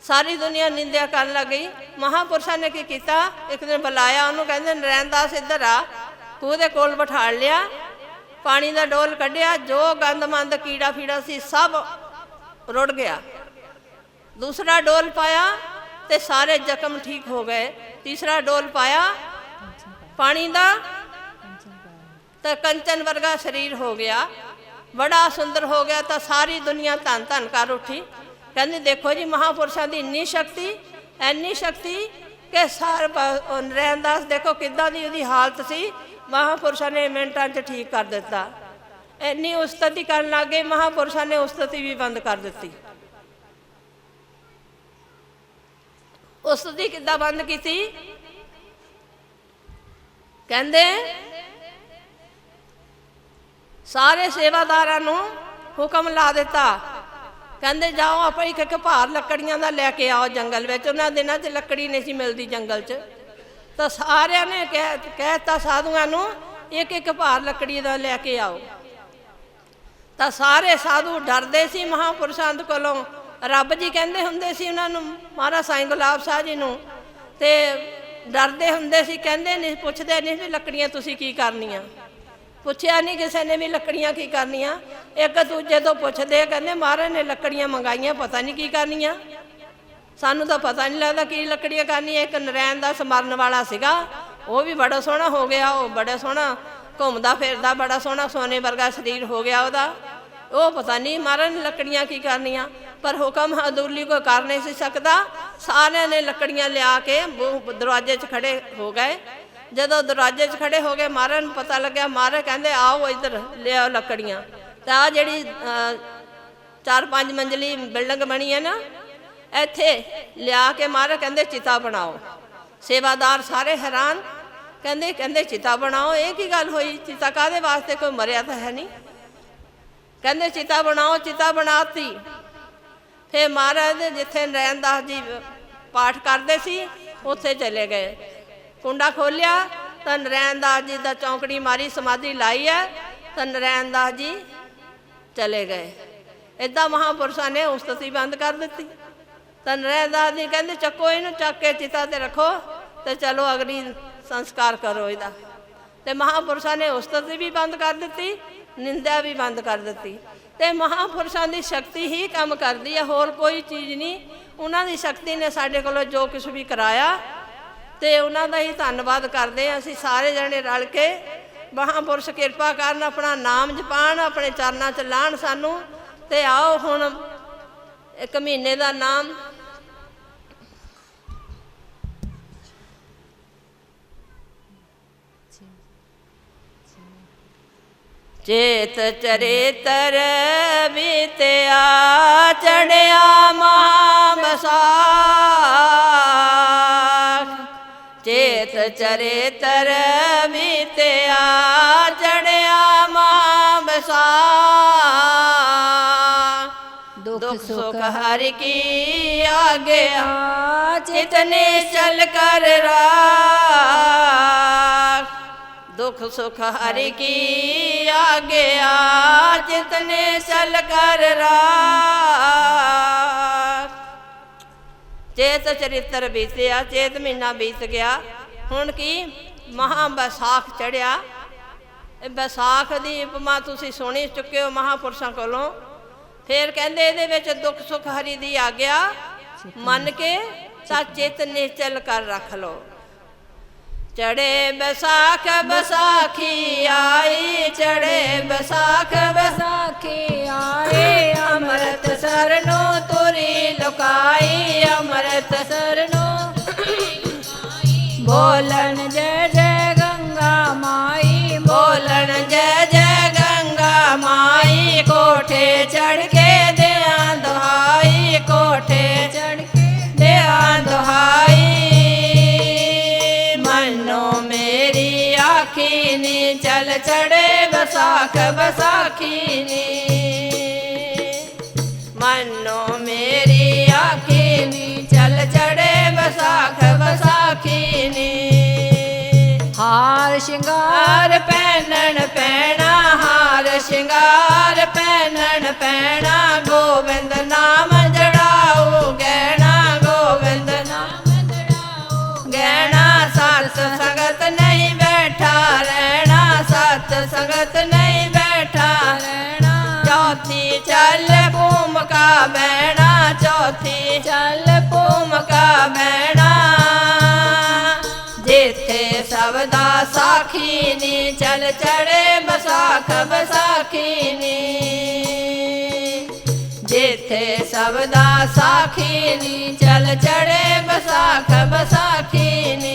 ਸਾਰੀ ਦੁਨੀਆ ਨਿੰਦਿਆ ਕਰਨ ਲੱਗ ਗਈ। ਮਹਾਂਪੁਰਸ਼ਾਂ ਨੇ ਕੀ ਕੀਤਾ, ਇੱਕ ਦਿਨ ਬੁਲਾਇਆ ਉਹਨੂੰ, ਕਹਿੰਦੇ ਨਰੈਣ ਦਾਸ ਇੱਧਰ ਆ। ਖੂਹ ਦੇ ਕੋਲ ਬਿਠਾ ਲਿਆ, ਪਾਣੀ ਦਾ ਡੋਲ ਕੱਢਿਆ, ਜੋ ਗੰਦਮੰਦ ਕੀੜਾ ਫੀੜਾ ਸੀ ਸਭ ਰੁੜ ਗਿਆ। ਦੂਸਰਾ ਡੋਲ ਪਾਇਆ ਤੇ ਸਾਰੇ ਜ਼ਖਮ ਠੀਕ ਹੋ ਗਏ। ਤੀਸਰਾ ਡੋਲ ਪਾਇਆ ਪਾਣੀ ਦਾ ਤਾਂ ਕੰਚਨ ਵਰਗਾ ਸਰੀਰ ਹੋ ਗਿਆ, ਬੜਾ ਸੁੰਦਰ ਹੋ ਗਿਆ। ਤਾਂ ਸਾਰੀ ਦੁਨੀਆ ਧੰਨ ਧੰਨ ਕਰ ਉੱਠੀ। ਕਹਿੰਦੇ ਦੇਖੋ ਜੀ ਮਹਾਂਪੁਰਸ਼ਾਂ ਦੀ ਇੰਨੀ ਸ਼ਕਤੀ, ਇੰਨੀ ਸ਼ਕਤੀ ਕਿ ਨਰੈਣ ਦਾਸ ਦੇਖੋ ਕਿੱਦਾਂ ਦੀ ਉਹਦੀ ਹਾਲਤ ਸੀ, ਮਹਾਂਪੁਰਸ਼ਾਂ ਨੇ ਮਿੰਟਾਂ 'ਚ ਠੀਕ ਕਰ ਦਿੱਤਾ। ਇੰਨੀ ਉਸਤਤੀ ਕਰਨ ਲੱਗ ਗਏ, ਮਹਾਂਪੁਰਸ਼ਾਂ ਨੇ ਉਸਤਤੀ ਵੀ ਬੰਦ ਕਰ ਦਿੱਤੀ। ਉਸਤਤੀ ਕਿੱਦਾਂ ਬੰਦ ਕੀਤੀ? ਕਹਿੰਦੇ ਸਾਰੇ ਸੇਵਾਦਾਰਾਂ ਨੂੰ ਹੁਕਮ ਲਾ ਦਿੱਤਾ, ਕਹਿੰਦੇ ਜਾਓ ਆਪਾਂ ਇੱਕ ਭਾਰ ਲੱਕੜੀਆਂ ਦਾ ਲੈ ਕੇ ਆਓ ਜੰਗਲ ਵਿੱਚ। ਉਹਨਾਂ ਦਿਨਾਂ 'ਚ ਲੱਕੜੀ ਨਹੀਂ ਸੀ ਮਿਲਦੀ ਜੰਗਲ 'ਚ। ਤਾਂ ਸਾਰਿਆਂ ਨੇ ਕਹਿਤਾ ਸਾਧੂਆਂ ਨੂੰ ਇੱਕ ਇੱਕ ਭਾਰ ਲੱਕੜੀ ਦਾ ਲੈ ਕੇ ਆਓ। ਤਾਂ ਸਾਰੇ ਸਾਧੂ ਡਰਦੇ ਸੀ ਮਹਾਂਪੁਰਸ਼ਾਂ ਕੋਲੋਂ। ਰੱਬ ਜੀ ਕਹਿੰਦੇ ਹੁੰਦੇ ਸੀ ਉਹਨਾਂ ਨੂੰ, ਮਹਾਰਾਜ ਸਾਈਂ ਗੁਲਾਬ ਸ਼ਾਹ ਜੀ ਨੂੰ, ਤੇ ਡਰਦੇ ਹੁੰਦੇ ਸੀ, ਕਹਿੰਦੇ ਨਹੀਂ, ਪੁੱਛਦੇ ਨਹੀਂ ਵੀ ਲੱਕੜੀਆਂ ਤੁਸੀਂ ਕੀ ਕਰਨੀਆਂ। ਪੁੱਛਿਆ ਨਹੀਂ ਕਿਸੇ ਨੇ ਵੀ ਲੱਕੜੀਆਂ ਕੀ ਕਰਨੀਆਂ। ਇੱਕ ਦੂਜੇ ਤੋਂ ਪੁੱਛਦੇ, ਕਹਿੰਦੇ ਮਹਾਰਾਜ ਨੇ ਲੱਕੜੀਆਂ ਮੰਗਾਈਆਂ, ਪਤਾ ਨਹੀਂ ਕੀ ਕਰਨੀਆਂ, ਸਾਨੂੰ ਤਾਂ ਪਤਾ ਨਹੀਂ ਲੱਗਦਾ ਕੀ ਲੱਕੜੀਆਂ ਕਰਨੀਆਂ। ਇੱਕ ਨਰੈਣ ਦਾਸ ਮਰਨ ਵਾਲਾ ਸੀਗਾ, ਉਹ ਵੀ ਬੜਾ ਸੋਹਣਾ ਹੋ ਗਿਆ, ਉਹ ਬੜਾ ਸੋਹਣਾ ਘੁੰਮਦਾ ਫਿਰਦਾ, ਬੜਾ ਸੋਹਣਾ ਸੋਨੇ ਵਰਗਾ ਸਰੀਰ ਹੋ ਗਿਆ ਉਹਦਾ। ਉਹ ਪਤਾ ਨਹੀਂ ਮਹਾਰਾਜ ਨੇ ਲੱਕੜੀਆਂ ਕੀ ਕਰਨੀਆਂ, ਪਰ ਹੁਕਮ ਹਦੂਲੀ ਕੋਈ ਕਰ ਨਹੀਂ ਸੀ ਸਕਦਾ। ਸਾਰਿਆਂ ਨੇ ਲੱਕੜੀਆਂ ਲਿਆ ਕੇ ਦਰਵਾਜ਼ੇ 'ਚ ਖੜੇ ਹੋ ਗਏ। ਜਦੋਂ ਦਰਵਾਜ਼ੇ 'ਚ ਖੜੇ ਹੋ ਗਏ, ਮਹਾਰਾਜ ਨੂੰ ਪਤਾ ਲੱਗਿਆ। ਮਹਾਰਾਜ ਕਹਿੰਦੇ ਆਓ ਇੱਧਰ ਲਿਆਓ ਲੱਕੜੀਆਂ। ਤੇ ਆਹ ਜਿਹੜੀ 4-5 ਮੰਜ਼ਲੀ ਬਿਲਡਿੰਗ ਬਣੀ ਹੈ ਨਾ, ਇੱਥੇ ਲਿਆ ਕੇ ਮਹਾਰਾਜ ਕਹਿੰਦੇ ਚਿਤਾ ਬਣਾਓ। ਸੇਵਾਦਾਰ ਸਾਰੇ ਹੈਰਾਨ, ਕਹਿੰਦੇ ਚਿਤਾ ਬਣਾਓ, ਇਹ ਕੀ ਗੱਲ ਹੋਈ? ਚਿਤਾ ਕਾਹਦੇ ਵਾਸਤੇ? ਕੋਈ ਮਰਿਆ ਤਾਂ ਹੈ ਨਹੀਂ। ਕਹਿੰਦੇ ਚਿਤਾ ਬਣਾਓ। ਚਿਤਾ ਬਣਾਤੀ। ਫਿਰ ਮਹਾਰਾਜ ਜਿੱਥੇ ਨਰੈਣ ਦਾਸ ਜੀ ਪਾਠ ਕਰਦੇ ਸੀ ਉੱਥੇ ਚਲੇ ਗਏ। ਕੁੰਡਾ ਖੋਲਿਆ ਤਾਂ ਨਰੈਣ ਦਾਸ ਜੀ ਦਾ ਚੌਂਕੜੀ ਮਾਰੀ, ਸਮਾਧੀ ਲਾਈ ਹੈ ਤਾਂ ਨਰੈਣ ਦਾਸ ਜੀ ਚਲੇ ਗਏ। ਇੱਦਾਂ ਮਹਾਂਪੁਰਸ਼ਾਂ ਨੇ ਉਸਤਤੀ ਬੰਦ ਕਰ ਦਿੱਤੀ। ਤਾਂ ਨਰੈਣ ਦਾਸ ਜੀ ਕਹਿੰਦੇ ਚੱਕੋ ਇਹਨੂੰ, ਚੱਕ ਕੇ ਚਿਤਾ ਤੇ ਰੱਖੋ ਤੇ ਚਲੋ ਅਗਲੀ ਸੰਸਕਾਰ ਕਰੋ ਇਹਦਾ। ਤੇ ਮਹਾਂਪੁਰਸ਼ਾਂ ਨੇ ਉਸਤਤੀ ਵੀ ਬੰਦ ਕਰ ਦਿੱਤੀ, ਨਿੰਦਾ ਵੀ ਬੰਦ ਕਰ ਦਿੱਤੀ। ਤੇ ਮਹਾਂਪੁਰਸ਼ਾਂ ਦੀ ਸ਼ਕਤੀ ਹੀ ਕੰਮ ਕਰਦੀ ਹੈ, ਹੋਰ ਕੋਈ ਚੀਜ਼ ਨਹੀਂ। ਉਹਨਾਂ ਦੀ ਸ਼ਕਤੀ ਨੇ ਸਾਡੇ ਕੋਲੋਂ ਜੋ ਕੁਛ ਵੀ ਕਰਾਇਆ, ਤੇ ਉਹਨਾਂ ਦਾ ਹੀ ਧੰਨਵਾਦ ਕਰਦੇ ਹਾਂ ਅਸੀਂ ਸਾਰੇ ਜਣੇ ਰਲ ਕੇ। ਮਹਾਂਪੁਰਸ਼ ਕਿਰਪਾ ਕਰਨ, ਆਪਣਾ ਨਾਮ ਜਪਾਣ, ਆਪਣੇ ਚਰਨਾਂ 'ਚ ਲਾਣ ਸਾਨੂੰ। ਤੇ ਆਓ ਹੁਣ 1 ਮਹੀਨੇ ਦਾ ਨਾਮ ਚੇਤ ਚਰਿਤਰ ਬੀਤਿਆ ਚੜਿਆ ਮਹਾਂ ਵਿਸਾਖ ਚੇਤ ਚਰਿਤਰ ਬੀਤਿਆ ਚੜਿਆ ਮਹਾਂ ਵਿਸਾਖ ਦੁਖ ਸੁਖ ਹਰਿ ਕੀ ਆਗਿਆ ਚਿਤਨੇ ਚਲ ਕਰ ਰਾਖ दुख सुख हरि की आज्ञा जितने चल कर राख चेत चरित्र बीतिया चेत महीना बीत गया हुण की महा बैसाख चढ़िया बैसाख की उपमा तुसी सुनी चुके हो महापुरुषों कोलों फिर कहंदे इहदे विच दुख सुख हरि की आज्ञा मन के तां चित निश्चल कर रख लो चढ़े बैसाख बैसाखी आई चढ़े बैसाख बैसाखी आई अमृत सरनो तुरी लुकाई अमृत सरनो बोलन जय जय गंगा माई बोलन जय जय गंगा माई कोठे चढ़ के दिया दुहाई कोठे चढ़ के दिया दुहाई चल चढ़े बैसाख बैसाखीनी मनो मेरी आखीनी चल चढ़े बैसाख बैसाखीनी हार श्रृंगार पहनन पैना हार श्रृंगार पहनन पैना गोविंद नाम जड़ाओ गहना गोविंद नाम जड़ाओ गहना साथ संगत नहीं बैठा रहना सत संगत नहीं बैठा रहना चौथी चल भूमिका बहना चौथी चल भूमिका बहना जिथे सबदा साखीनी चल चढ़े बैसाख बैसाखीनी जिथे सबदा साखीनी चल चढ़े बैसाख बैसाखीनी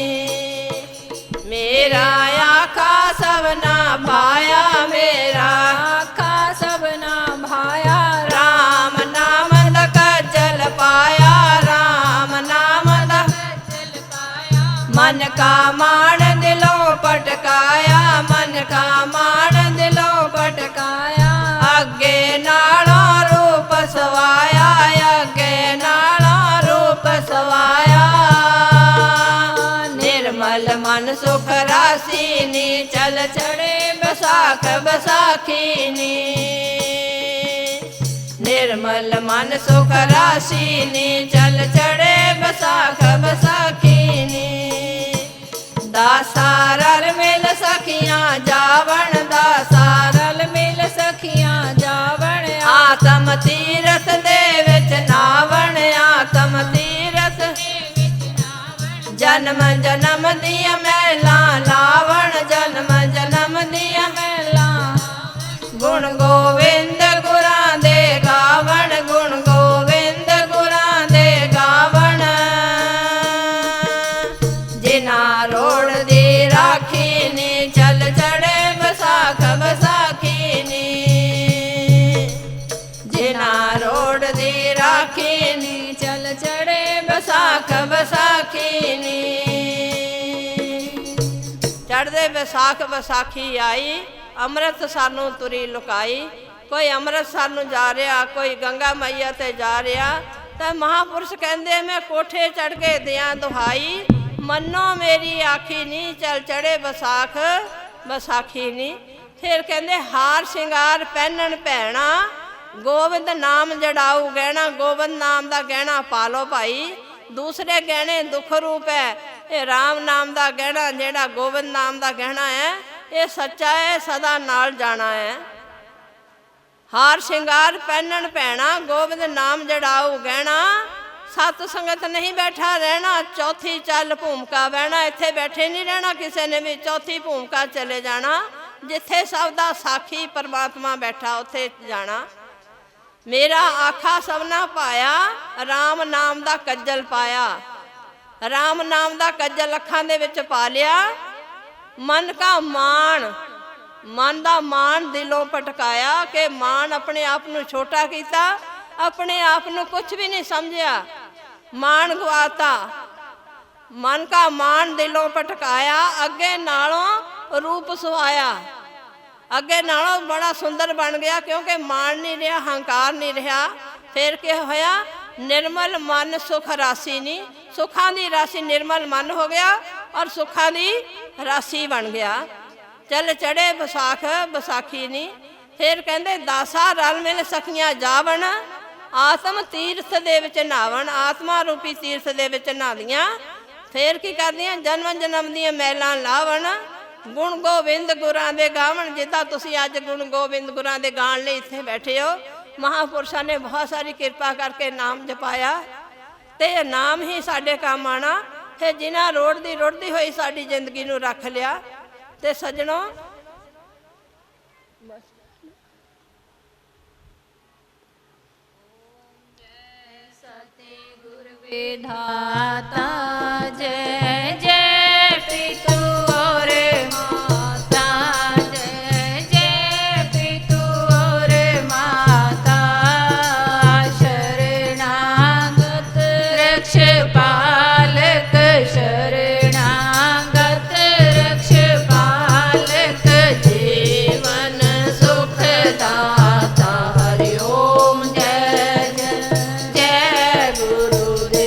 मेरा आखा सबना भाया मेरा आखा सबना भाया राम नाम दा कजल पाया राम नाम दा कजल पाया मन का मान दिलों पटकाया मन का मान दिलों पटकाया अगे नाला रूप सवाया अगे नाला रूप सवाया निर्मल मन सुख रासीनी चल चढ़े बैसाख बैसाखीनी निर्मल मन सुख रासीनी चल चढ़े बैसाख बैसाखीनी दासारल मिल सखियां जावण दासारल मिल सखियां जावण आत्म तीरथ दे विच नावण आत्म तीरथ जन्म जन्म दिया मैला लावण जन्म जन्म दिया मैला गुण गोविंद गुरां दे गावण गुण गोविंद गुरां दे गावण जिना रोड़ दी राखीनी चल चढ़े बैसाख बैसाखीनी जिना रोड़ दी राखीनी चल चढ़े बैसाख बैसाखीनी चढ़दे बैसाख बैसाखी आई अमृत सानू तुरी लुकाई कोई अमृत सानू जा रहा कोई गंगा मैया ते जा रहा तो महापुरुष कहते मैं कोठे चढ़ के दियां दुहाई मनो मेरी आखी नी चल चढ़े बैसाख बैसाखी नी फिर कहते हार श्रृंगार पहनन भैना गोविंद नाम जड़ाऊ गहना गोविंद नाम का गहना पा लो भाई दूसरे गहने दुख रूप है ये राम नाम का गहना जेड़ा गोविंद नाम का गहना है ये सच्चा है सदा नाल जाना है हार श्रृंगार पहनन भैना गोविंद नाम जड़ाऊ गहना सत संगत नहीं बैठा रहना चौथी चल भूमिका बहना इत्थे बैठे नहीं रहना किसी ने भी चौथी भूमिका चले जाना जिथे सबदा साखी परमात्मा बैठा उत्थे जाना मेरा आखा सबना पाया राम नाम दा कज्जल पाया राम नाम दा कज्जल अखां दे विच पा लिया मन का मान ਮਨ ਦਾ ਮਾਣ ਦਿਲੋਂ ਪਟਕਾਇਆ ਕਿ ਮਾਣ ਆਪਣੇ ਆਪ ਨੂੰ ਛੋਟਾ ਕੀਤਾ, ਆਪਣੇ ਆਪ ਨੂੰ ਕੁਝ ਵੀ ਨਹੀਂ ਸਮਝਿਆ, ਮਾਣ ਗਵਾਤਾ। ਮਨ ਕਾ ਮਾਣ ਦਿਲੋਂ ਪਟਕਾਇਆ, ਅੱਗੇ ਨਾਲੋਂ ਰੂਪ ਸਵਾਇਆ, ਅੱਗੇ ਨਾਲੋਂ ਬੜਾ ਸੁੰਦਰ ਬਣ ਗਿਆ, ਕਿਉਂਕਿ ਮਾਣ ਨਹੀਂ ਰਿਹਾ, ਹੰਕਾਰ ਨਹੀਂ ਰਿਹਾ। ਫਿਰ ਕੀ ਹੋਇਆ? ਨਿਰਮਲ ਮਨ ਸੁਖ ਰਾਸੀ ਨਹੀਂ, ਸੁੱਖਾਂ ਦੀ ਰਾਸੀ ਨਿਰਮਲ ਮਨ ਹੋ ਗਿਆ ਔਰ ਸੁੱਖਾਂ ਦੀ ਰਾਸੀ ਬਣ ਗਿਆ। ਚੱਲ ਚੜੇ ਵਿਸਾਖ ਵਿਸਾਖੀ ਨਹੀਂ। ਫਿਰ ਕਹਿੰਦੇ ਦਾਸਾ ਰਲ ਮਿਲ ਸਖੀਆਂ ਜਾਵਣ, ਆਤਮ ਤੀਰਥ ਦੇ ਵਿੱਚ ਨਹਾਵਣ, ਆਤਮਾ ਰੂਪੀ ਤੀਰਥ ਦੇ ਵਿੱਚ ਨਹਾਦੀਆਂ। ਫਿਰ ਕੀ ਕਰਦੀਆਂ? ਜਨਮ ਜਨਮ ਦੀਆਂ ਮੈਲਾਂ ਲਾਵਣ, ਗੁਣ ਗੋਬਿੰਦ ਗੁਰਾਂ ਦੇ ਗਾਵਣ। ਜਿੱਦਾਂ ਤੁਸੀਂ ਅੱਜ ਗੁਣ ਗੋਬਿੰਦ ਗੁਰਾਂ ਦੇ ਗਾਣ ਲਈ ਇੱਥੇ ਬੈਠੇ ਹੋ, ਮਹਾਂਪੁਰਸ਼ਾਂ ਨੇ ਬਹੁਤ ਸਾਰੀ ਕਿਰਪਾ ਕਰਕੇ ਨਾਮ ਜਪਾਇਆ, ਤੇ ਇਹ ਨਾਮ ਹੀ ਸਾਡੇ ਕੰਮ ਆਣਾ ਹੈ। ਜਿਨ੍ਹਾਂ ਰੁੜਦੀ ਹੋਈ ਸਾਡੀ ਜ਼ਿੰਦਗੀ ਨੂੰ ਰੱਖ ਲਿਆ। ਤੇ ਸੱਜਣੋ, सतगुर विधाता जय जय पितु और माता, जय जय पितु और माता। शरणागत रक्ष पालक, शरणागत रक्ष पालक, जीवन सुख दाता। हरि ओम जय जय जय गुरुदेव।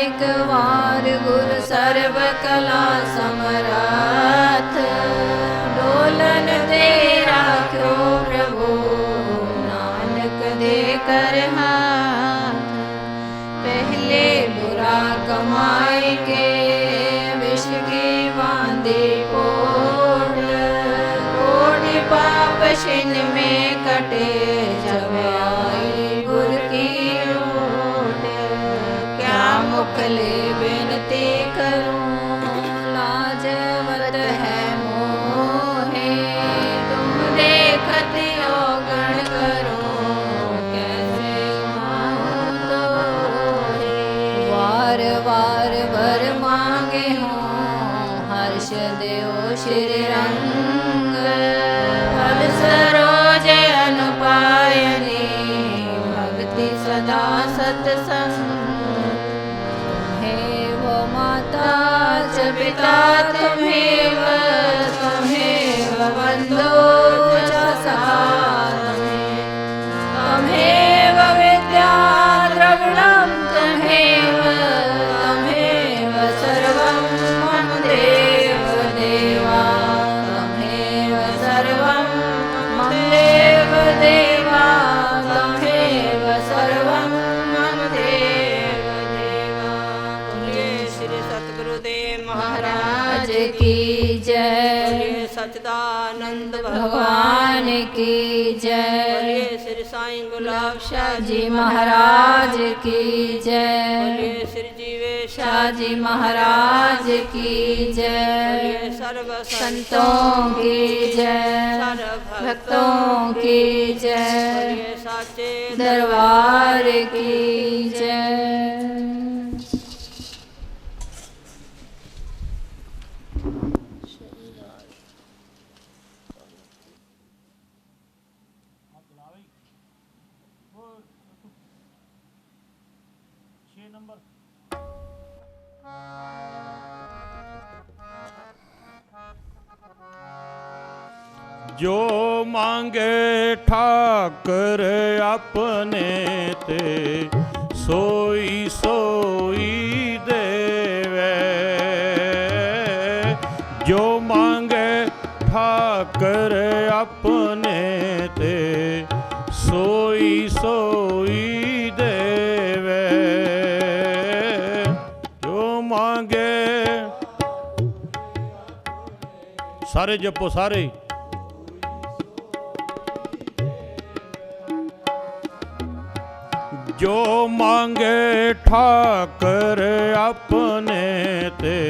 एक बार गुर सर्व कला समराथ, डोलन तेरा क्यों प्रभु नानक दे कर हाथ। पहले बुरा कमाएंगे विष की बांधी पोट, कोटि पाप छिन में कटे जब आई गुर की ओट। क्या मुखले बिनती करूं लाजवत है मोहे, तुम देखत योगण करो कैसे माहूं तोहे। वार वार वर मांगे हों हर्ष देओ श्री रंग, पद सरोज अनुपायनी भक्ति सदा सत्संग। हे वो माता च पिता तुम्हें बंधु च सखा, तमेव विद्या द्रविणं तमेव सर्वं मम देव देवा, तमेव सर्वं मम देव देवा, तमेव सर्वं मम देव देवा। बोलिए श्री सतगुरुदेव महाराज की जय, बोलिए सच्चिदानंद भगवान की जय। बोलिए श्री साईं गुलाब शाह जी महाराज की जय, बोलिए श्री जीवेश शाह जी महाराज की जय। बोलिए सर्व संतों की जय, सर्व भक्तों की जय, बोलिए साचे दरबार की जय। जो मांगे ठाकर अपने ते, सोई सोई देवे। जो मांगे ठाकर अपने ते, सोई सोई देवे। जो मांगे, सारे जपो सारे। जो मांगे ठाकर अपने ते,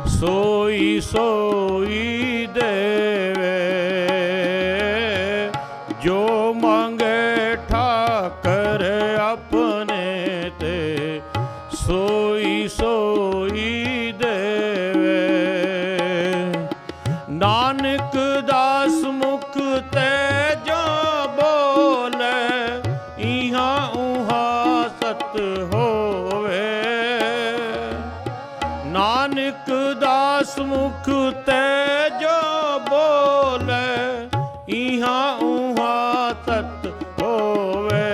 सोई सोई देवे। जो मांगे ठाकर अपने ते, सोई सोई देवे। नानक दास मुख ते जो बोले, इहाँ उहाँ सत होवे। नानक दास मुख ते जो बोले, इहाँ उहाँ सत होवे।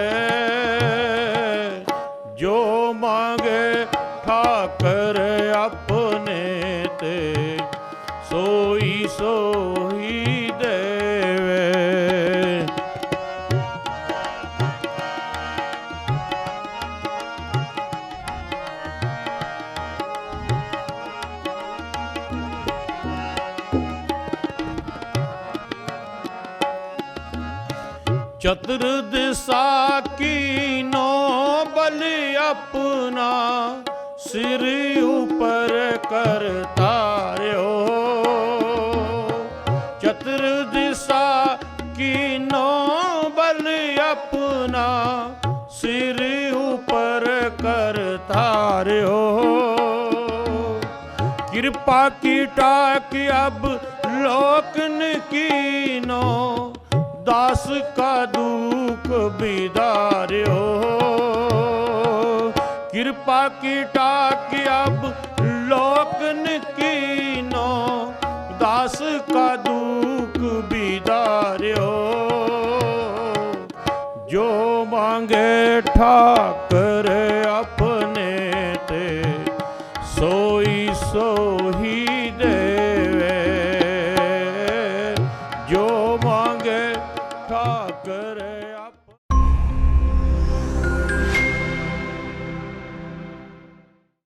जो मांगे ठाकर अपने ते, सोई सोई देवे। चतुर्दिशा की नो बल अपना, सिर ऊपर करता रहो। चतुर्दिशा की नो बल अपना, सिर ऊपर करता रहो। कृपा की टाक अब लोकन की नो, दास का दुख बिदार्यो। कृपा की टाक अब लोकन की नो, दास का दुख बिदार्यो। जो मांगे ठाकर अपने ते, ਉਹੀ ਦੇਵੇ, ਜੋ ਮੰਗੇ ਠਾਕਰ ਆਪ